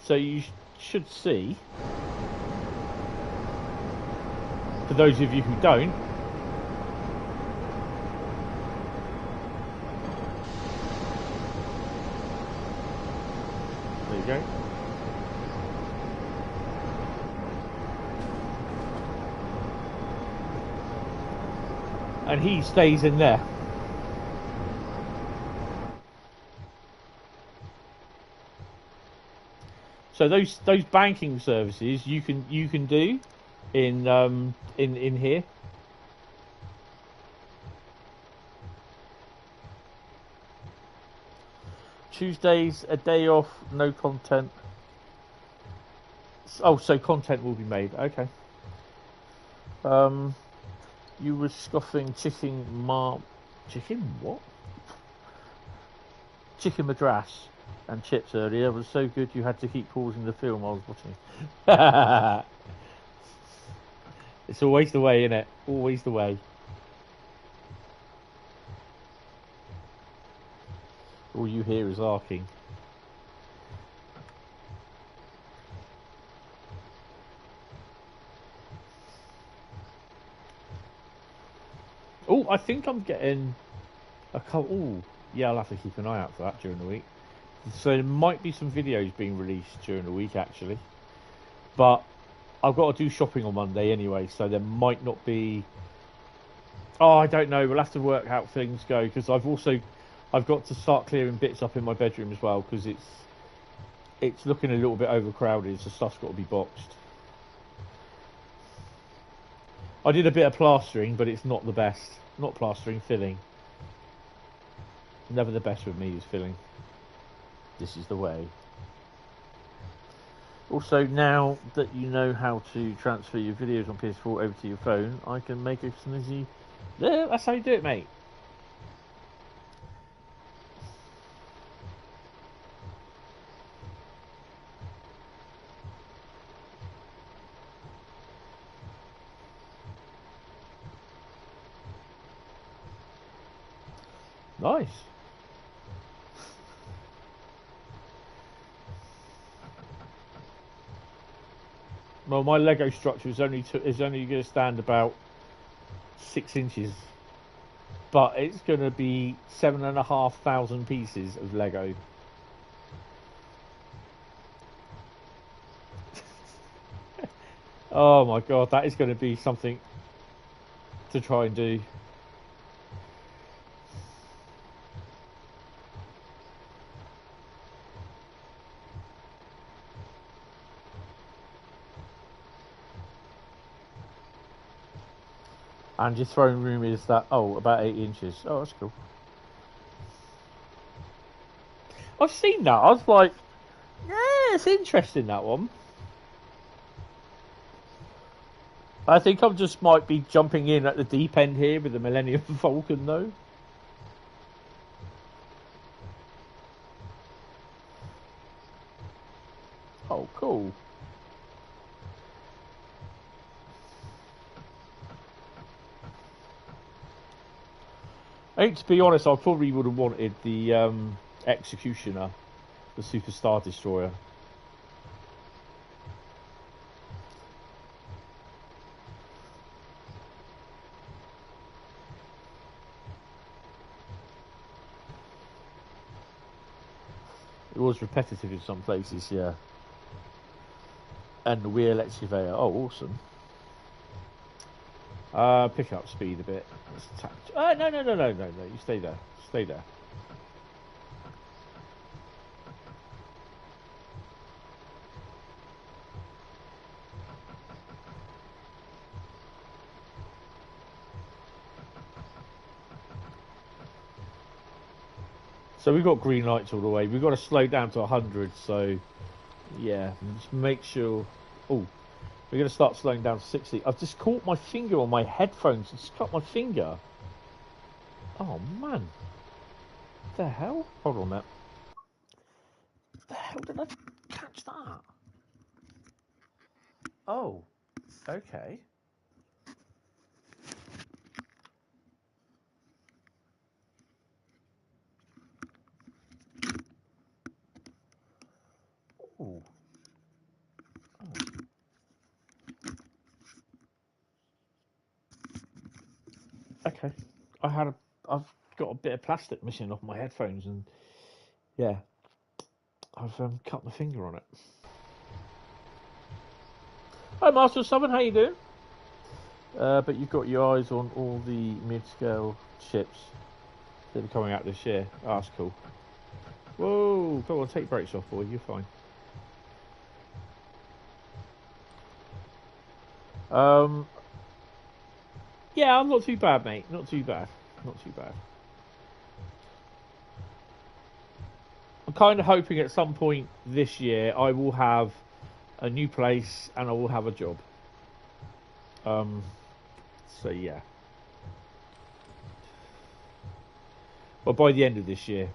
So you should see, for those of you who don't, there you go. And he stays in there. So those banking services you can do in here. Tuesdays a day off, no content. Oh, so content will be made. Okay. You were scoffing chicken what? Chicken madras and chips earlier. It was so good you had to keep pausing the film I was watching. It's always the way, innit? Always the way. All you hear is arcing. Oh, I think I'm getting a couple. Oh, yeah, I'll have to keep an eye out for that during the week. So there might be some videos being released during the week, actually. But I've got to do shopping on Monday anyway, so there might not be. Oh, I don't know. We'll have to work how things go, because I've got to start clearing bits up in my bedroom as well, because it's looking a little bit overcrowded, so stuff's got to be boxed. I did a bit of plastering, but it's not the best. Not plastering, filling. Never the best with me is filling. This is the way. Also, now that you know how to transfer your videos on PS4 over to your phone, I can make it as easy. Yeah, that's how you do it, mate. Nice. Well, my Lego structure is only going to stand about 6 inches, but it's going to be 7,500 pieces of Lego. Oh my god, that is going to be something to try and do. And your throne room is that, about 8 inches. Oh, that's cool. I've seen that. I was like, yeah, it's interesting, that one. I think I just might be jumping in at the deep end here with the Millennium Falcon, though. Oh, cool. I think, to be honest, I probably would have wanted the Executioner, the Super Star Destroyer. It was repetitive in some places, yeah. And the wheel excavator. Oh, awesome. Pick up speed a bit. No. You stay there. Stay there. So we've got green lights all the way. We've got to slow down to 100. So yeah, just make sure. Oh, we're going to start slowing down to 60. I've just caught my finger on my headphones. It's cut my finger. Oh man, what the hell? Hold on a minute. What the hell did I catch that? Oh, okay. Ooh. Oh. Okay. I've got a bit of plastic missing off my headphones, and yeah, I've cut my finger on it. Hi, Master Summon, how you doing? But you've got your eyes on all the mid-scale ships that are coming out this year. Oh, that's cool. Whoa, come on, take brakes off, boy. You're fine. Yeah, I'm not too bad, mate. Not too bad. Not too bad. I'm kind of hoping at some point this year I will have a new place and I will have a job. So yeah. Well, by the end of this year.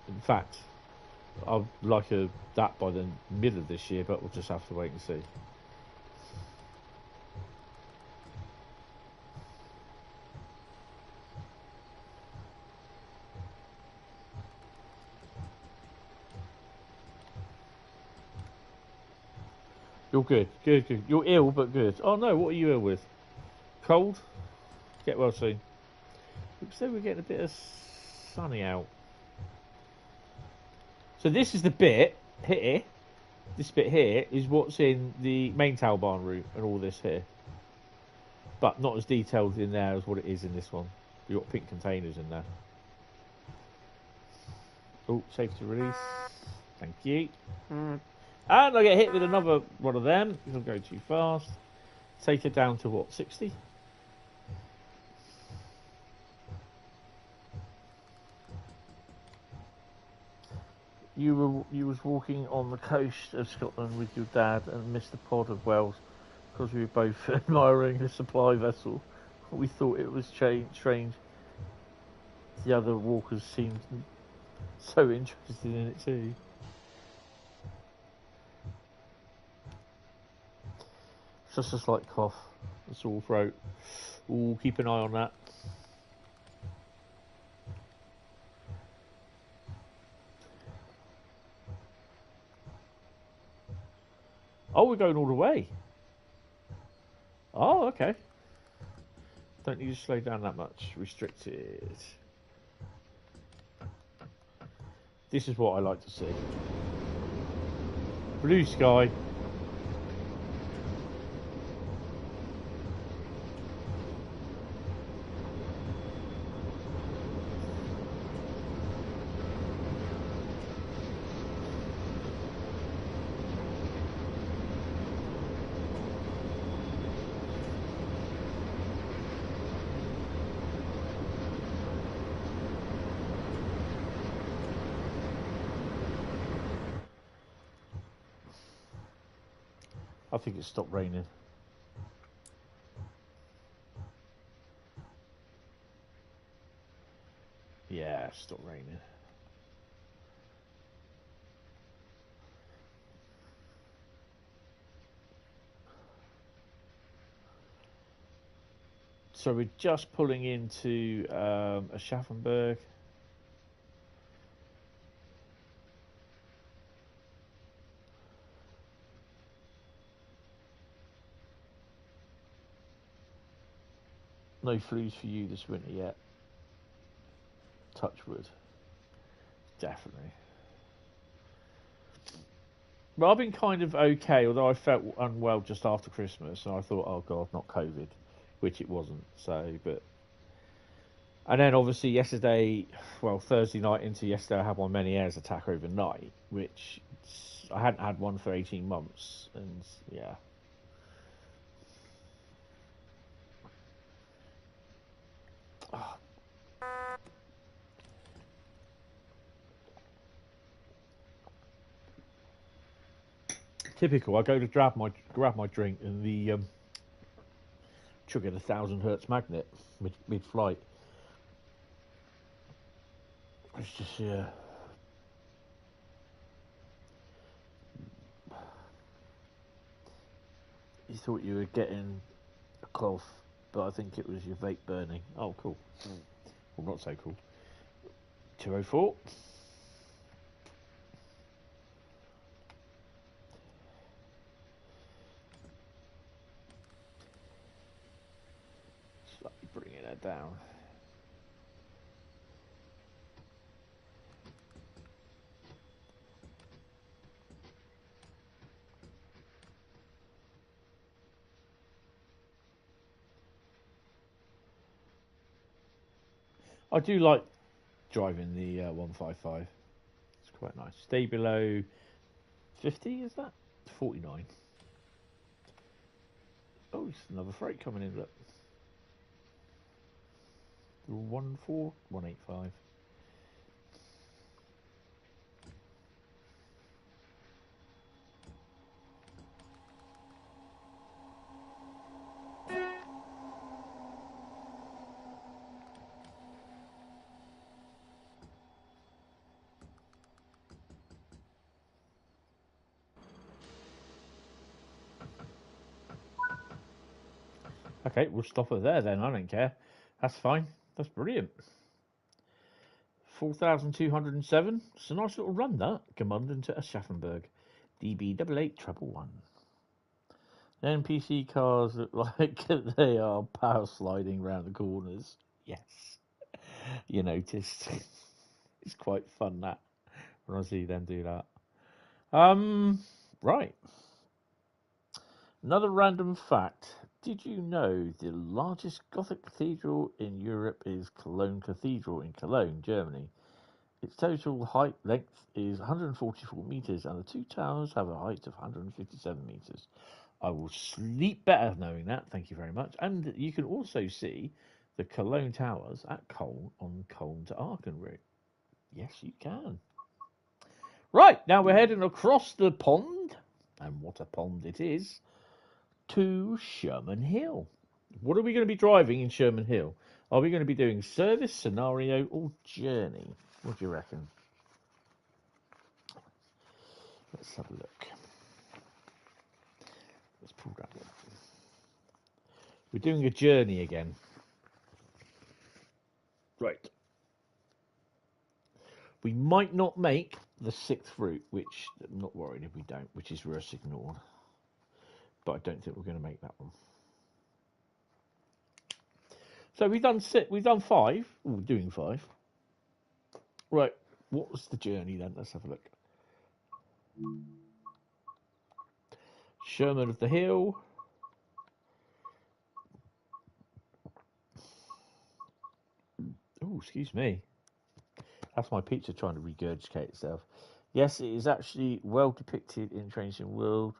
In fact, I'd like that by the middle of this year, but we'll just have to wait and see. You're good. Good, good. You're ill, but good. Oh no, what are you ill with? Cold? Get well soon. Looks like we're getting a bit of sunny out. So this is the bit here. This bit here is what's in the main Tailbahn route and all this here. But not as detailed in there as what it is in this one. You've got pink containers in there. Oh, safety release. Thank you. And I get hit with another one of them. It'll go too fast. Take it down to what, 60? You was walking on the coast of Scotland with your dad and missed the pod of Wales because we were both admiring the supply vessel. We thought it was strange. The other walkers seemed so interested in it too. Just a slight cough, a sore throat. Ooh, keep an eye on that. Oh, we're going all the way. Oh, okay. Don't need to slow down that much. Restricted. This is what I like to see. Blue sky. I think it stopped raining. Yeah, stopped raining. So we're just pulling into Aschaffenburg. No flus for you this winter yet. Touch wood. Definitely. Well, I've been kind of okay, although I felt unwell just after Christmas, and I thought, oh God, not COVID, which it wasn't. So, but. And then obviously yesterday, well, Thursday night into yesterday, I had my Meniere's attack overnight, which I hadn't had one for 18 months, and yeah. Typical. I go to grab my drink, and the triggered 1,000 hertz magnet mid flight. It's just yeah. You thought you were getting a cough, but I think it was your vape burning. Oh, cool. Well, not so cool. 204. Slightly bringing that down. I do like driving the 155. It's quite nice. Stay below 50, is that? 49. Oh, it's another freight coming in, look. 14185. Okay, we'll stop it there then. I don't care. That's fine. That's brilliant. 4,207. It's a nice little run, that. Commandant to Aschaffenburg. DB8811. The NPC cars look like they are power sliding round the corners. Yes. You noticed. It's quite fun, that, when I see them do that. Right. Another random fact. Did you know the largest Gothic cathedral in Europe is Cologne Cathedral in Cologne, Germany? Its total height length is 144 metres and the two towers have a height of 157 metres. I will sleep better knowing that, thank you very much. And you can also see the Cologne Towers at Cologne on Cologne to Aachen route. Yes, you can. Right, now we're heading across the pond, and what a pond it is, to Sherman Hill. What are we going to be driving in Sherman Hill? Are we going to be doing service, scenario, or journey? What do you reckon? Let's have a look. Let's pull that one. We're doing a journey again. Right. We might not make the 6th route, which I'm not worried if we don't, which is Ruhr. But I don't think we're going to make that one. So we've done 5. Ooh, we're doing 5. Right. What was the journey then? Let's have a look. Sherman of the Hill. Oh, excuse me. That's my pizza trying to regurgitate itself. Yes, it is actually well depicted in Transition World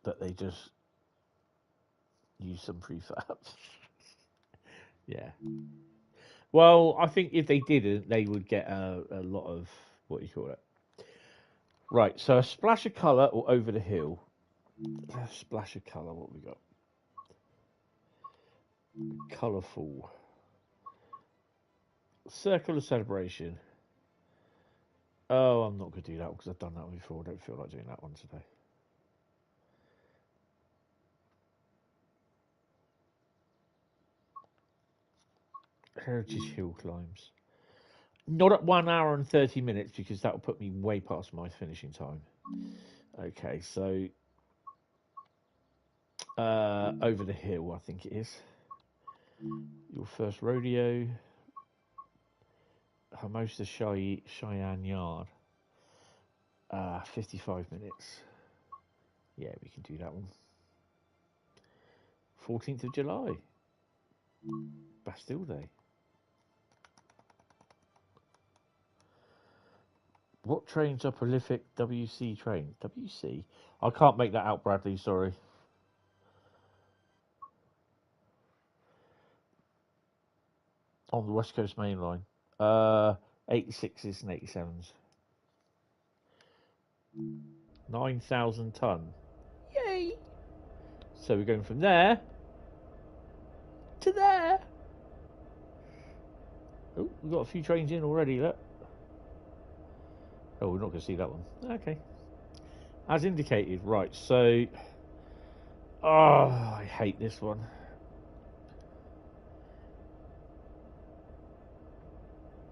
that they just use some prefabs. Yeah. Well, I think if they didn't, they would get a lot of, what do you call it? Right, so a splash of colour or over the hill. A splash of colour, what we got? Colourful. Circle of celebration. Oh, I'm not going to do that because I've done that one before. I don't feel like doing that one today. Heritage Hill climbs. Not at 1 hour and 30 minutes because that will put me way past my finishing time. Okay, so over the hill, I think it is. Your first rodeo. Hermosa Cheyenne Yard. 55 minutes. Yeah, we can do that one. 14th of July. Bastille Day. What trains are prolific WC trains? WC? I can't make that out, Bradley, sorry. On the West Coast Main Line. 86s and 87s. 9,000 ton. Yay! So we're going from there to there. Oh, we've got a few trains in already, look. Oh, we're not going to see that one. Okay. As indicated, right, so... Oh, I hate this one.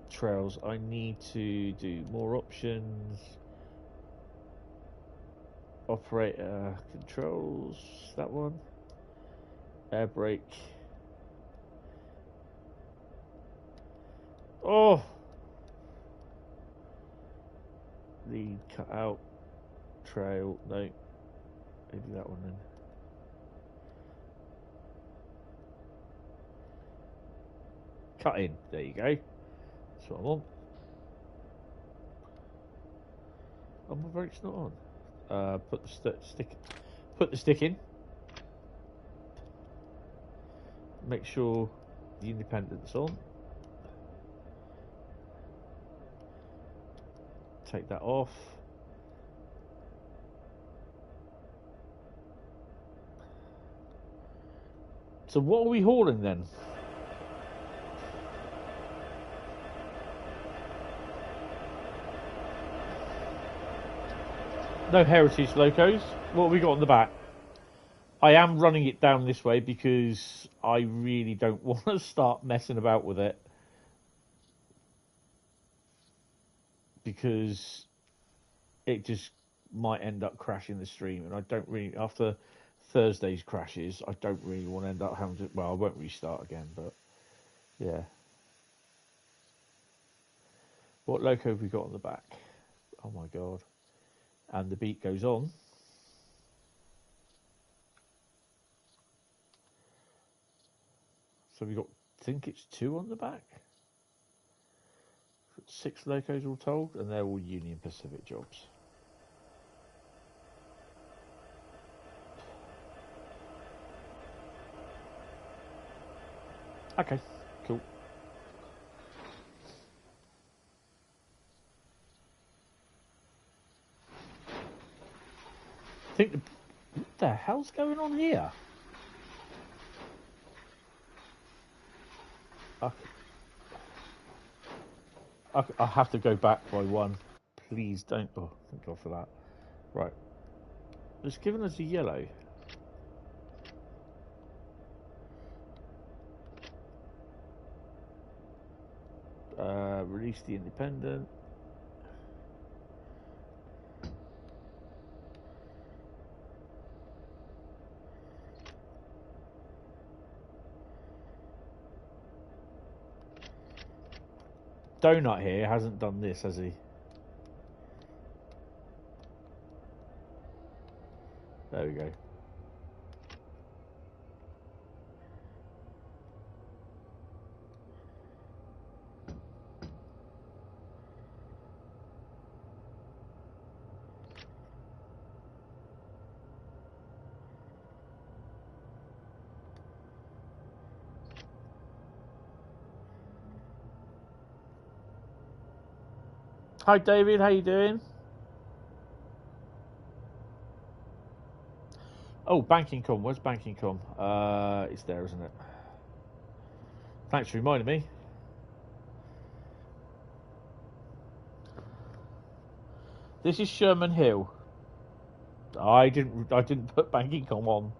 Trails. I need to do more options. Operator controls. That one. Air brake. Oh! Lead cut out. Trail. No. Maybe that one then. Cut in. There you go. That's what I want. Oh, my brake's not on. Put the stick in. Make sure the independent's on. Take that off. So what are we hauling then? No heritage locos. What have we got on the back? I am running it down this way because I really don't want to start messing about with it. Because it just might end up crashing the stream. And I don't really, after Thursday's crashes, I don't really want to end up having to, well, I won't restart again, but yeah. What loco have we got on the back? Oh my God. And the beat goes on. So we got, I think it's 2 on the back. 6 locos all told, and they're all Union Pacific jobs. Okay, cool. I think what the hell's going on here? I have to go back by 1. Please don't. Oh, thank God for that. Right. It's given us a yellow. Release the independent. Donut here hasn't done this, has he? There we go. Hi David, how you doing? Oh, banking com. Where's banking com? It's there, isn't it? Thanks for reminding me. This is Sherman Hill. I didn't put banking com on.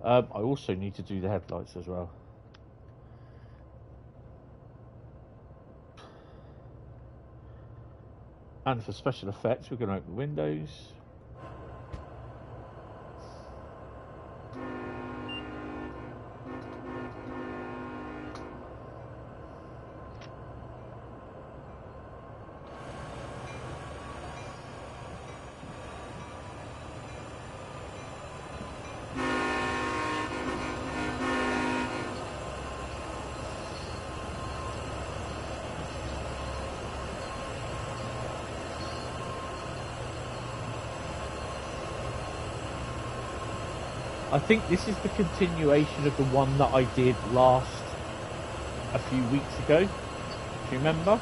I also need to do the headlights as well. And for special effects, we're going to open the windows. I think this is the continuation of the one that I did last a few weeks ago. Do you remember?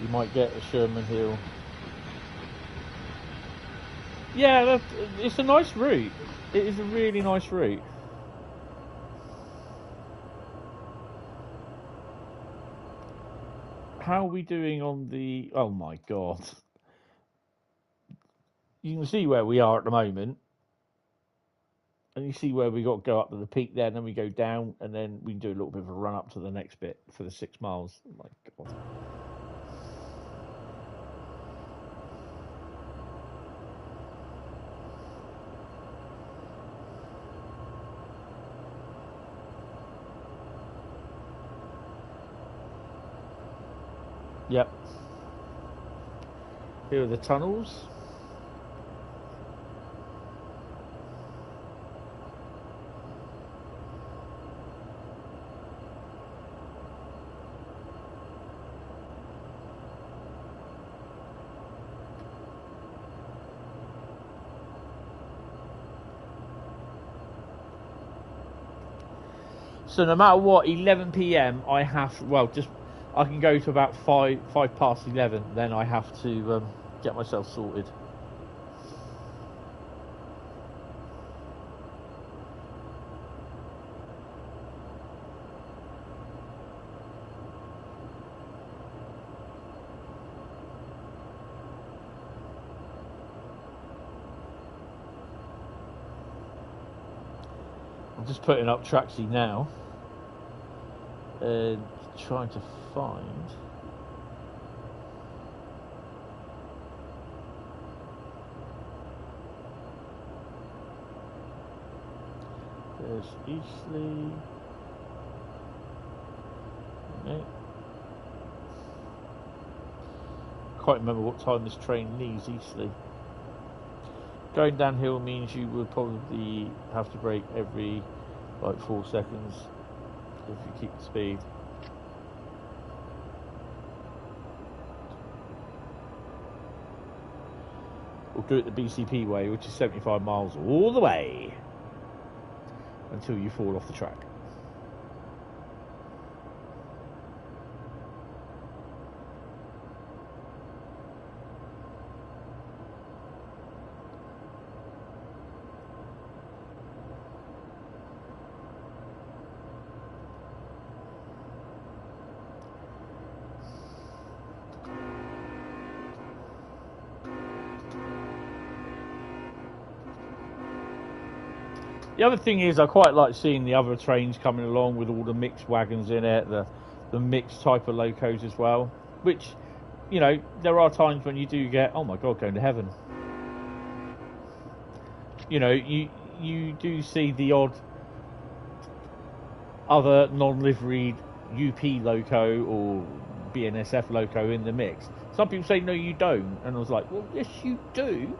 You might get a Sherman Hill. Yeah, it's a nice route. It is a really nice route. How are we doing on the... Oh my god. You can see where we are at the moment. And you see where we got to go up to the peak there, and then we go down, and then we can do a little bit of a run up to the next bit for the 6 miles. Oh my god. Yep. Here are the tunnels. So no matter what, 11 PM I have, well, just I can go to about 5 past 11, then I have to get myself sorted. I'm just putting up Tracksy now. Trying to find there's Eastleigh. Okay. Can't remember what time this train leaves Eastleigh. Going downhill means you would probably have to brake every like 4 seconds if you keep the speed. We'll do it the BCP way, which is 75 miles all the way until you fall off the track. The other thing is, I quite like seeing the other trains coming along with all the mixed wagons in it, the mixed type of locos as well. Which, you know, there are times when you do get, oh my god, going to heaven. You know, you do see the odd other non-liveried UP loco or BNSF loco in the mix. Some people say, no, you don't. And I was like, well, yes, you do.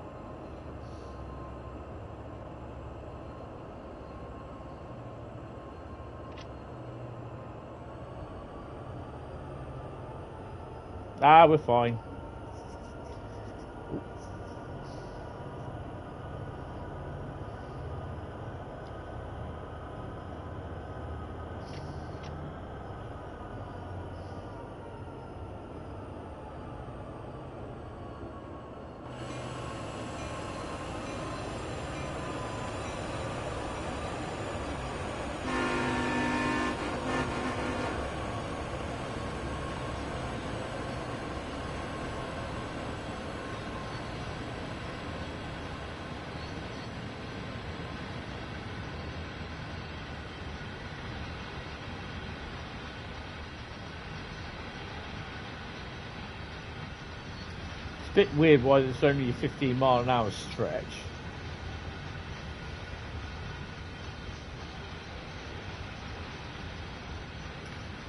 Ah, we're fine. Bit weird why there's only a 15-mile-an-hour stretch.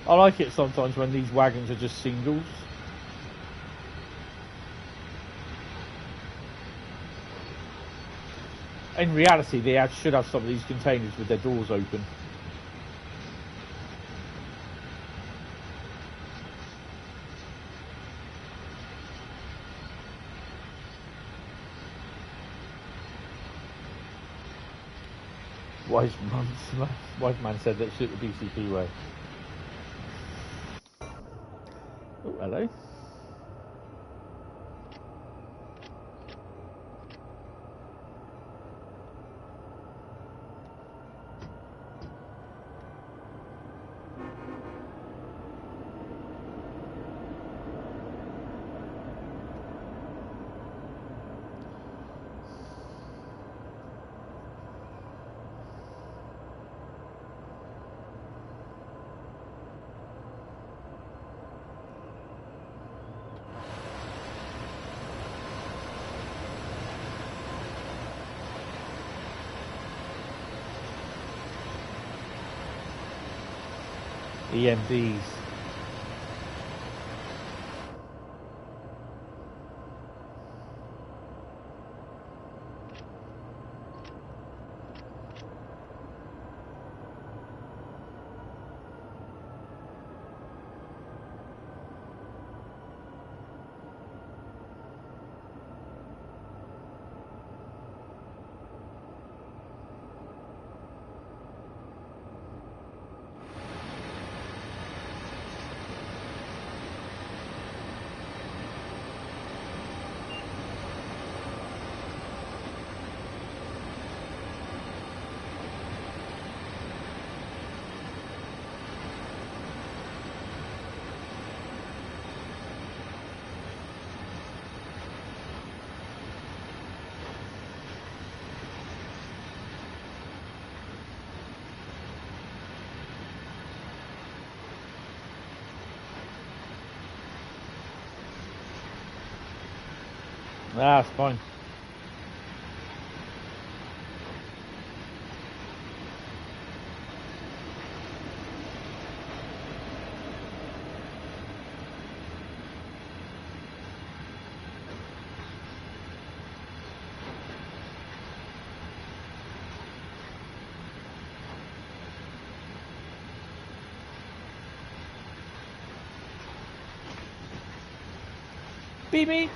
I like it sometimes when these wagons are just singles. In reality, they should have some of these containers with their doors open. Wise man said let's shoot the BCP way. Oh, hello. EMDs. That's fine. Beep me.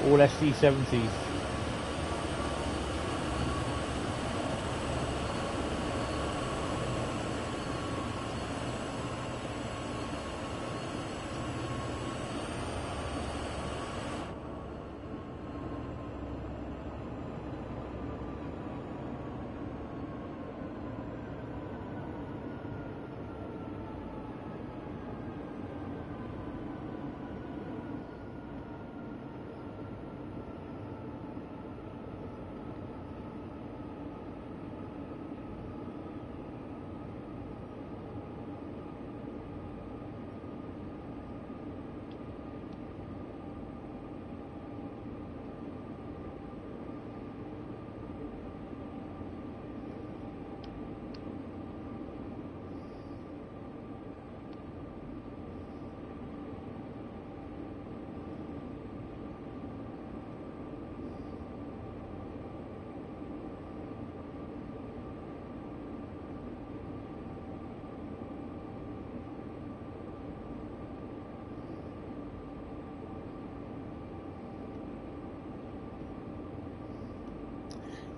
All SC70s.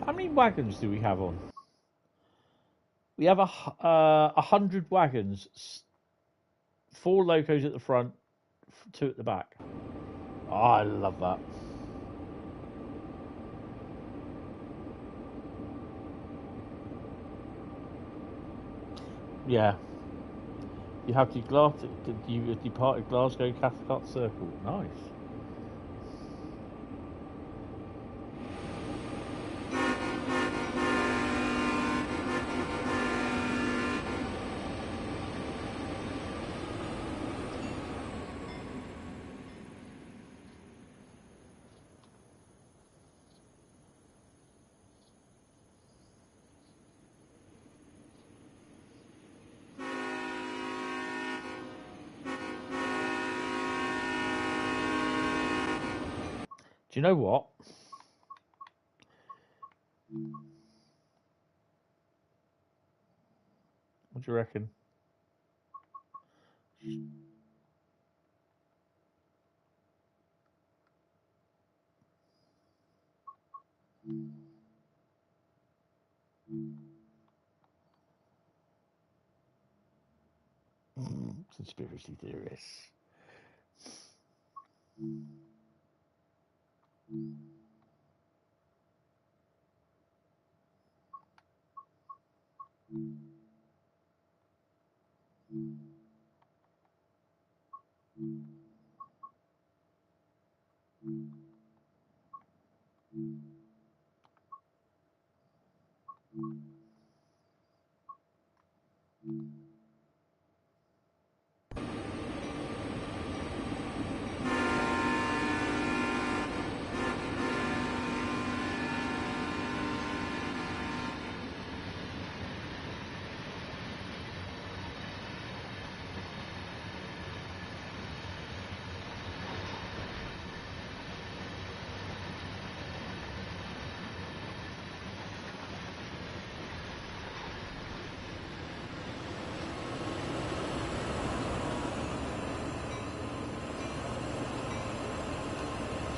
How many wagons do we have on? We have 100 wagons, 4 locos at the front, 2 at the back. Oh, I love that. Yeah. You have you departed Glasgow Cathcart Circle. Nice. Do you know what? What do you reckon? Conspiracy theorists.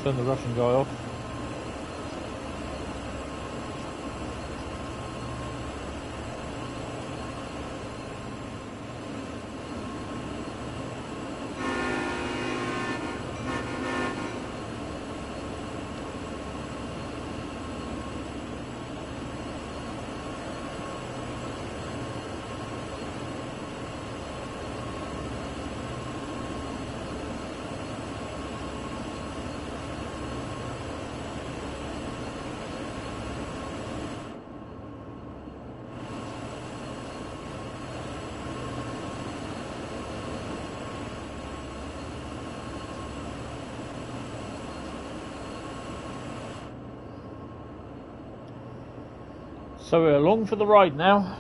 Turn the Russian guy off. So we're along for the ride now.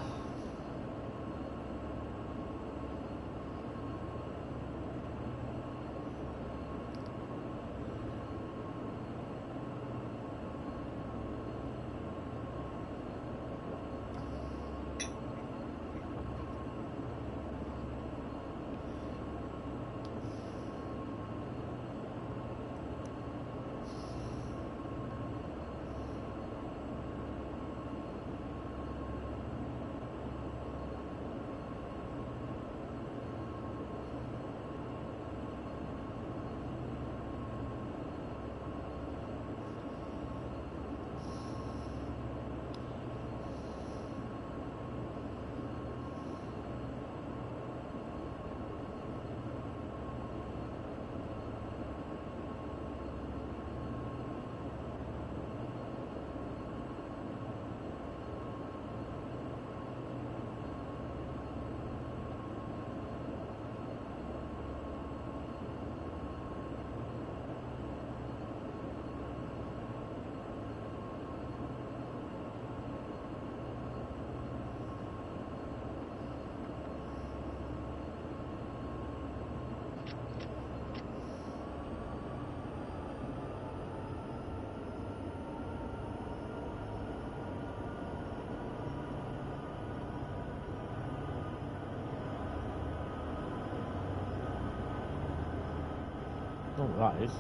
Oh, that is.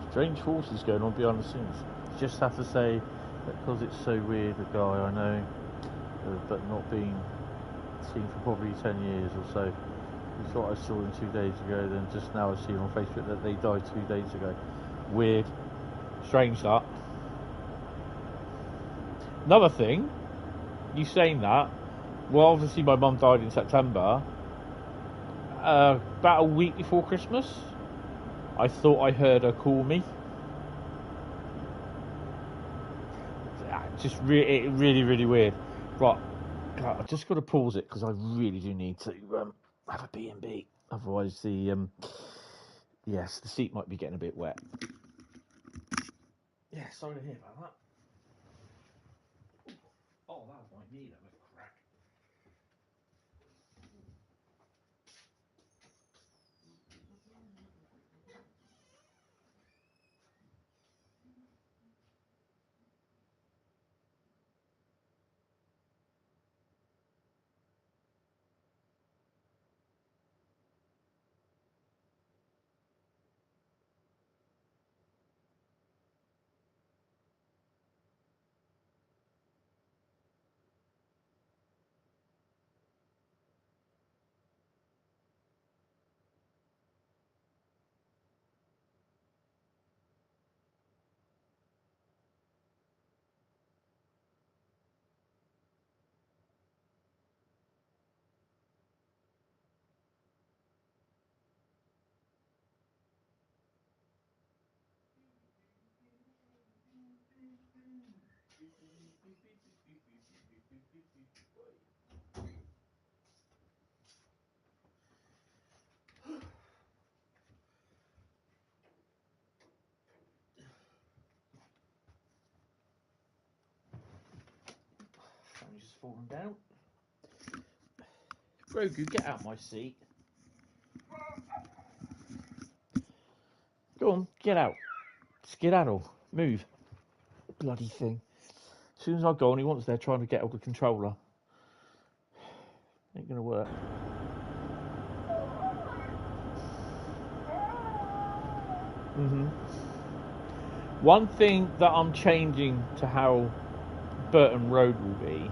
Strange forces going on behind the scenes. Just have to say that because it's so weird, the guy I know, but not been seen for probably 10 years or so, It's what I saw them 2 days ago. Then just now I see on Facebook that they died 2 days ago. Weird, strange that. Another thing, you saying that? Well, obviously my mum died in September. About a week before Christmas, I thought I heard her call me. Just really weird. Right, God, I've just got to pause it because I really do need to have a B&B. Otherwise, the seat might be getting a bit wet. Yeah, sorry to hear about that. Oh, that was my knee that went crack. I'm just falling down. Grogu, get out my seat. Go on, get out. Skedaddle. Move. Bloody thing. As soon as I go on, he wants there trying to get hold of the controller. Ain't gonna work. One thing that I'm changing to how Burton Road will be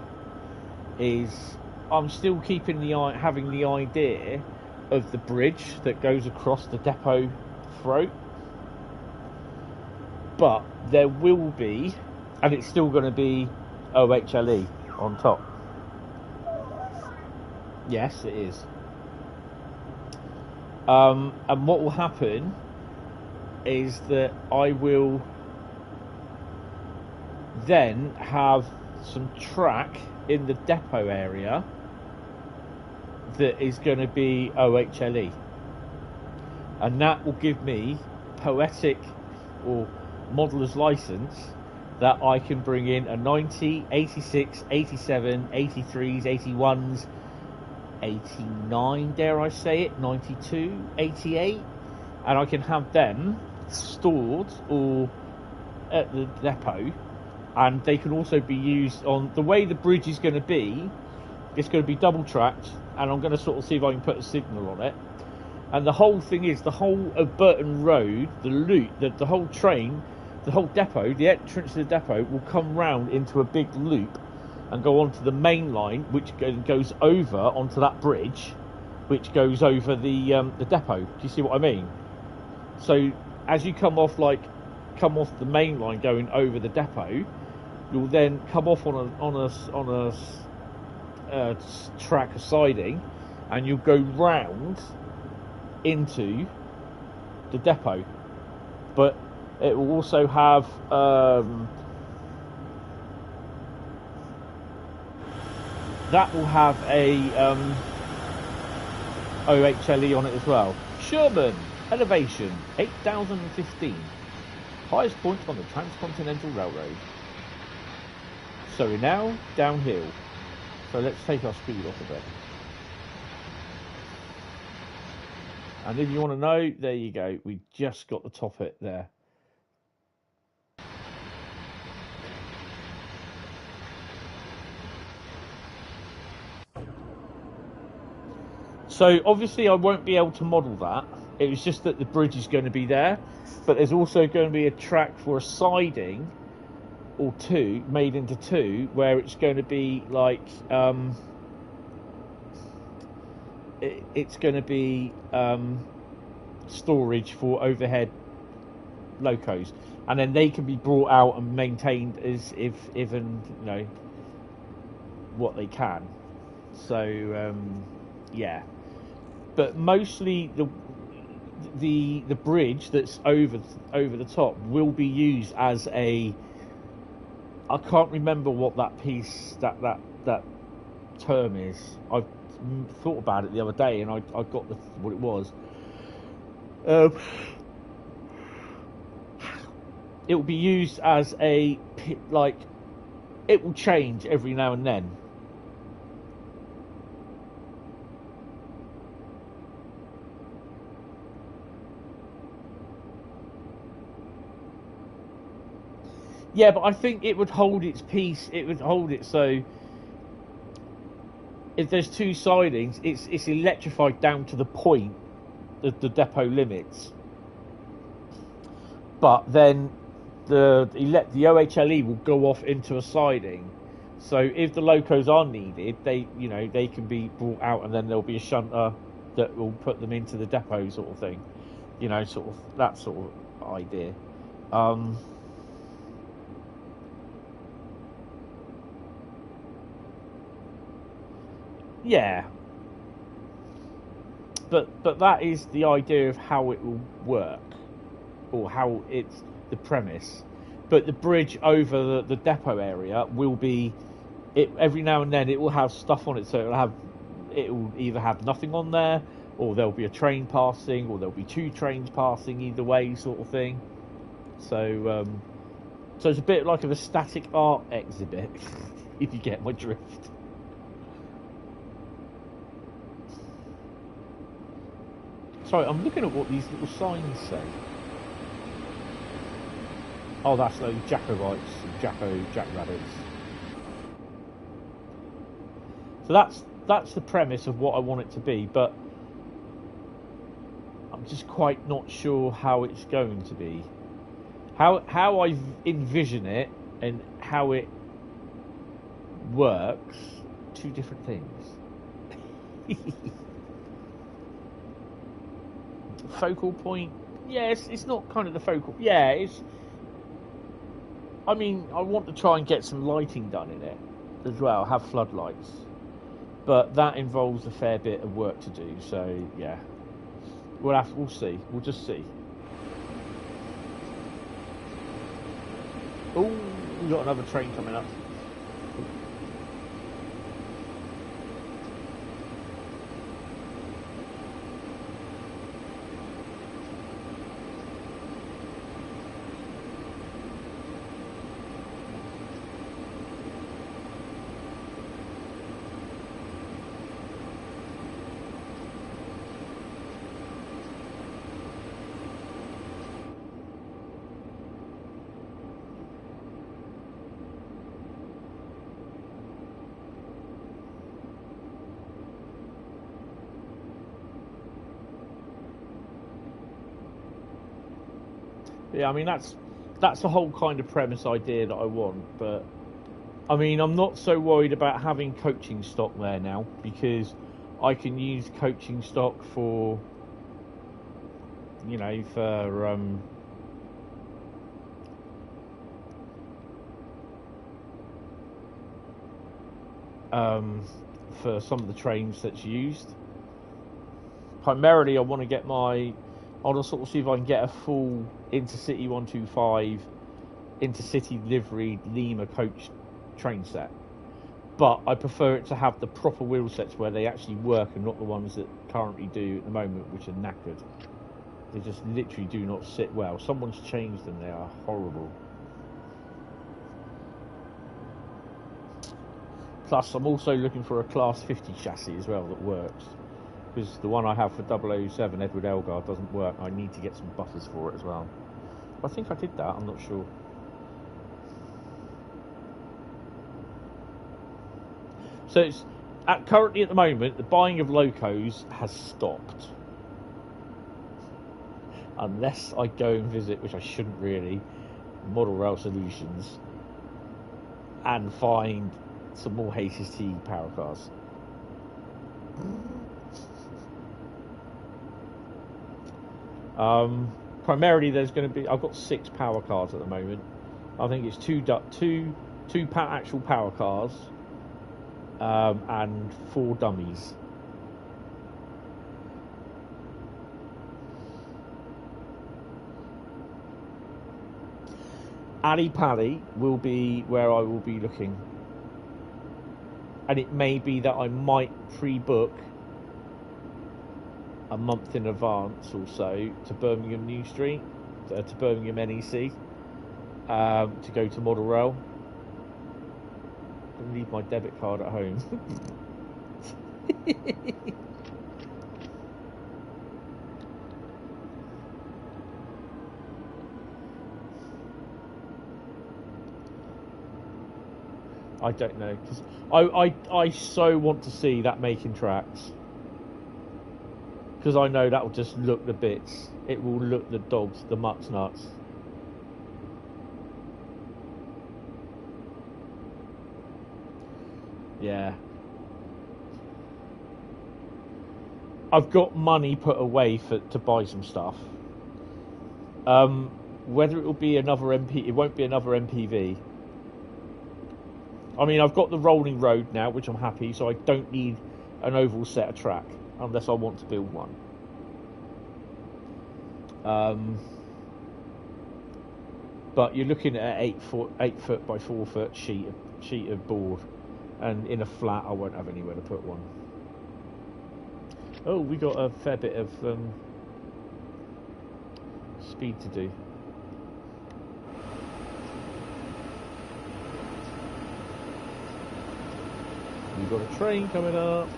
is I'm still keeping having the idea of the bridge that goes across the depot throat, but there will be, and it's still going to be OHLE on top. Yes, it is. And what will happen is that I will then have some track in the depot area that is going to be OHLE, and that will give me poetic or modeller's license that I can bring in a 90, 86, 87, 83s, 81s, 89, dare I say it, 92, 88, and I can have them stored or at the depot, and they can also be used on the way the bridge is going to be. It's going to be double tracked, and I'm going to sort of see if I can put a signal on it. And the whole thing is, the whole of Burton Road, the loop, the whole train, the whole depot, the entrance to the depot will come round into a big loop and go onto the main line, which goes over onto that bridge, which goes over the depot. Do you see what I mean? So as you come off the main line going over the depot, you'll then come off on a track, a siding, and you'll go round into the depot. But it will also have that will have a OHLE on it as well. Sherman, elevation 8,015, highest point on the Transcontinental Railroad. So we're now downhill. So let's take our speed off a bit. And if you want to know, there you go. We just got the top hit there. So obviously I won't be able to model that. It was just that the bridge is going to be there. But there's also going to be a track for a siding or two, made into two, where it's going to be like it's going to be storage for overhead locos, and then they can be brought out and maintained as if and what they can. So yeah, but mostly the bridge that's over the top will be used as a, I can't remember what that piece that term is. I've thought about it the other day and I got what it was. It will be used as a like, it will change every now and then. Yeah, but I think it would hold its piece. It would hold it so if there's two sidings, it's electrified down to the point of the depot limits. But then the OHLE will go off into a siding. So if the locos are needed, they can be brought out, and then there'll be a shunter that will put them into the depot, sort of thing. Sort of that sort of idea. Yeah, but that is the idea of how it will work, or how it's the premise. But the bridge over the depot area will be, every now and then it will have stuff on it, so it will either have nothing on there, or there'll be a train passing, or there'll be two trains passing either way, sort of thing. So so it's a bit like of a static art exhibit, if you get my drift. Sorry, I'm looking at what these little signs say. Oh, that's those Jacobites, jackrabbits. So that's the premise of what I want it to be, but I'm just quite not sure how it's going to be. How I envision it and how it works, two different things. Focal point, yes, it's not kind of the focal. Yeah, it's. I mean, I want to try and get some lighting done in it as well, have floodlights, but that involves a fair bit of work to do. So yeah, we'll see. We'll just see. Oh, we got another train coming up. Yeah, I mean that's the whole kind of premise idea that I want, but I mean I'm not so worried about having coaching stock there now, because I can use coaching stock for for some of the trains that's used. Primarily I want to get I want to sort of see if I can get a full Intercity 125 Intercity livery Lima coach train set, but I prefer it to have the proper wheel sets where they actually work, and not the ones that currently do at the moment, which are knackered. They just literally do not sit well. Someone's changed them, they are horrible. Plus I'm also looking for a Class 50 chassis as well that works, because the one I have for 007 Edward Elgar doesn't work. I need to get some buffers for it as well. I think I did that, I'm not sure. So it's currently at the moment the buying of locos has stopped, unless I go and visit, which I shouldn't really, Model Rail Solutions, and find some more HST power cars. Primarily, there's going to be. I've got 6 power cars at the moment. I think it's two actual power cars, and 4 dummies. Ali Pally will be where I will be looking, and it may be that I might pre-book a month in advance or so to Birmingham New Street, to Birmingham NEC, to go to Model Rail. I'm going to leave my debit card at home. I don't know, because I so want to see that making tracks. Because I know that will just look the bits. It will look the dogs, the mutts nuts. Yeah. I've got money put away to buy some stuff. Whether it will be another it won't be another MPV. I mean, I've got the rolling road now, which I'm happy, so I don't need an oval set of track. Unless I want to build one. But you're looking at an 8 foot by 4 foot sheet of board, and in a flat I won't have anywhere to put one. Oh, we got a fair bit of speed to do. We've got a train coming up.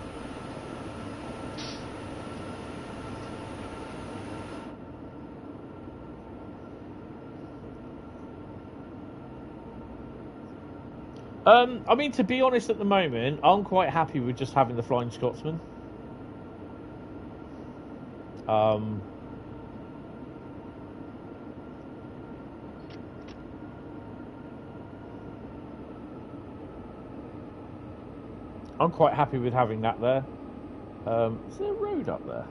I mean, to be honest, at the moment, I'm quite happy with just having the Flying Scotsman. I'm quite happy with having that there. Is there a road up there?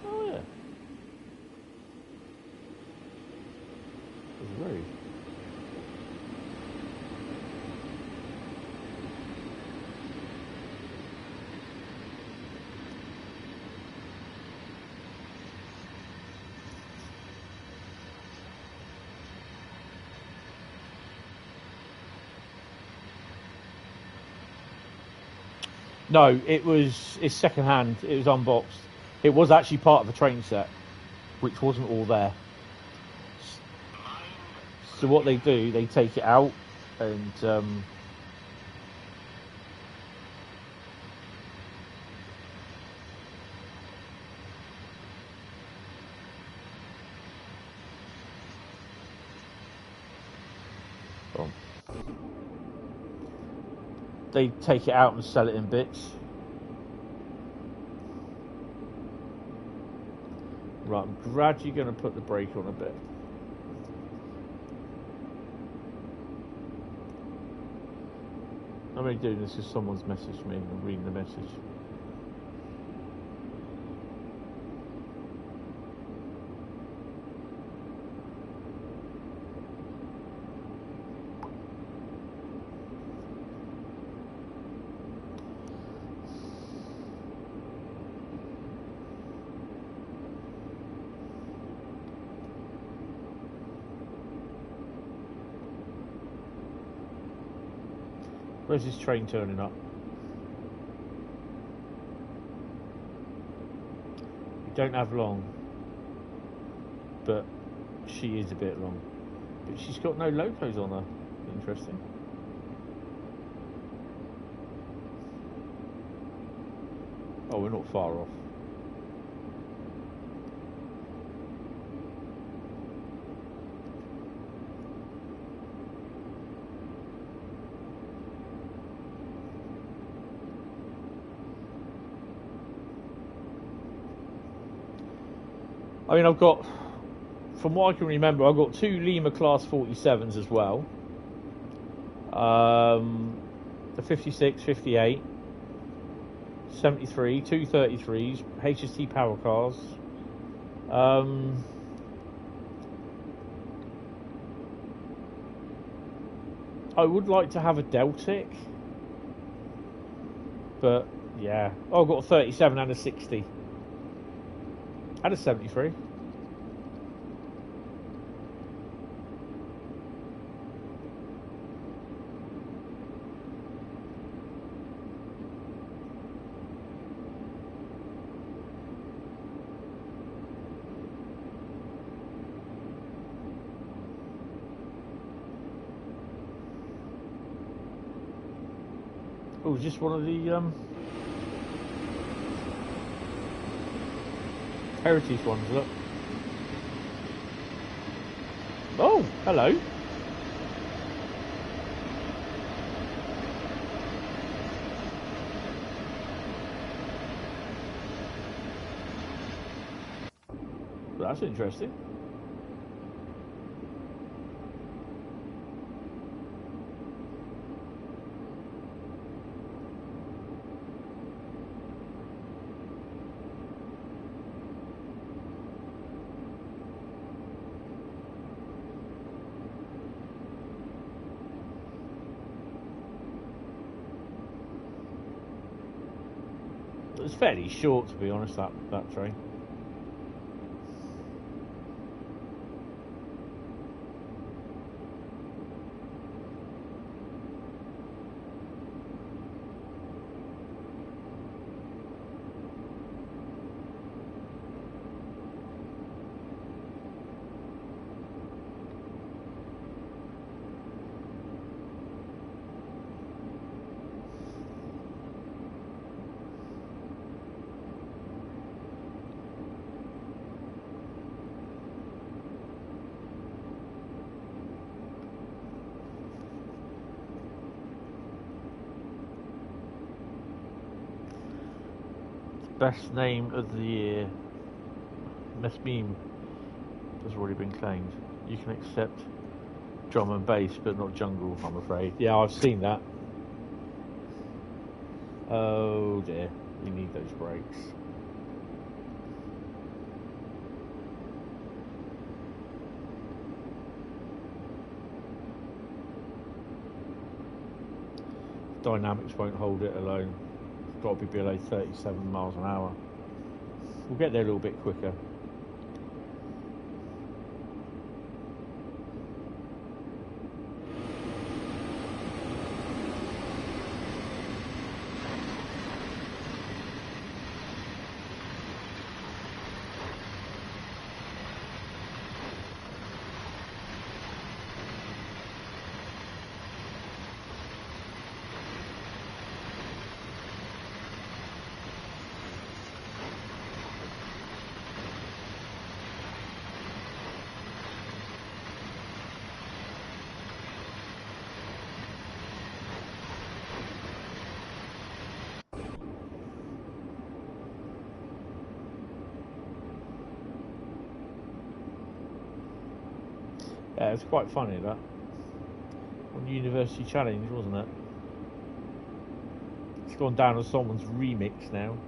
Oh yeah. There's a road. No, it's second hand. It was unboxed. It was actually part of a train set, which wasn't all there. So what they do, they take it out and they take it out and sell it in bits. Right, I'm gradually going to put the brake on a bit. I'm only doing this because someone's messaged me. I'm reading the message. Where's this train turning up? We don't have long, but she is a bit long. But she's got no locos on her. Interesting. Oh, we're not far off. I mean, I've got, from what I can remember, I've got 2 Lima Class 47s as well. The 56, 58. 73, two 33s, HST power cars. I would like to have a Deltic, but yeah. Oh, I've got a 37 and a 60 and a 73. Oh, just one of the heritage ones, look. Oh, hello. That's interesting. It's fairly short, to be honest, that train. Best name of the year, Mesbeam, has already been claimed. You can accept drum and bass, but not jungle, I'm afraid. Yeah, I've seen that. Oh dear, we need those brakes. Dynamics won't hold it alone. Got to be below 37 miles an hour. We'll get there a little bit quicker. Yeah, it's quite funny that. On University Challenge, wasn't it? It's gone down as someone's remix now.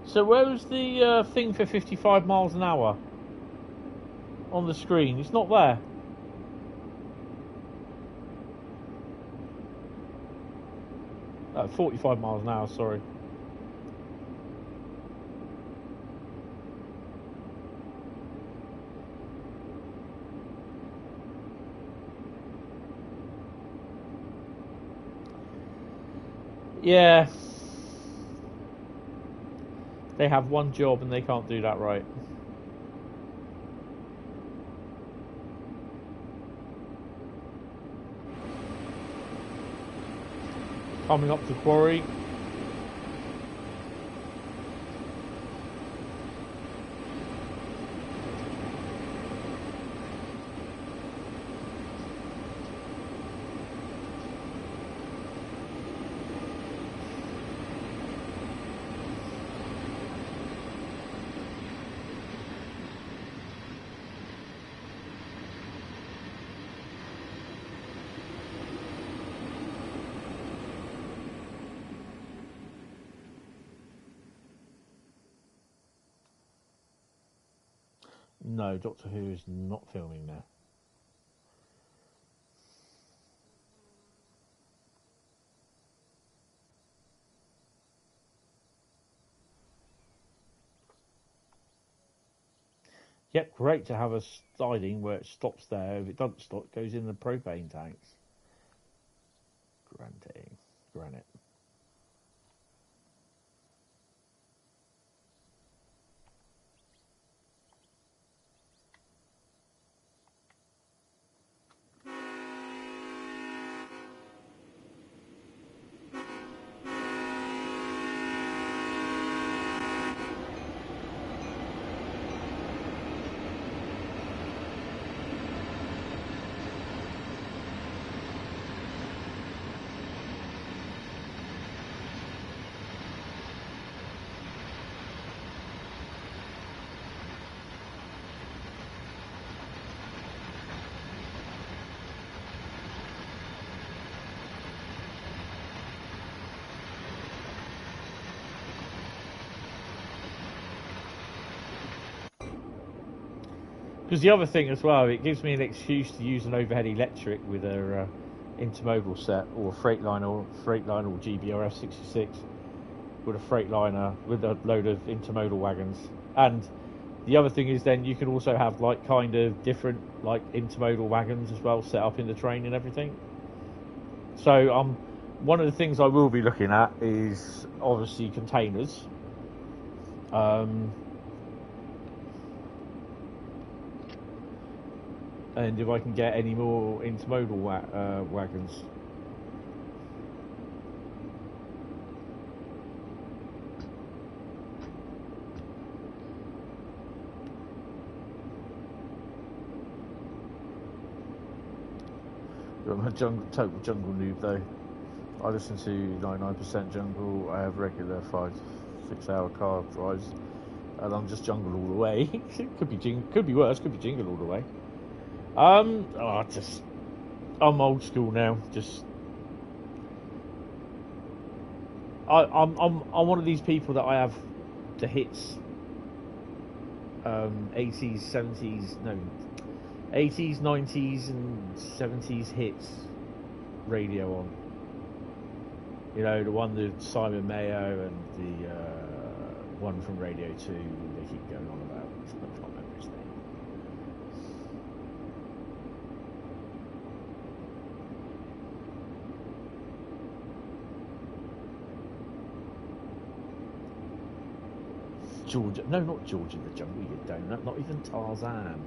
So where was the thing for 55 miles an hour? On the screen, it's not there. 45 miles an hour, sorry. Yeah. They have one job and they can't do that right. Coming up to quarry. No, Doctor Who is not filming there. Yep, great to have a siding where it stops there. If it doesn't stop, it goes in the propane tanks. Granite. Because the other thing as well, it gives me an excuse to use an overhead electric with a intermodal set or a Freightliner or GBRF 66 with a Freightliner with a load of intermodal wagons. And the other thing is then you can also have like kind of different like intermodal wagons as well set up in the train and everything. So one of the things I will be looking at is obviously containers. And if I can get any more intermodal wagons. I'm a total jungle noob though. I listen to 99% jungle. I have regular 5-6 hour car drives, and I'm just jungle all the way. could be worse. Could be jingle all the way. I'm old school now. I'm one of these people that I have the hits, 80s, 90s and 70s hits radio on. You know, the one that Simon Mayo and the one from Radio 2 they keep going on about. I can't remember his name. Georgia, no, not George in the Jungle, you donut, not even Tarzan.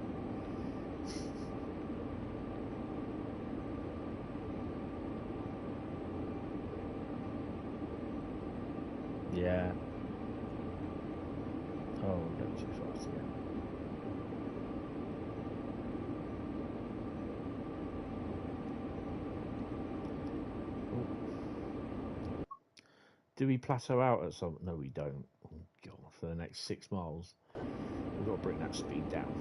Yeah. Oh, we're going too fast again. Oh. Do we plateau out at some? No, we don't. Oh, God, for the next 6 miles, we've got to bring that speed down.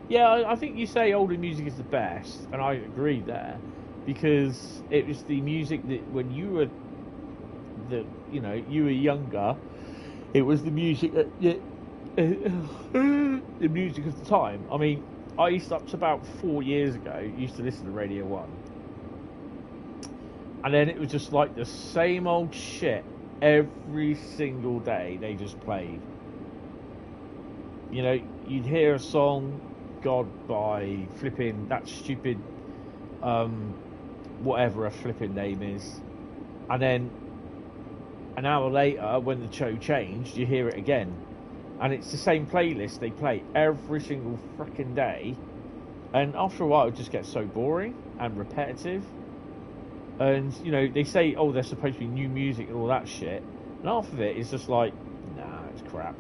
Yeah, I think you say older music is the best, and I agree there, because it was the music that when you were you were younger, it was the music that the music of the time. I mean, I used to, up to about 4 years ago, used to listen to Radio 1, and then it was just like the same old shit every single day. They just played. You know, you'd hear a song, God, by flipping that stupid whatever a flipping name is, and then an hour later when the show changed you hear it again, and it's the same playlist they play every single frickin' day, and after a while it just gets so boring and repetitive. And you know, they say, oh, there's supposed to be new music and all that shit, and half of it is just like, nah, it's crap.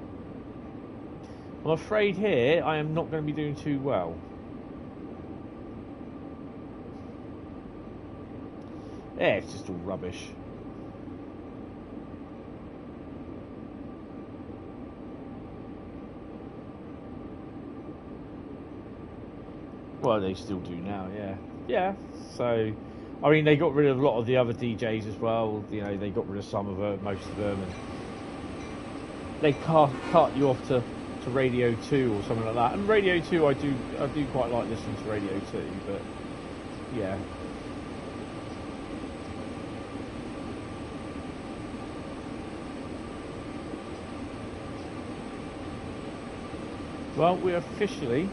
I'm afraid here I am not going to be doing too well. Yeah, it's just all rubbish. Well, they still do now, yeah. Yeah, so I mean, they got rid of a lot of the other DJs as well. You know, they got rid of some of them, most of them, and they cut you off to Radio 2 or something like that. And Radio 2, I do quite like listening to Radio 2, but yeah. Well, we're officially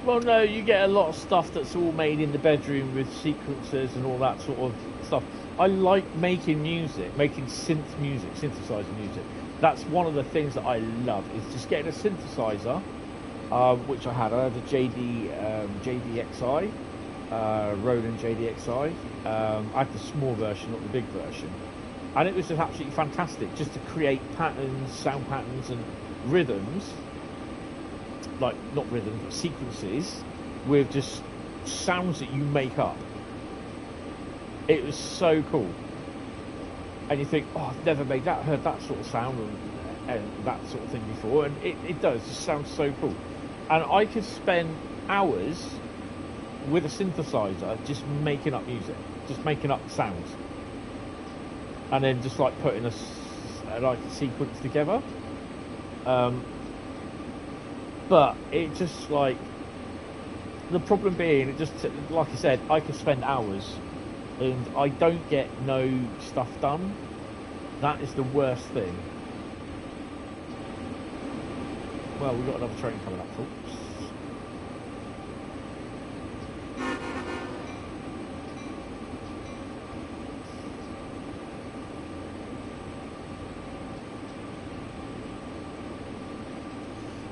well, no, you get a lot of stuff that's all made in the bedroom with sequencers and all that sort of stuff. I like making music, making synthesizer music. That's one of the things that I love, is just getting a synthesizer, which I had a JDXi, Roland JDXi. I had the small version, not the big version. And it was just absolutely fantastic, just to create patterns, sound patterns and rhythms, like, not rhythms, but sequences, with just sounds that you make up. It was so cool. And you think, oh, I've never heard that sort of sound and that sort of thing before. And it does, it sounds so cool. And I could spend hours with a synthesizer just making up music, just making up sounds. And then just like putting a sequence together. But it just, like, the problem being, it just, like I said, I could spend hours and I don't get no stuff done. That is the worst thing. Well, we've got another train coming up, folks.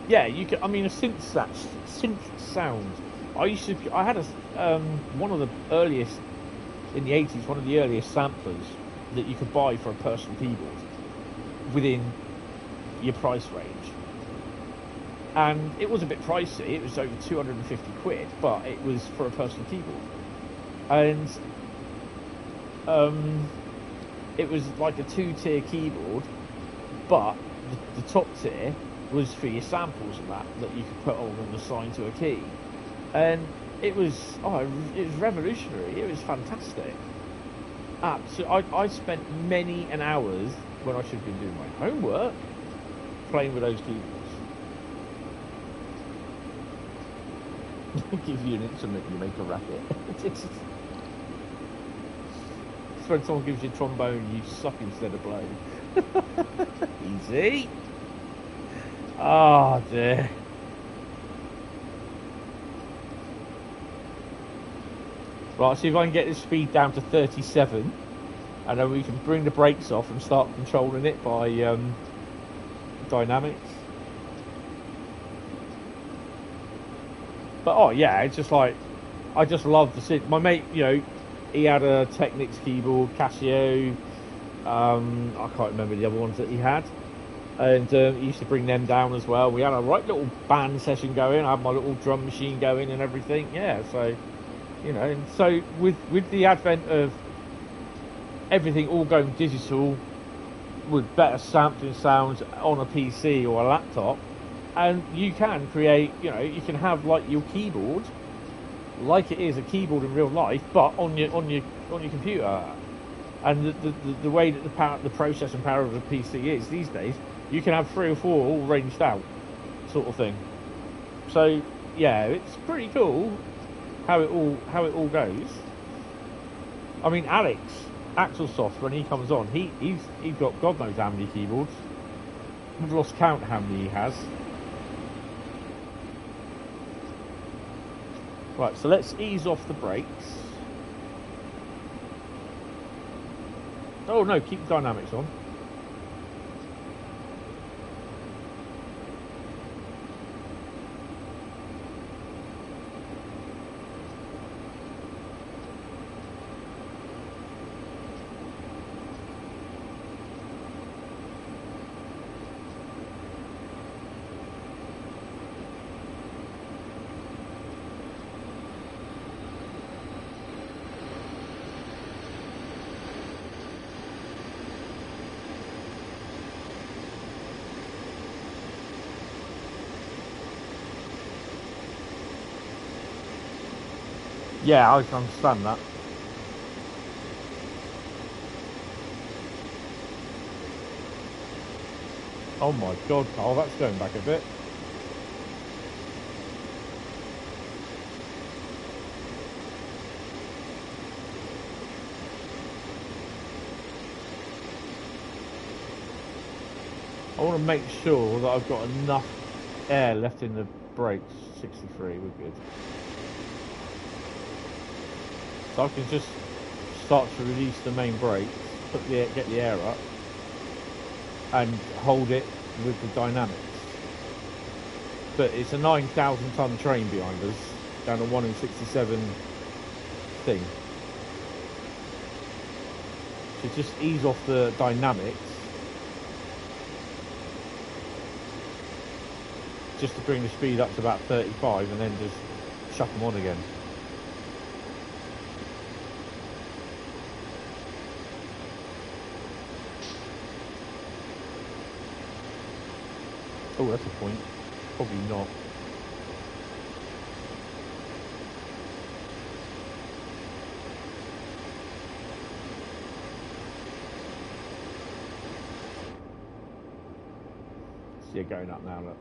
Yeah, you can. I mean, a synth sound. I had one of the earliest in the 80s, one of the earliest samplers that you could buy for a personal keyboard within your price range. And it was a bit pricey. It was over 250 quid, but it was for a personal keyboard. And it was like a 2-tier keyboard, but the top tier was for your samples and that you could put on and assign to a key. And it was revolutionary. It was fantastic. Absolutely. I spent many an hours when I should have been doing my homework playing with those keyboards. Give you an instrument, you make a racket. It's when someone gives you a trombone, you suck instead of blow. Easy. Oh dear. Right, see if I can get this speed down to 37, and then we can bring the brakes off and start controlling it by dynamics. But oh yeah, it's just like, I just love the synth. My mate, you know, he had a Technics keyboard, Casio. I can't remember the other ones that he had. And he used to bring them down as well. We had a right little band session going. I had my little drum machine going and everything. Yeah, so, you know, and so with the advent of everything all going digital, with better sampling sounds on a PC or a laptop, and you can create, you know, you can have like your keyboard, like it is a keyboard in real life, but on your computer. And the way that the processing power of a PC is these days, you can have 3 or 4 all ranged out, sort of thing. So yeah, it's pretty cool how it all goes. I mean, Alex Axelsoft, when he comes on, he's got God knows how many keyboards. I've lost count how many he has. Right, so let's ease off the brakes. Oh no, keep the dynamics on. Yeah, I can understand that. Oh my god, Carl, that's going back a bit. I want to make sure that I've got enough air left in the brakes. 63, we're good. So I can just start to release the main brakes, get the air up, and hold it with the dynamics. But it's a 9,000 ton train behind us, down a 1 in 67 thing. So just ease off the dynamics, just to bring the speed up to about 35, and then just chuck them on again. Oh, that's a point. Probably not. See it going up now, look.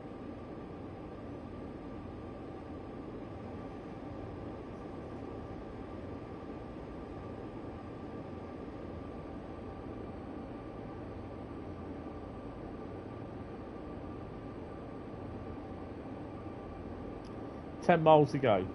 $10 miles to go.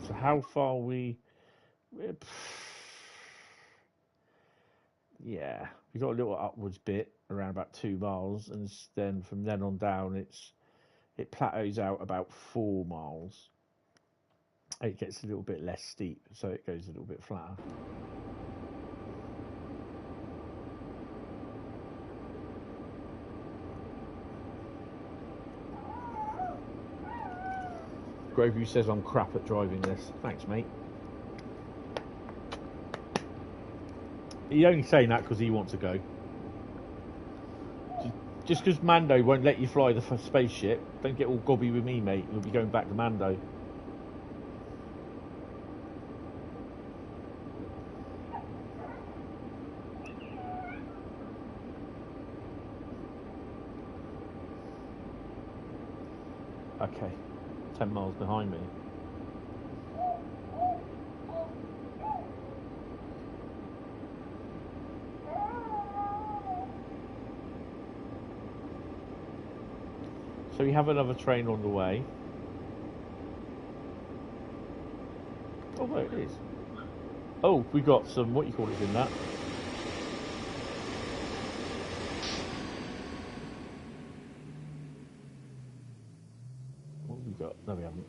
So how far we... Yeah, we got a little upwards bit around about 2 miles, and then from then on down it plateaus out about 4 miles. It gets a little bit less steep, so it goes a little bit flatter. Groveview says I'm crap at driving this. Thanks, mate. He's only saying that because he wants to go. Just because Mando won't let you fly the spaceship, don't get all gobby with me, mate. You'll be going back to Mando. Okay, 10 miles behind me. So we have another train on the way. Oh, there it is. Oh, we got some, what you call it in that? What have we got? No, we haven't.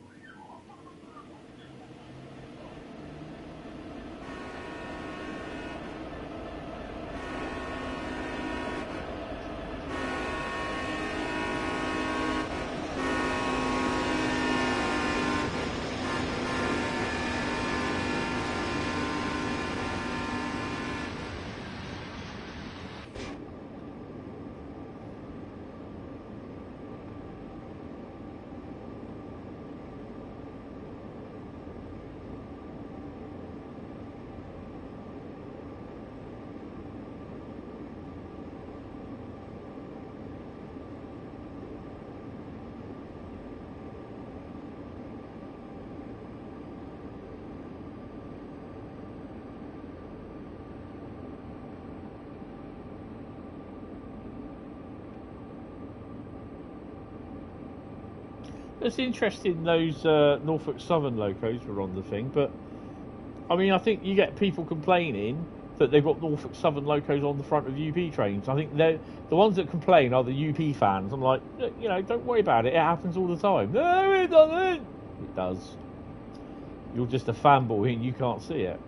It's interesting those Norfolk Southern locos were on the thing, but I mean, I think you get people complaining that they've got Norfolk Southern locos on the front of UP trains. I think the ones that complain are the UP fans. I'm like, you know, don't worry about it. It happens all the time. No, it doesn't. It does. You're just a fanboy and you can't see it.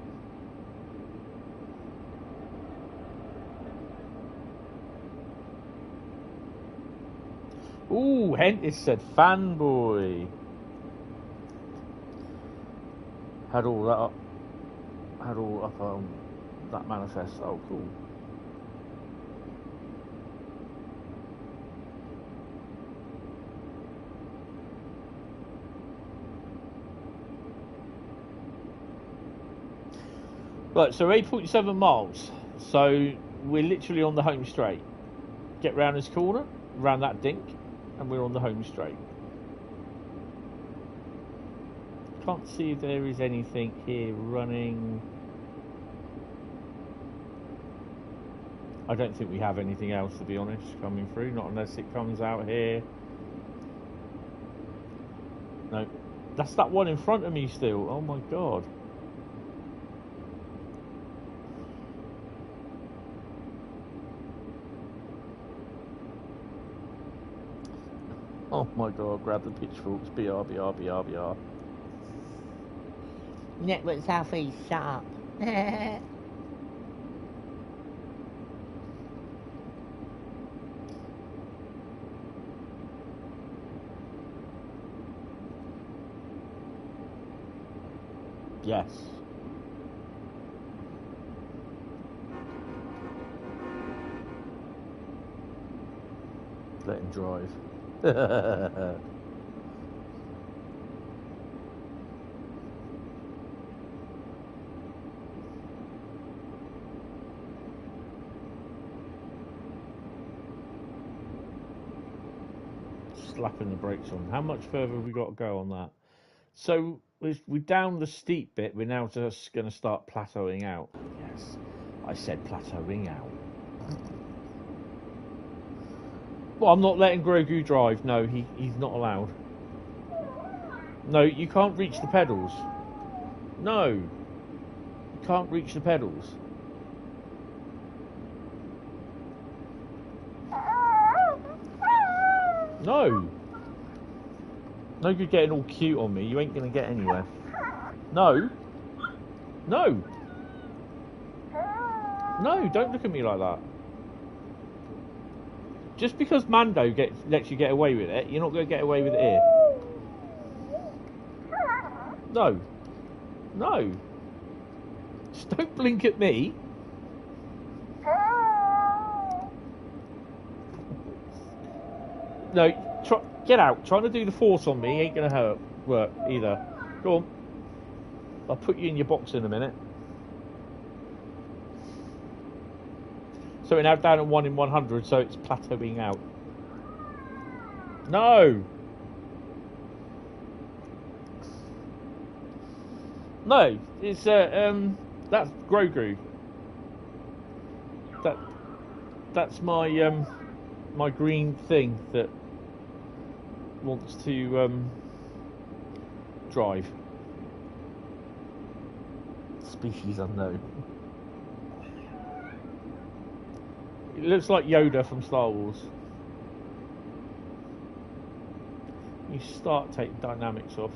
Ooh, Hentis said fanboy. Had all that up. had all up on that manifest. Oh, cool. Right, so 8.7 miles. So we're literally on the home straight. Get round this corner, round that dink, and we're on the home straight. Can't see if there is anything here running. I don't think we have anything else, to be honest, coming through, not unless it comes out here. No, that's that one in front of me still. Oh my god. Oh my god, grab the pitchforks, BR, BR, BR, BR. Network Southeast, shut up. Yes. Let him drive. Slapping the brakes on. How much further have we got to go on that? So we're down the steep bit. We're now just going to start plateauing out. Yes, I said plateauing out. Well, I'm not letting Grogu drive. No, he's not allowed. No, you can't reach the pedals. No, you can't reach the pedals. No. No good getting all cute on me. You ain't going to get anywhere. No. No. No, don't look at me like that. Just because Mando lets you get away with it, you're not going to get away with it here. No. No. Just don't blink at me. No, get out. Trying to do the force on me ain't going to work either. Go on. I'll put you in your box in a minute. So we're now down at 1 in 100, so it's plateauing out. No! No, it's that's Grogu. That's my my green thing that wants to drive. Species unknown. It looks like Yoda from Star Wars. You start taking dynamics off.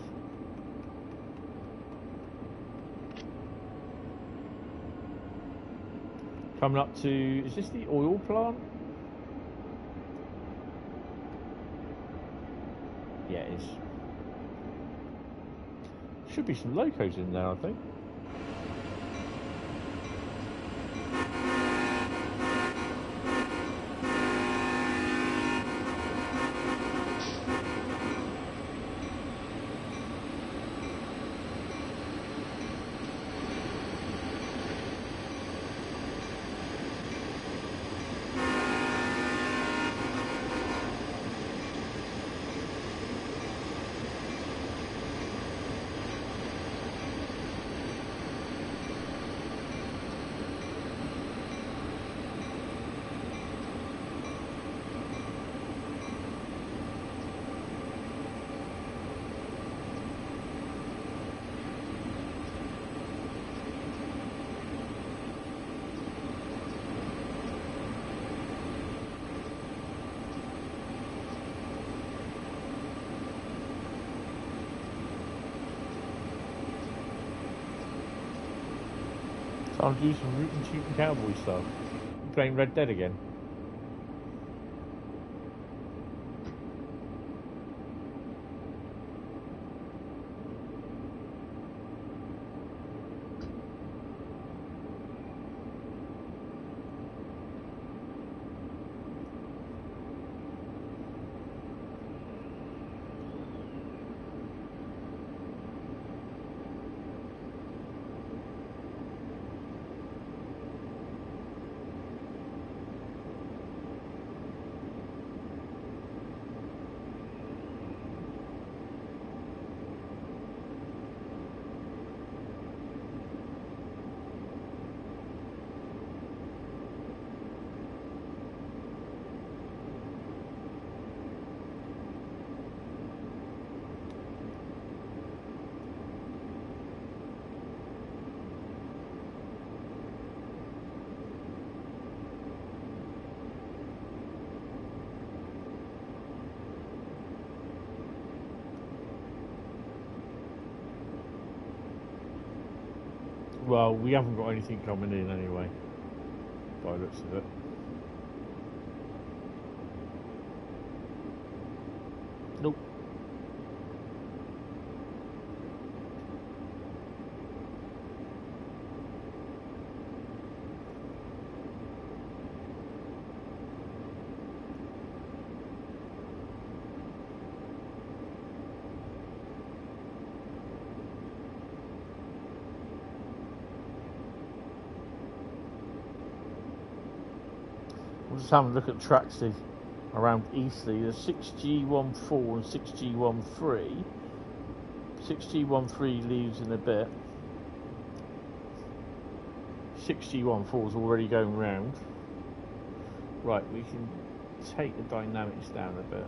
Coming up to, is this the oil plant? Yeah, it is. Should be some locos in there, I think. I'll do some rootin' shooting cowboy stuff. I'm playing Red Dead again. Well, we haven't got anything coming in anyway, by the looks of it. Nope. We'll just have a look at tracks around Eastleigh. There's 6G14 and 6G13. 6G13 leaves in a bit. 6G14 is already going round. Right, we can take the dynamics down a bit.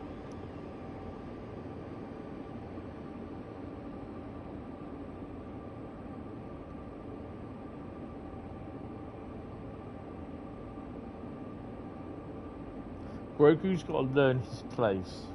Grogu's got to learn his place.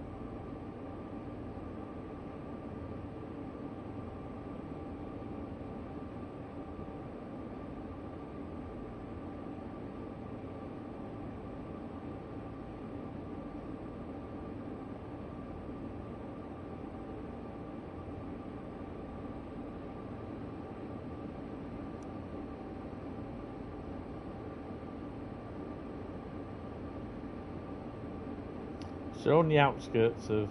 So on the outskirts of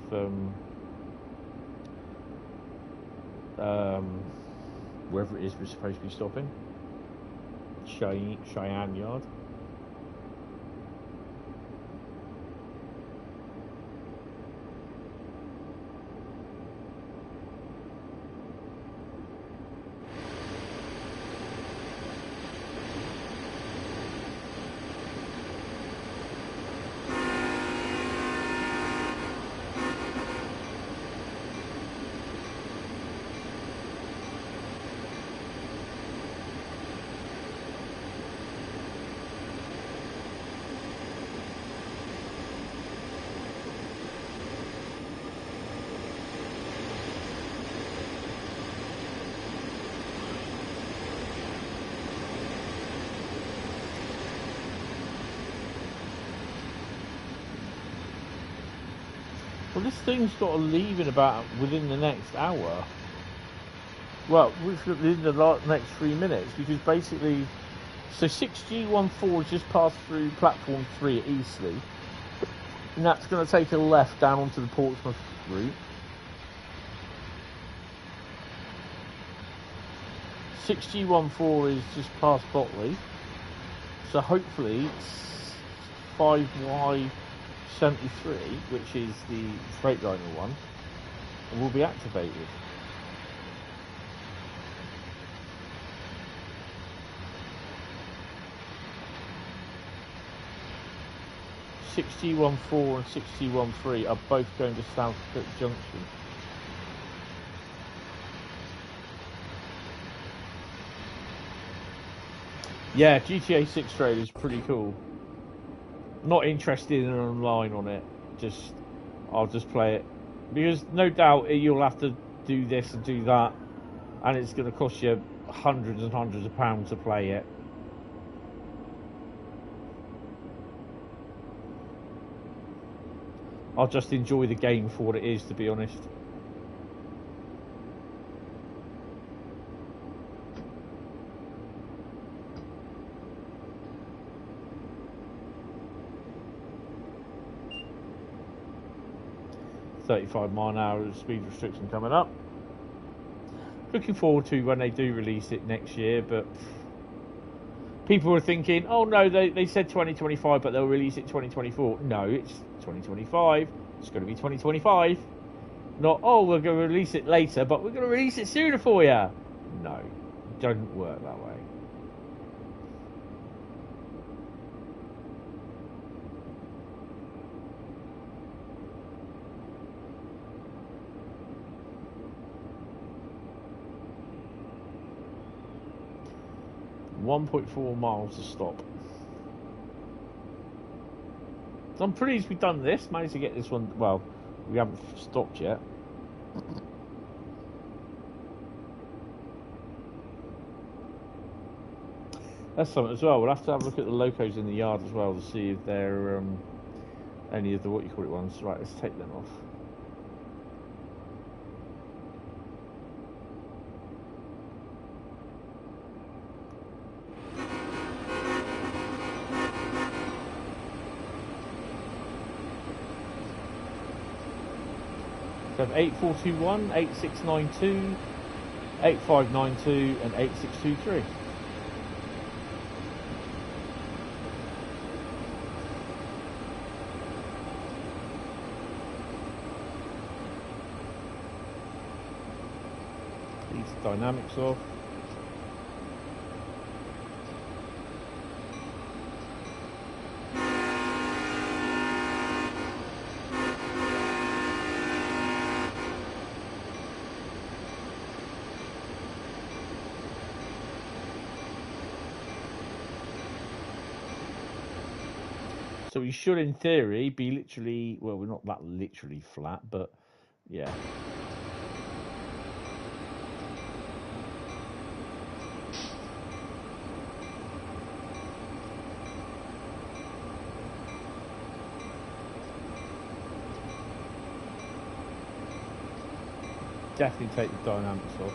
wherever it is we're supposed to be stopping, Cheyenne Yard. Well, this thing's got to leave in within the next hour. Well, within the next 3 minutes, because basically, so 6G14 just passed through platform 3 at Eastleigh, and that's going to take a left down onto the Portsmouth route. 6G14 is just past Botley, so hopefully 5Y73, which is the Freightliner one, will be activated. G14 and 6G13 are both going to Southport Junction. Yeah, GTA 6 trailer is pretty cool. Not interested in online on it. I'll just play it because no doubt you'll have to do this and do that, and it's going to cost you hundreds and hundreds of pounds to play it. I'll just enjoy the game for what it is, to be honest. .35-mile-an-hour speed restriction coming up. Looking forward to when they do release it next year, but people are thinking, oh no, they said 2025, but they'll release it 2024. No, it's 2025. It's going to be 2025. Not, oh, we're going to release it later, but we're going to release it sooner for you. No, it doesn't work that way. .4 miles to stop. So I'm pleased we've done this. Managed to get this one. Well, we haven't stopped yet. That's something as well. We'll have to have a look at the locos in the yard as well to see if they're any of the what you call it ones. Right, let's take them off. So 8421, 8692, 8592 and 8623. These dynamics off. So we should, in theory, be literally, well, we're not that literally flat, but yeah. Definitely take the dynamics off.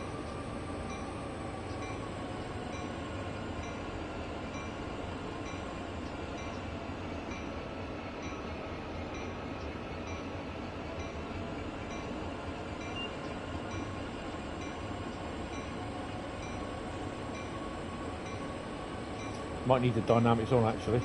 Might need the dynamics on actually.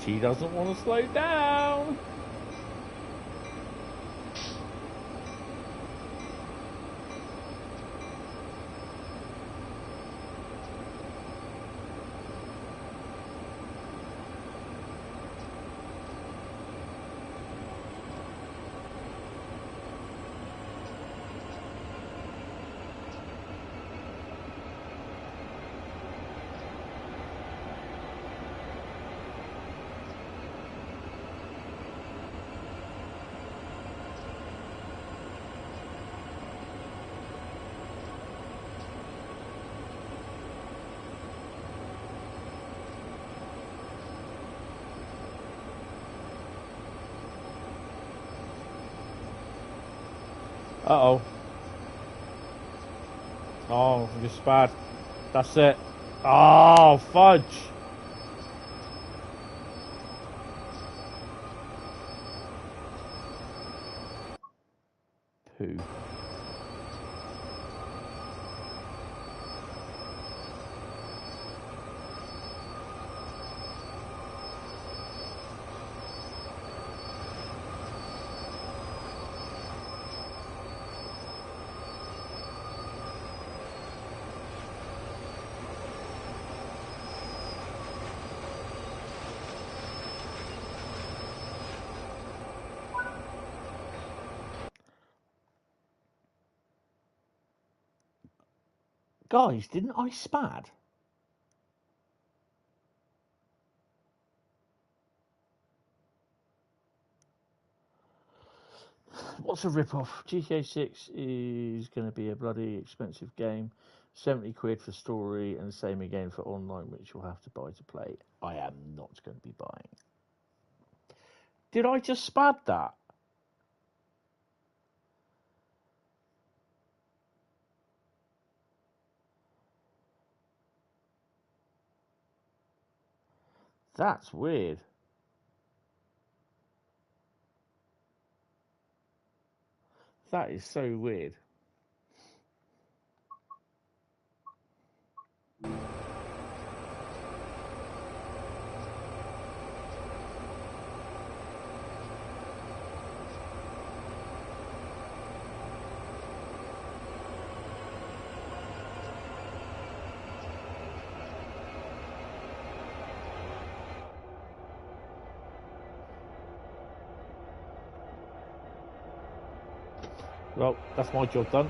She doesn't want to slow down. Uh-oh. Oh, just bad. That's it. Oh, fudge. Poo. Guys, didn't I spad? What's a rip-off? GTA 6 is going to be a bloody expensive game. 70 quid for story and the same again for online, which you'll have to buy to play. I am not going to be buying. Did I just spad that? That's weird. That is so weird. Well, that's my job done.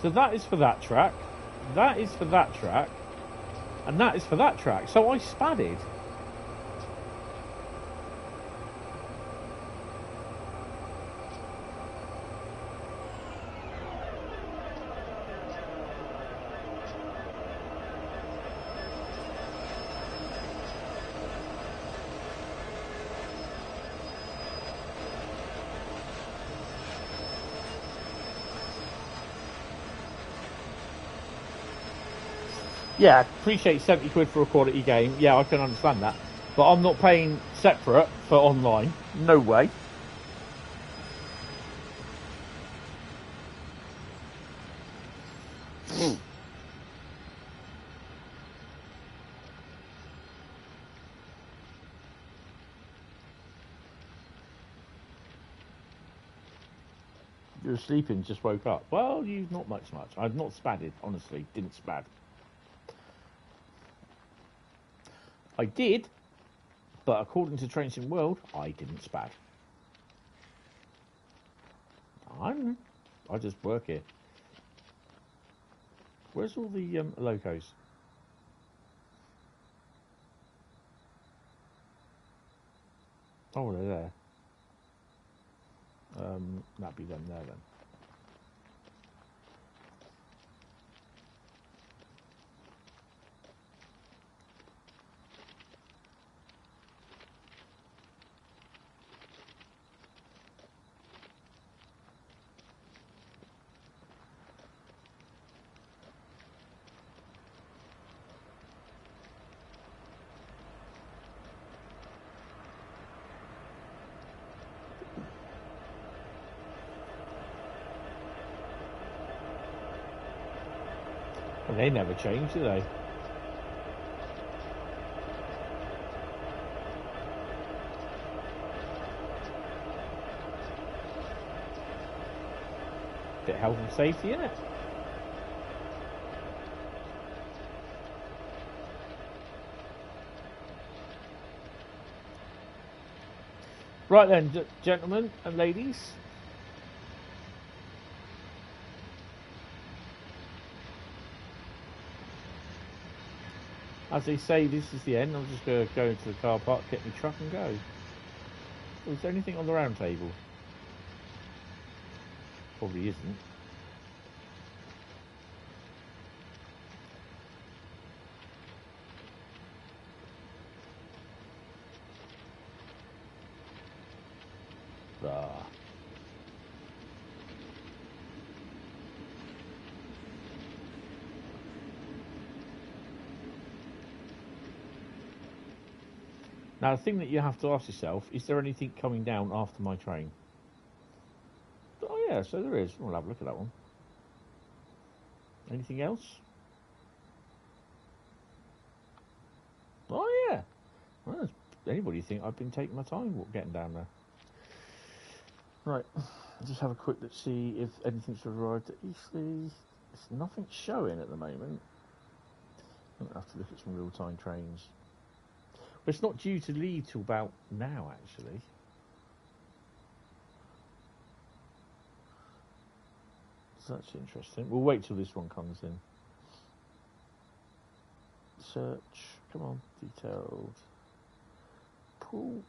So that is for that track, that is for that track, and that is for that track. So I spadded. Yeah, appreciate 70 quid for a quality game. Yeah, I can understand that. But I'm not paying separate for online. No way. You're sleeping, just woke up. Well, you've not much. I've not spadded, honestly. Didn't spad. I did, but according to Train Sim World, I didn't spad. I just work here. Where's all the locos? Oh, they're there. That'd be them there then. Well, they never change, do they? Bit of health and safety, innit? Right then, gentlemen and ladies. As they say, this is the end. I'm just going to go into the car park, get my truck and go. Oh, is there anything on the round table? Probably isn't. Ah. Now, the thing that you have to ask yourself, is there anything coming down after my train? Oh, yeah, so there is. We'll have a look at that one. Anything else? Oh, yeah. Well, does anybody think I've been taking my time getting down there? Right, just have a quick look, see if anything's arrived at Eastleigh. There's nothing showing at the moment. I'm going to have to look at some real-time trains. But it's not due to leave till about now, actually. So that's interesting. We'll wait till this one comes in. Search. Come on. Detailed. Pool.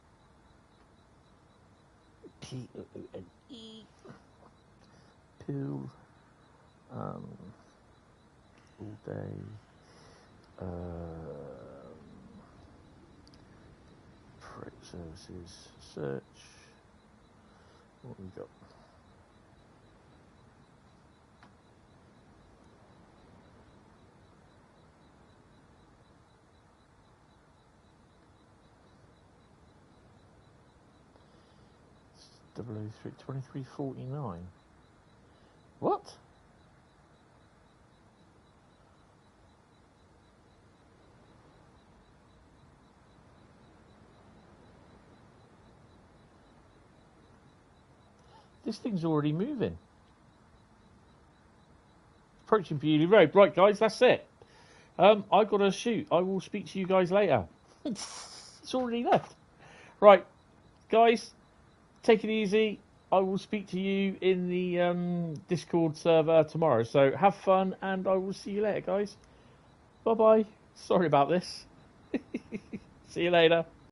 P-O-O-N-E. Pool. All day. Freight services. Search. What have we got? W3 2349. What? This thing's already moving. Approaching Beauty Road. Right, guys, that's it. I've got to shoot. I will speak to you guys later. It's already left. Right, guys, take it easy. I will speak to you in the Discord server tomorrow. So have fun, and I will see you later, guys. Bye bye. Sorry about this. See you later.